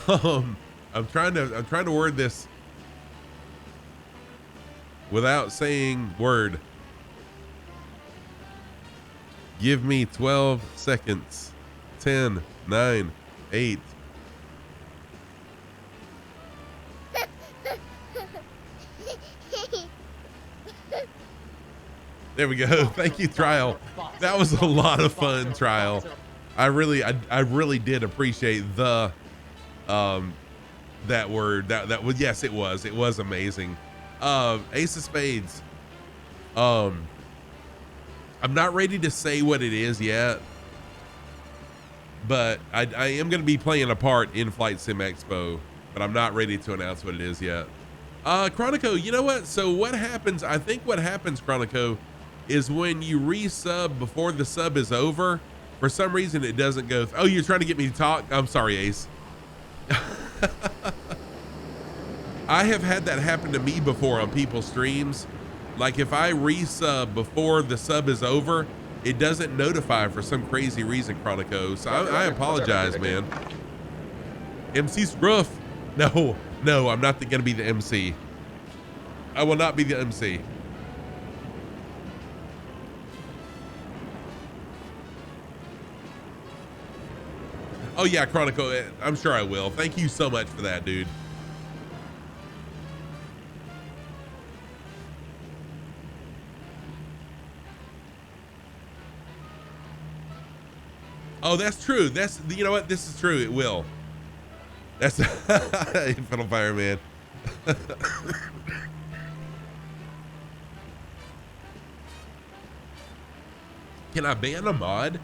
I'm trying to word this without saying word. Give me 12 seconds. 10, 9, 8. There we go. Thank you, Trial. That was a lot of fun, Trial. I really did appreciate the that word. That was, yes, it was amazing. Ace of Spades. I'm not ready to say what it is yet, but I am going to be playing a part in Flight Sim Expo, but I'm not ready to announce what it is yet. Chronico, you know what? So what happens? I think what happens, Chronico, is when you resub before the sub is over, for some reason it doesn't go. Oh, you're trying to get me to talk? I'm sorry, Ace. I have had that happen to me before on people's streams. Like if I resub before the sub is over, it doesn't notify for some crazy reason, Chronico. So I apologize, man. MC Scruff. No, I'm not going to be the MC. I will not be the MC. Oh yeah, Chronicle, I'm sure I will. Thank you so much for that, dude. Oh, that's true. You know what? This is true. It will. That's Infernal Fireman. Can I ban a mod?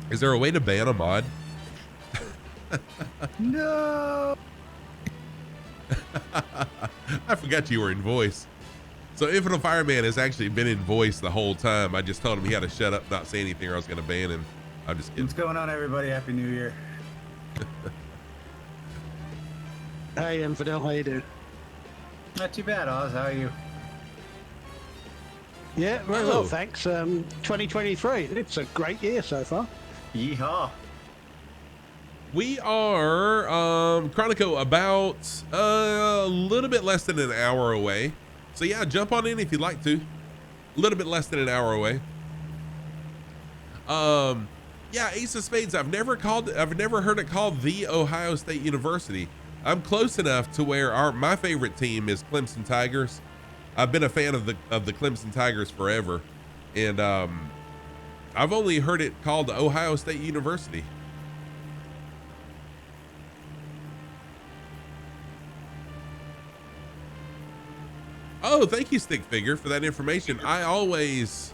Is there a way to ban a mod? No. I forgot you were in voice. So Infernal Fireman has actually been in voice the whole time. I just told him he had to shut up, not say anything, or I was going to ban him. I'm just kidding. What's going on, everybody? Happy New Year. Hey, Infidel, how you doing? Not too bad, Oz. How are you? Yeah, very well, thanks. 2023, it's a great year so far. Yeehaw. We are, Chronico, about a little bit less than an hour away. So yeah, jump on in if you'd like to. A little bit less than an hour away. Yeah, Ace of Spades. I've never heard it called the Ohio State University. I'm close enough to where my favorite team is Clemson Tigers. I've been a fan of the Clemson Tigers forever, and I've only heard it called Ohio State University. Oh, thank you, Stick Figure, for that information. I always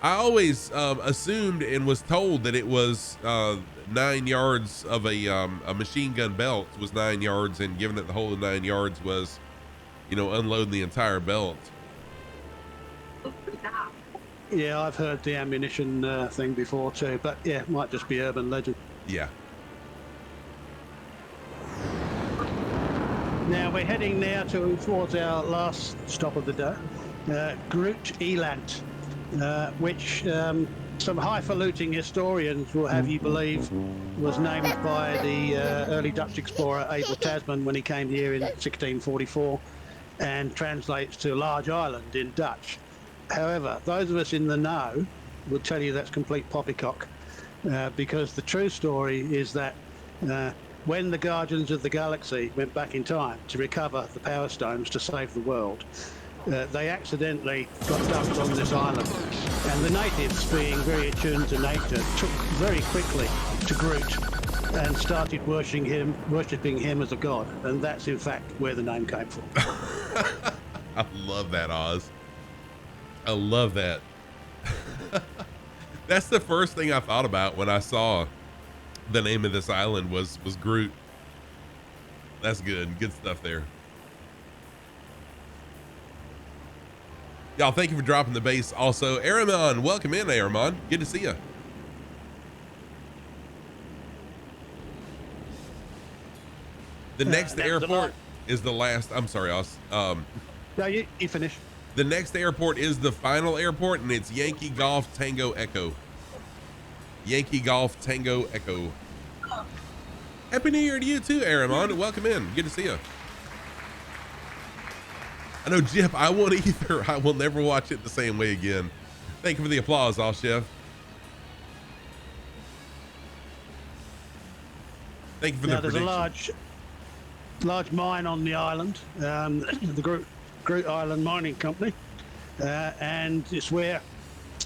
assumed and was told that it was 9 yards of a machine gun belt was 9 yards, and giving it the whole of 9 yards was, unloading the entire belt. Yeah, I've heard the ammunition thing before too, but yeah, it might just be urban legend. Yeah. Now we're heading now towards our last stop of the day, Groote Eylandt, which some highfalutin historians will have you believe was named by the early Dutch explorer Abel Tasman when he came here in 1644, and translates to large island in Dutch. However, those of us in the know will tell you that's complete poppycock, because the true story is that when the Guardians of the Galaxy went back in time to recover the Power Stones to save the world, they accidentally got dumped on this island. And the natives, being very attuned to nature, took very quickly to Groot and started worshipping him as a god. And that's, in fact, where the name came from. I love that, Oz. I love that. That's the first thing I thought about when I saw the name of this island was Groot. That's good stuff there. Y'all, thank you for dropping the base. Also, Aramon, welcome in, Aramon. Good to see you. The next airport is the last. I'm sorry, Oz. No, you finish. The next airport is the final airport, and it's Yankee Golf Tango Echo. Yankee Golf Tango Echo. Happy New Year to you too, Aramon. Welcome in. Good to see you. I know, Jeff, I won't either. I will never watch it the same way again. Thank you for the applause, all Chef. Thank you for the prediction. There's a large mine on the island, the Groote Eylandt Mining Company, and it's where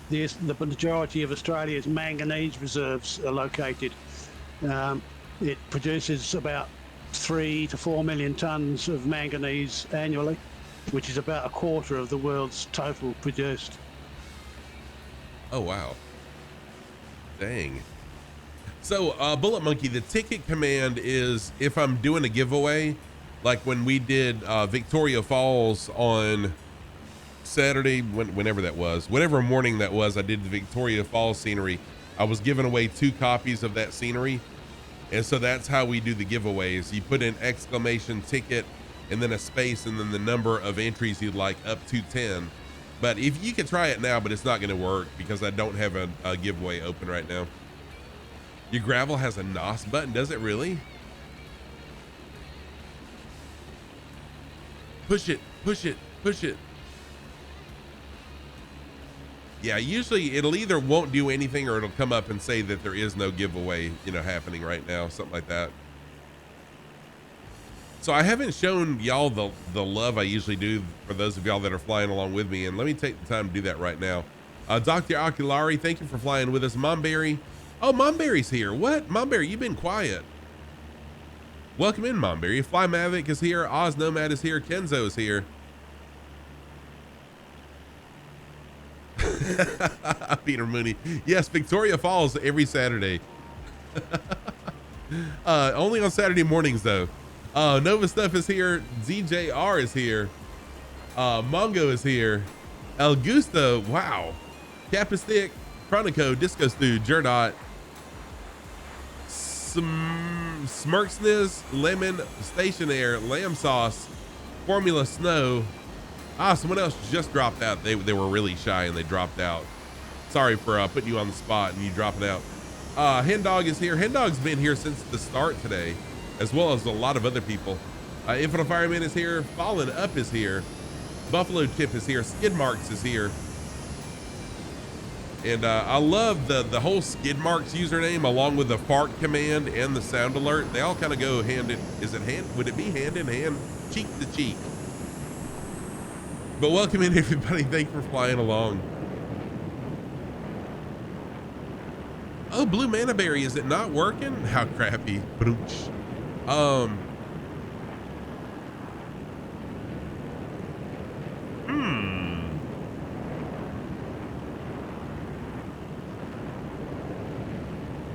the majority of Australia's manganese reserves are located. It produces about 3 to 4 million tons of manganese annually, which is about a quarter of the world's total produced. Oh, wow. Dang. So, Bullet Monkey, the ticket command is if I'm doing a giveaway, like when we did Victoria Falls on Saturday, whenever that was, whatever morning that was, I did the Victoria Falls scenery. I was giving away 2 copies of that scenery. And so that's how we do the giveaways. You put in exclamation ticket and then a space and then the number of entries you'd like up to 10. But if you can try it now, but it's not going to work because I don't have a giveaway open right now. Your gravel has a NOS button, does it really? Push it, push it, push it. Yeah, usually it'll either won't do anything or it'll come up and say that there is no giveaway, happening right now, something like that. So I haven't shown y'all the love I usually do for those of y'all that are flying along with me, and let me take the time to do that right now. Dr. Oculari, thank you for flying with us. Momberry. Oh, Momberry's here. What? Momberry, you've been quiet. Welcome in, Momberry. Fly Mavic is here. OzzNomad is here. Kenzo is here. Peter Mooney. Yes, Victoria Falls every Saturday. Only on Saturday mornings, though. Nova Stuff is here. ZJR is here. Mongo is here. El Gusto. Wow. Capistick. Chronico. Disco Stew. Jerdot. Smirksniz. Lemon. Stationaire. Lamb Sauce. Formula Snow. Someone else just dropped out. They were really shy and they dropped out. Sorry for putting you on the spot and you dropping out. Hen Dog is here. Hen Dog's been here since the start today, as well as a lot of other people. Infinite Fireman is here. Fallen Up is here. Buffalo Chip is here. Skid Marks is here. And I love the whole Skid Marks username, along with the fart command and the sound alert. They all kind of go hand in, would it be hand in hand, cheek to cheek? But welcome in, everybody. Thanks for flying along. Oh, Blue Mana Berry, is it not working? How crappy.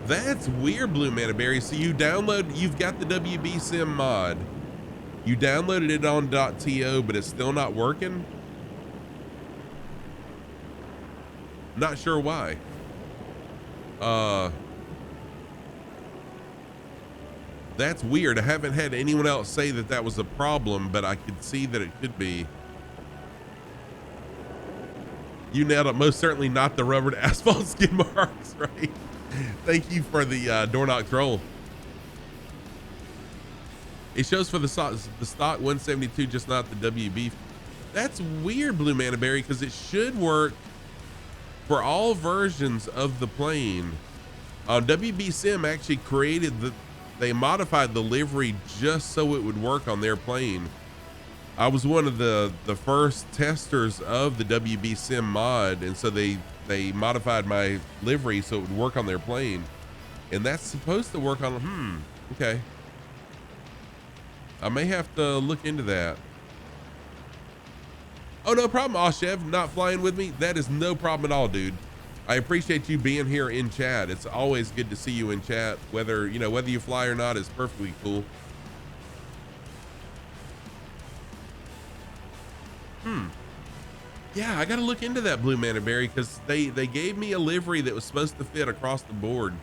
That's weird, Blue Mana Berry. So you've got the WB Sim mod. You downloaded it on .to, but it's still not working? Not sure why. That's weird. I haven't had anyone else say that that was a problem, but I could see that it could be. You nailed it. Most certainly not the rubber to asphalt skid marks, right? Thank you for the door knock troll. It shows for the stock 172, just not the WB. That's weird, Blue Mana Berry, because it should work for all versions of the plane. WB Sim actually they modified the livery just so it would work on their plane. I was one of the first testers of the WB Sim mod, and so they modified my livery so it would work on their plane, and that's supposed to work on. Okay. I may have to look into that. Oh, no problem, Oshev, not flying with me. That is no problem at all, dude. I appreciate you being here in chat. It's always good to see you in chat. Whether you fly or not is perfectly cool. Yeah, I gotta look into that, Blue Mana Berry, because they gave me a livery that was supposed to fit across the board.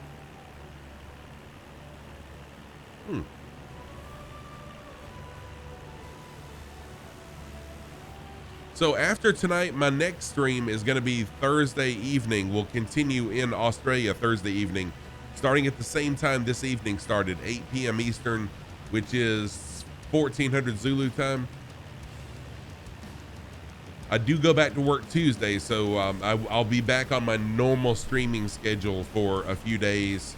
So after tonight, my next stream is going to be Thursday evening. We'll continue in Australia Thursday evening, starting at the same time this evening started, 8 p.m. Eastern, which is 1400 Zulu time. I do go back to work Tuesday, so I'll be back on my normal streaming schedule for a few days.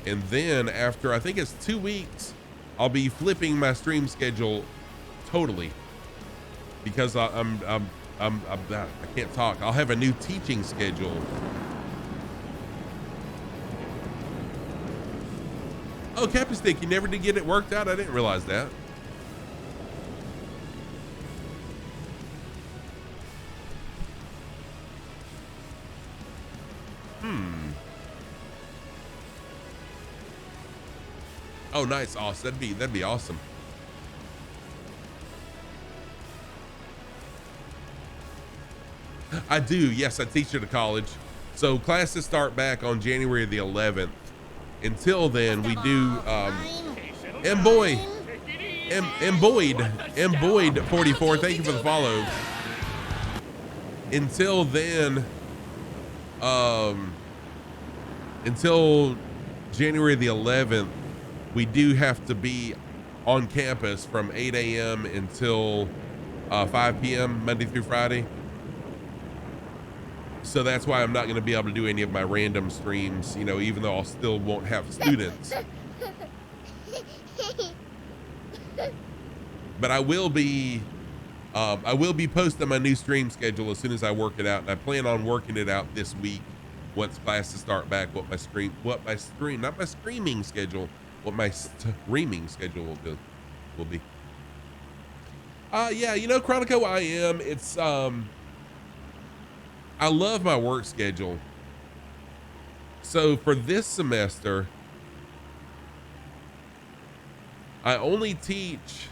And then after, I think it's 2 weeks, I'll be flipping my stream schedule totally. Because I can't talk. I'll have a new teaching schedule. Oh, Captain Stick, you never did get it worked out? I didn't realize that. Oh, nice, awesome. That'd be awesome. I do, yes, I teach at a college. So classes start back on January the 11th. Until then, we do, Boyd 44, thank you for the follow. Until then, until January the 11th, we do have to be on campus from 8 a.m. until 5 p.m. Monday through Friday. So that's why I'm not going to be able to do any of my random streams, even though I'll still won't have students. But I will be posting my new stream schedule as soon as I work it out. And I plan on working it out this week once classes start back, what my streaming schedule will be. Yeah, Chronico, it's, I love my work schedule. So for this semester, I only teach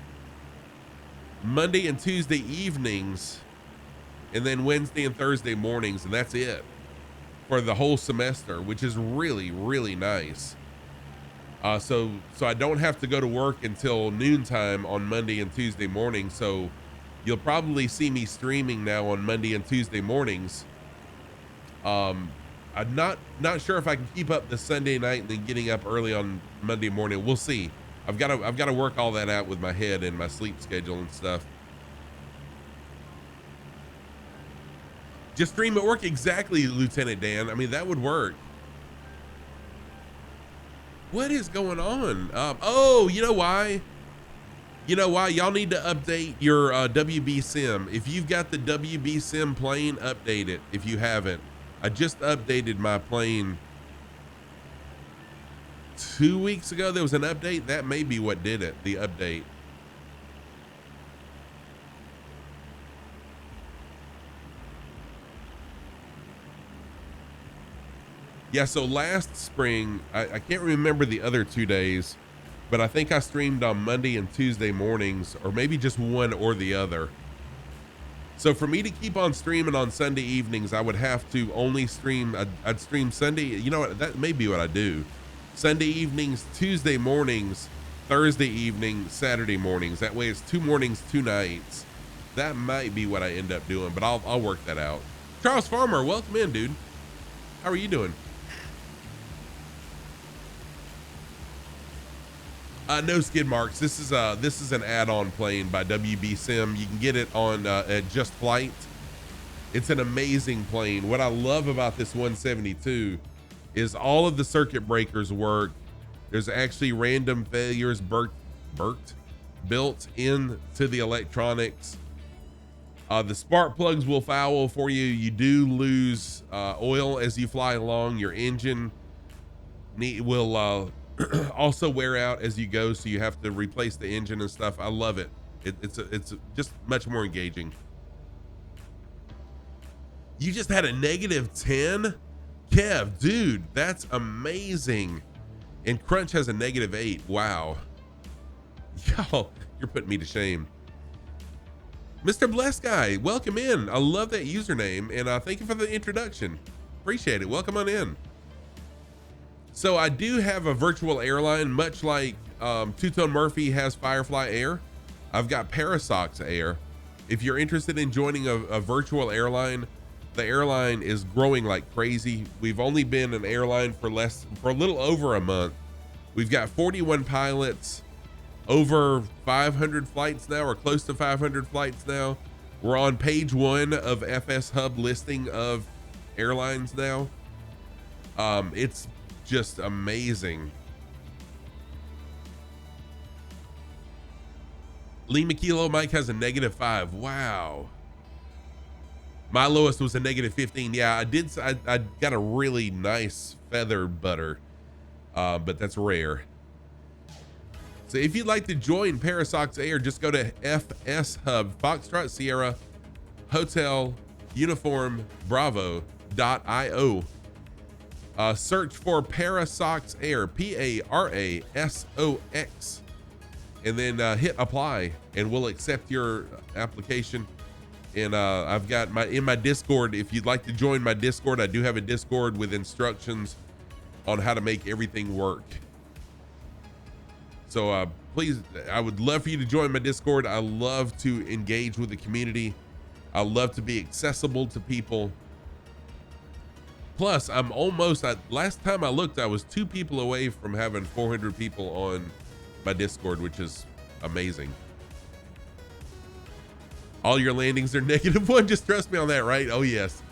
Monday and Tuesday evenings, and then Wednesday and Thursday mornings, and that's it for the whole semester, which is really, really nice. So I don't have to go to work until noontime on Monday and Tuesday mornings. So you'll probably see me streaming now on Monday and Tuesday mornings. I'm not sure if I can keep up the Sunday night and then getting up early on Monday morning. We'll see. I've got to work all that out with my head and my sleep schedule and stuff. Just stream at work. Exactly, Lieutenant Dan. I mean, that would work. What is going on? Oh, you know why? Y'all need to update your WB Sim. If you've got the WB Sim plane, update it. If you haven't, I just updated my plane 2 weeks ago. There was an update. That may be what did it, the update. Yeah, so last spring, I can't remember the other 2 days, but I think I streamed on Monday and Tuesday mornings, or maybe just one or the other. So for me to keep on streaming on Sunday evenings, I would have to only stream, I'd stream Sunday, you know what, that may be what I do. Sunday evenings, Tuesday mornings, Thursday evening, Saturday mornings. That way it's 2 mornings, 2 nights. That might be what I end up doing, but I'll work that out. Charles Farmer, welcome in, dude. How are you doing? No skid marks. This is an add-on plane by WB Sim. You can get it on at Just Flight. It's an amazing plane. What I love about this 172 is all of the circuit breakers work. There's actually random failures built into the electronics. The spark plugs will foul for you. You do lose oil as you fly along. Your engine will also wear out as you go, so you have to replace the engine and stuff. I love it. It's just much more engaging. You just had a -10, Kev, dude, that's amazing. And Crunch has a -8. Wow. Y'all, you're putting me to shame. Mr. Blessed Guy, welcome in. I love that username, and thank you for the introduction. Appreciate it. Welcome on in. So I do have a virtual airline, much like Two-Tone Murphy has Firefly Air. I've got Parasox Air. If you're interested in joining a virtual airline, the airline is growing like crazy. We've only been an airline for a little over a month. We've got 41 pilots, over 500 flights now, or close to 500 flights now. We're on page 1 of FS Hub listing of airlines now. It's just amazing. Lima Kilo Mike has a -5. Wow. My lowest was a -15. Yeah, I got a really nice feather butter, but that's rare. So if you'd like to join Parasox Air, just go to FS Hub, Foxtrot Sierra Hotel Uniform Bravo.io. Search for Parasox Air, Parasox, and then hit apply, and we'll accept your application. And I've got in my Discord, if you'd like to join my Discord, I do have a Discord with instructions on how to make everything work. So please, I would love for you to join my Discord. I love to engage with the community. I love to be accessible to people. Plus, I'm almost, last time I looked, I was 2 people away from having 400 people on my Discord, which is amazing. All your landings are -1. Just trust me on that, right? Oh, yes.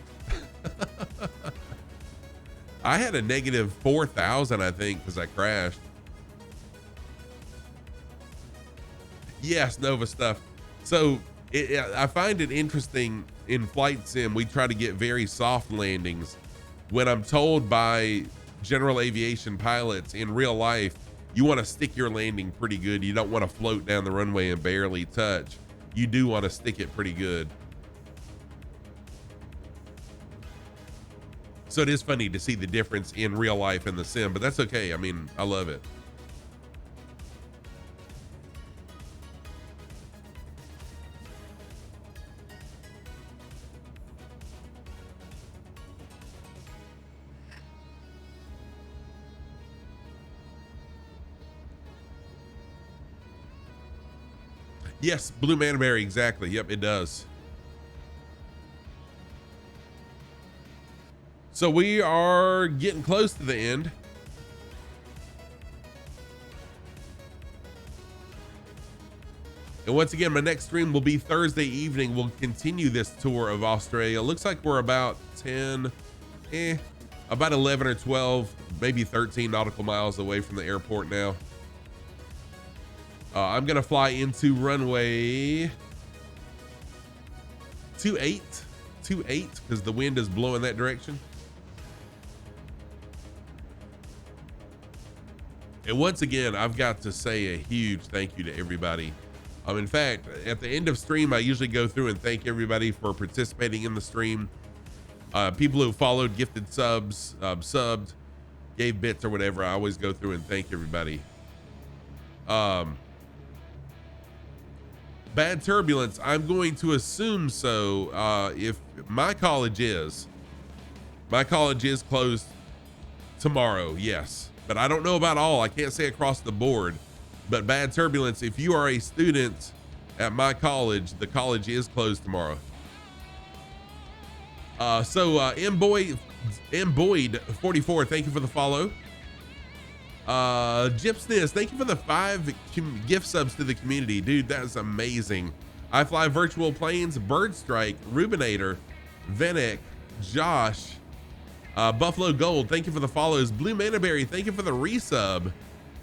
I had a -4,000, I think, because I crashed. Yes, Nova stuff. So I find it interesting in Flight Sim, we try to get very soft landings. When I'm told by general aviation pilots, in real life, you want to stick your landing pretty good. You don't want to float down the runway and barely touch. You do want to stick it pretty good. So it is funny to see the difference in real life and the sim, but that's okay. I mean, I love it. Yes, Blue Manberry, exactly. Yep, it does. So we are getting close to the end. And once again, my next stream will be Thursday evening. We'll continue this tour of Australia. Looks like we're about 11 or 12, maybe 13 nautical miles away from the airport now. I'm gonna fly into runway 28 because the wind is blowing that direction. And once again, I've got to say a huge thank you to everybody. In fact, at the end of stream, I usually go through and thank everybody for participating in the stream. People who followed, gifted subs, subbed, gave bits or whatever. I always go through and thank everybody. Bad turbulence. I'm going to assume so. If my college is closed tomorrow. Yes, but I don't know about all. I can't say across the board. But bad turbulence, if you are a student at my college, the college is closed tomorrow. M Boyd 44, thank you for the follow. Gypsness, thank you for the 5 gift subs to the community. Dude, that's amazing. I Fly Virtual Planes, Bird Strike, Rubinator, Venek, Josh, Buffalo Gold, thank you for the follows. Blue Manaberry, thank you for the resub.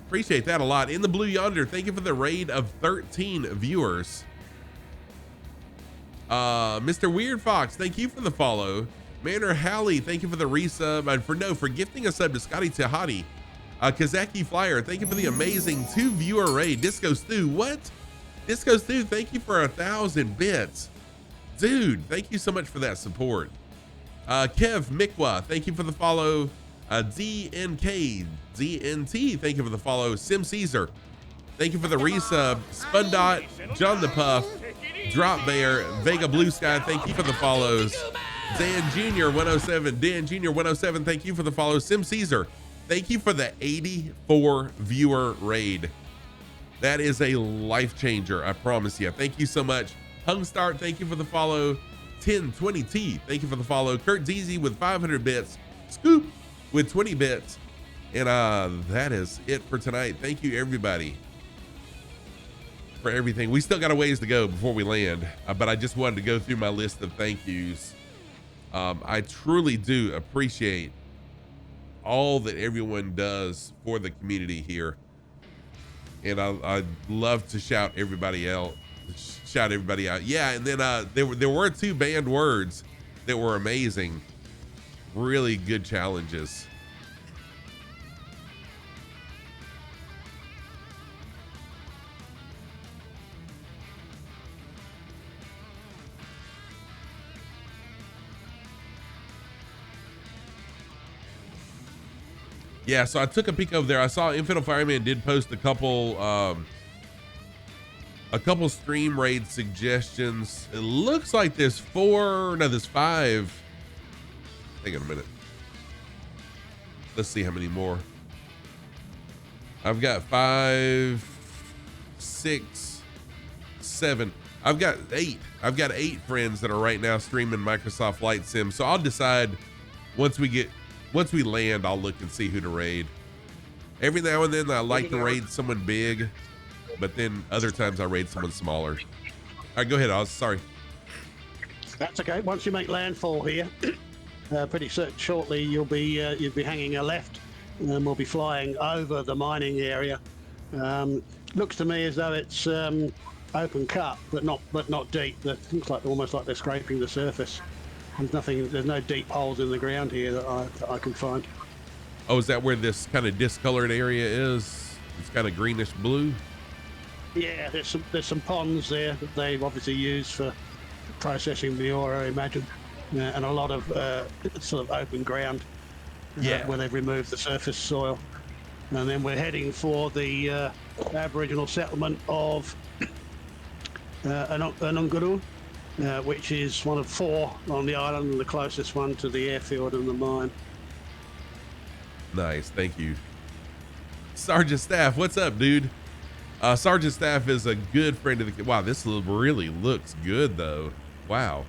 Appreciate that a lot. In the Blue Yonder, thank you for the raid of 13 viewers. Mr. Weird Fox, thank you for the follow. Manor Halley, thank you for the resub. And for gifting a sub to Scotty Tahati. Kazaki Flyer, thank you for the amazing 2 viewer raid. Disco Stew, what? Disco Stew, thank you for 1,000 bits. Dude, thank you so much for that support. Kev Mikwa, thank you for the follow. DNK ZNT, thank you for the follow. Sim Caesar, thank you for the resub. Spundot, John the Puff, Drop Bear, Vega Blue Sky, thank you for the follows. Dan Jr. 107, Dan Jr. 107, thank you for the follow. Sim Caesar, thank you for the 84 viewer raid. That is a life changer, I promise you. Thank you so much. Hungstart, thank you for the follow. 1020T, thank you for the follow. Kurt Deasy with 500 bits. Scoop with 20 bits. And that is it for tonight. Thank you everybody for everything. We still got a ways to go before we land, but I just wanted to go through my list of thank yous. I truly do appreciate all that everyone does for the community here. And I'd love to shout everybody out. Yeah, and then there were 2 banned words that were amazing. Really good challenges. Yeah, so I took a peek over there. I saw Infidel Fireman did post a couple stream raid suggestions. It looks like there's 5. Hang on a minute. Let's see how many more. I've got 5, 6, 7. I've got 8. I've got 8 friends that are right now streaming Microsoft Flight Sim. So I'll decide once we land, I'll look and see who to raid. Every now and then I like to raid someone big, but then other times I raid someone smaller. All right, go ahead, Oz. Sorry. That's okay. Once you make landfall here, pretty shortly you'll be hanging a left, and then we'll be flying over the mining area. Looks to me as though it's open cut, but not deep. That looks like almost like they're scraping the surface. There's no deep holes in the ground here that I can find. Oh, is that where this kind of discolored area is? It's kind of greenish blue. Yeah, there's some ponds there that they've obviously used for processing the ore, I imagine, and a lot of sort of open ground where they've removed the surface soil. And then we're heading for the Aboriginal settlement of Anunguru, which is one of 4 on the island and the closest one to the airfield and the mine. Nice, thank you. Sergeant Staff, what's up, dude? Sergeant Staff is a good friend of the... Wow, this really looks good, though. Wow.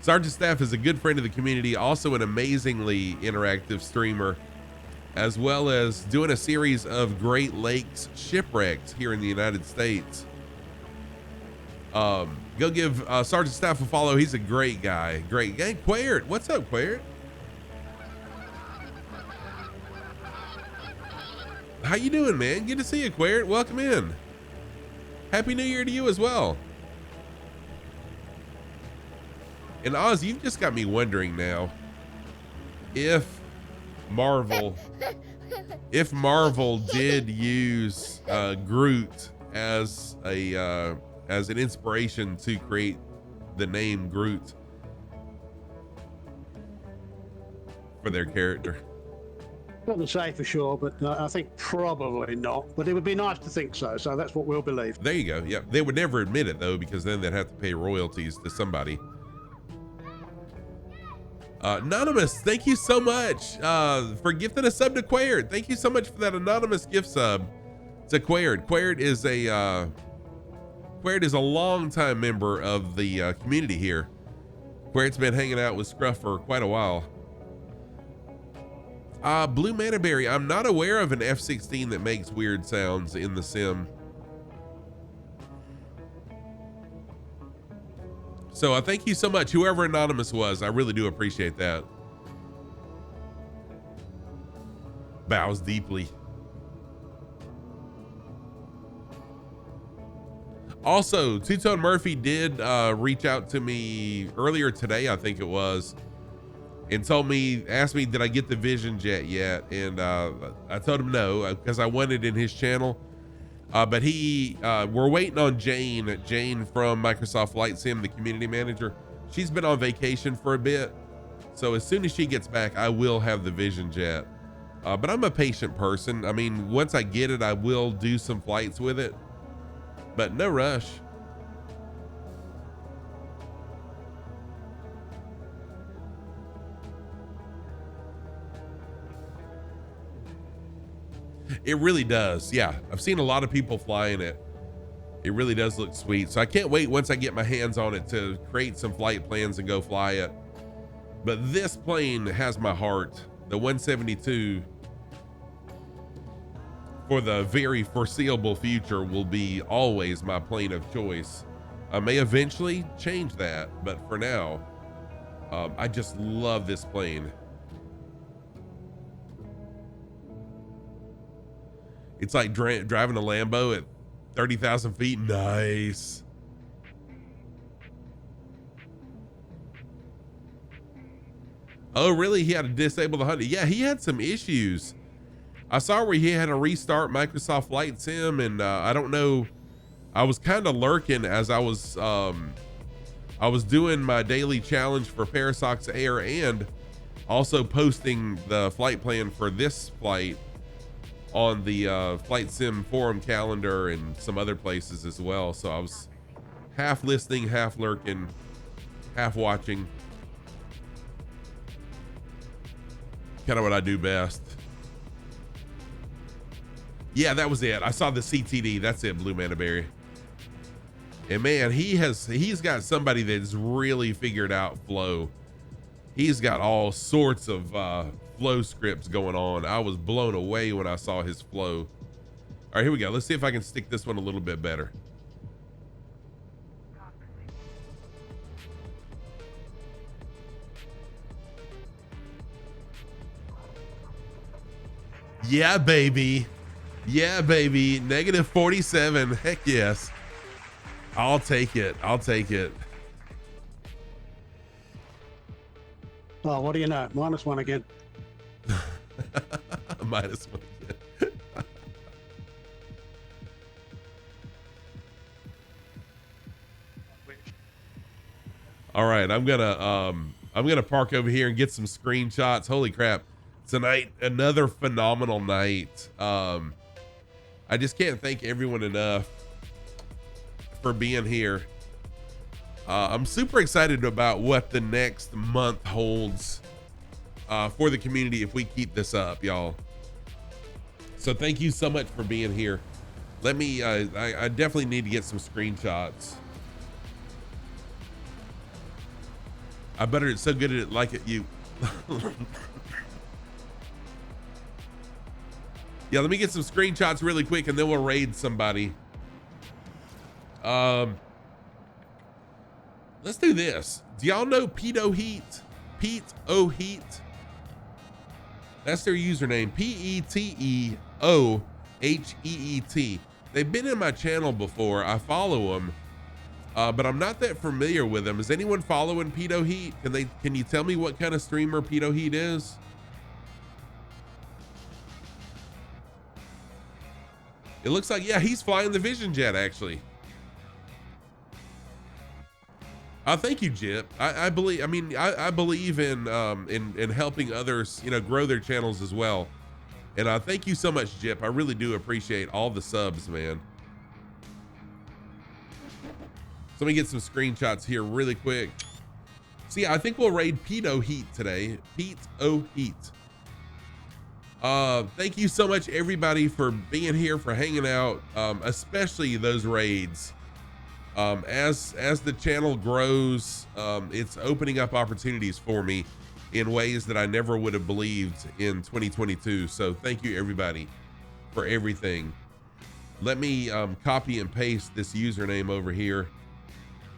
Sergeant Staff is a good friend of the community, also an amazingly interactive streamer, as well as doing a series of Great Lakes shipwrecks here in the United States. Go give Sergeant Staff a follow. He's a great guy. Great gang. Quaird, what's up, Quaird? How you doing, man? Good to see you, Quaird. Welcome in. Happy New Year to you as well. And Oz, you've just got me wondering now if Marvel did use Groot as an inspiration to create the name Groot for their character. Couldn't say for sure, but I think probably not. But it would be nice to think so. So that's what we'll believe. There you go. Yeah, they would never admit it though, because then they'd have to pay royalties to somebody. Anonymous, thank you so much for gifting a sub to Quaird. Thank you so much for that anonymous gift sub to Quaird. Quaird is a longtime member of the community here. Quaird's been hanging out with Scruff for quite a while. Blue Manaberry, I'm not aware of an F-16 that makes weird sounds in the sim. So thank you so much, whoever Anonymous was. I really do appreciate that. Bows deeply. Also, Two-Tone Murphy did reach out to me earlier today, I think it was, and asked me, did I get the Vision Jet yet? And I told him no, because I wanted it in his channel. But we're waiting on Jane from Microsoft Flight Sim, the community manager. She's been on vacation for a bit. So as soon as she gets back, I will have the Vision Jet. But I'm a patient person. I mean, once I get it, I will do some flights with it, but no rush. It really does. Yeah, I've seen a lot of people flying it. It really does look sweet. So I can't wait once I get my hands on it to create some flight plans and go fly it. But this plane has my heart. The 172 for the very foreseeable future will be always my plane of choice. I may eventually change that, but for now, I just love this plane. It's like driving a Lambo at 30,000 feet. Nice. Oh, really? He had to disable the Hyundai. Yeah, he had some issues. I saw where he had to restart Microsoft Flight Sim, and I don't know. I was kind of lurking as I was doing my daily challenge for Parasox Air and also posting the flight plan for this flight on the Flight Sim forum calendar and some other places as well. So I was half listening, half lurking, half watching. Kind of what I do best. Yeah, that was it. I saw the CTD. That's it, Blue Manaberry. And man, he's got somebody that's really figured out flow. He's got all sorts of flow scripts going on. I was blown away when I saw his flow. All right, here we go. Let's see if I can stick this one a little bit better. Yeah, baby. Yeah, baby. Negative 47. Heck yes. I'll take it. I'll take it. Oh, what do you know? -1 again. -1 again. All right, I'm gonna park over here and get some screenshots. Holy crap. Tonight, another phenomenal night. I just can't thank everyone enough for being here. I'm super excited about what the next month holds for the community if we keep this up, y'all. So thank you so much for being here. Let me, I definitely need to get some screenshots. I buttered it so good it like it you. Yeah, let me get some screenshots really quick and then we'll raid somebody. Let's do this. Do y'all know Pete O'Heat? Pete O'Heat? That's their username, P-E-T-E-O-H-E-E-T. They've been in my channel before. I follow them, but I'm not that familiar with them. Is anyone following Pete O'Heat? Can you tell me what kind of streamer Pete O'Heat is? It looks like, yeah, he's flying the Vision Jet actually. Thank you, Jip. I believe in helping others, grow their channels as well. And thank you so much, Jip. I really do appreciate all the subs, man. So let me get some screenshots here really quick. See, I think we'll raid Pete O'Heat today. Pete O'Heat. Thank you so much, everybody, for being here, for hanging out, especially those raids. As the channel grows, it's opening up opportunities for me in ways that I never would have believed in 2022. So thank you, everybody, for everything. Let me copy and paste this username over here.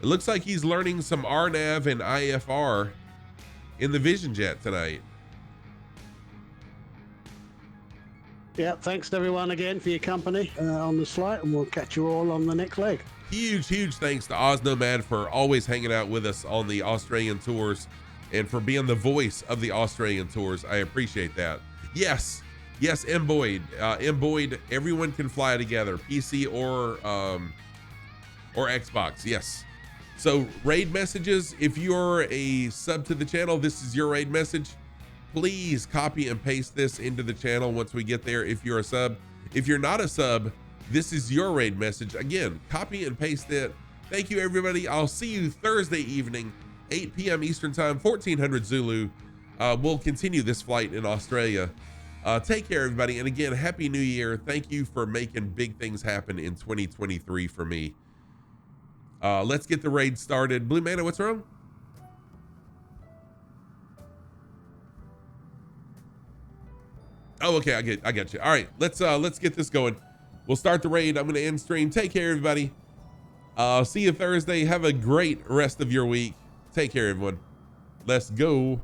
It looks like he's learning some RNAV and IFR in the Vision Jet tonight. Yeah, thanks to everyone again for your company on this flight, and we'll catch you all on the next leg. Huge thanks to OzzNomad for always hanging out with us on the Australian tours and for being the voice of the Australian tours. I appreciate that. Yes, M. Boyd, everyone can fly together, PC or Xbox, yes. So raid messages, if you're a sub to the channel, this is your raid message. Please copy and paste this into the channel once we get there if you're a sub. If you're not a sub, this is your raid message. Again, copy and paste it. Thank you, everybody. I'll see you Thursday evening, 8 p.m. Eastern Time, 1400 Zulu. We'll continue this flight in Australia. Take care, everybody. And again, Happy New Year. Thank you for making big things happen in 2023 for me. Let's get the raid started. Blue Mana, what's wrong? Oh, okay, I got you. All right, let's get this going. We'll start the raid. I'm gonna end stream. Take care, everybody. See you Thursday. Have a great rest of your week. Take care, everyone. Let's go.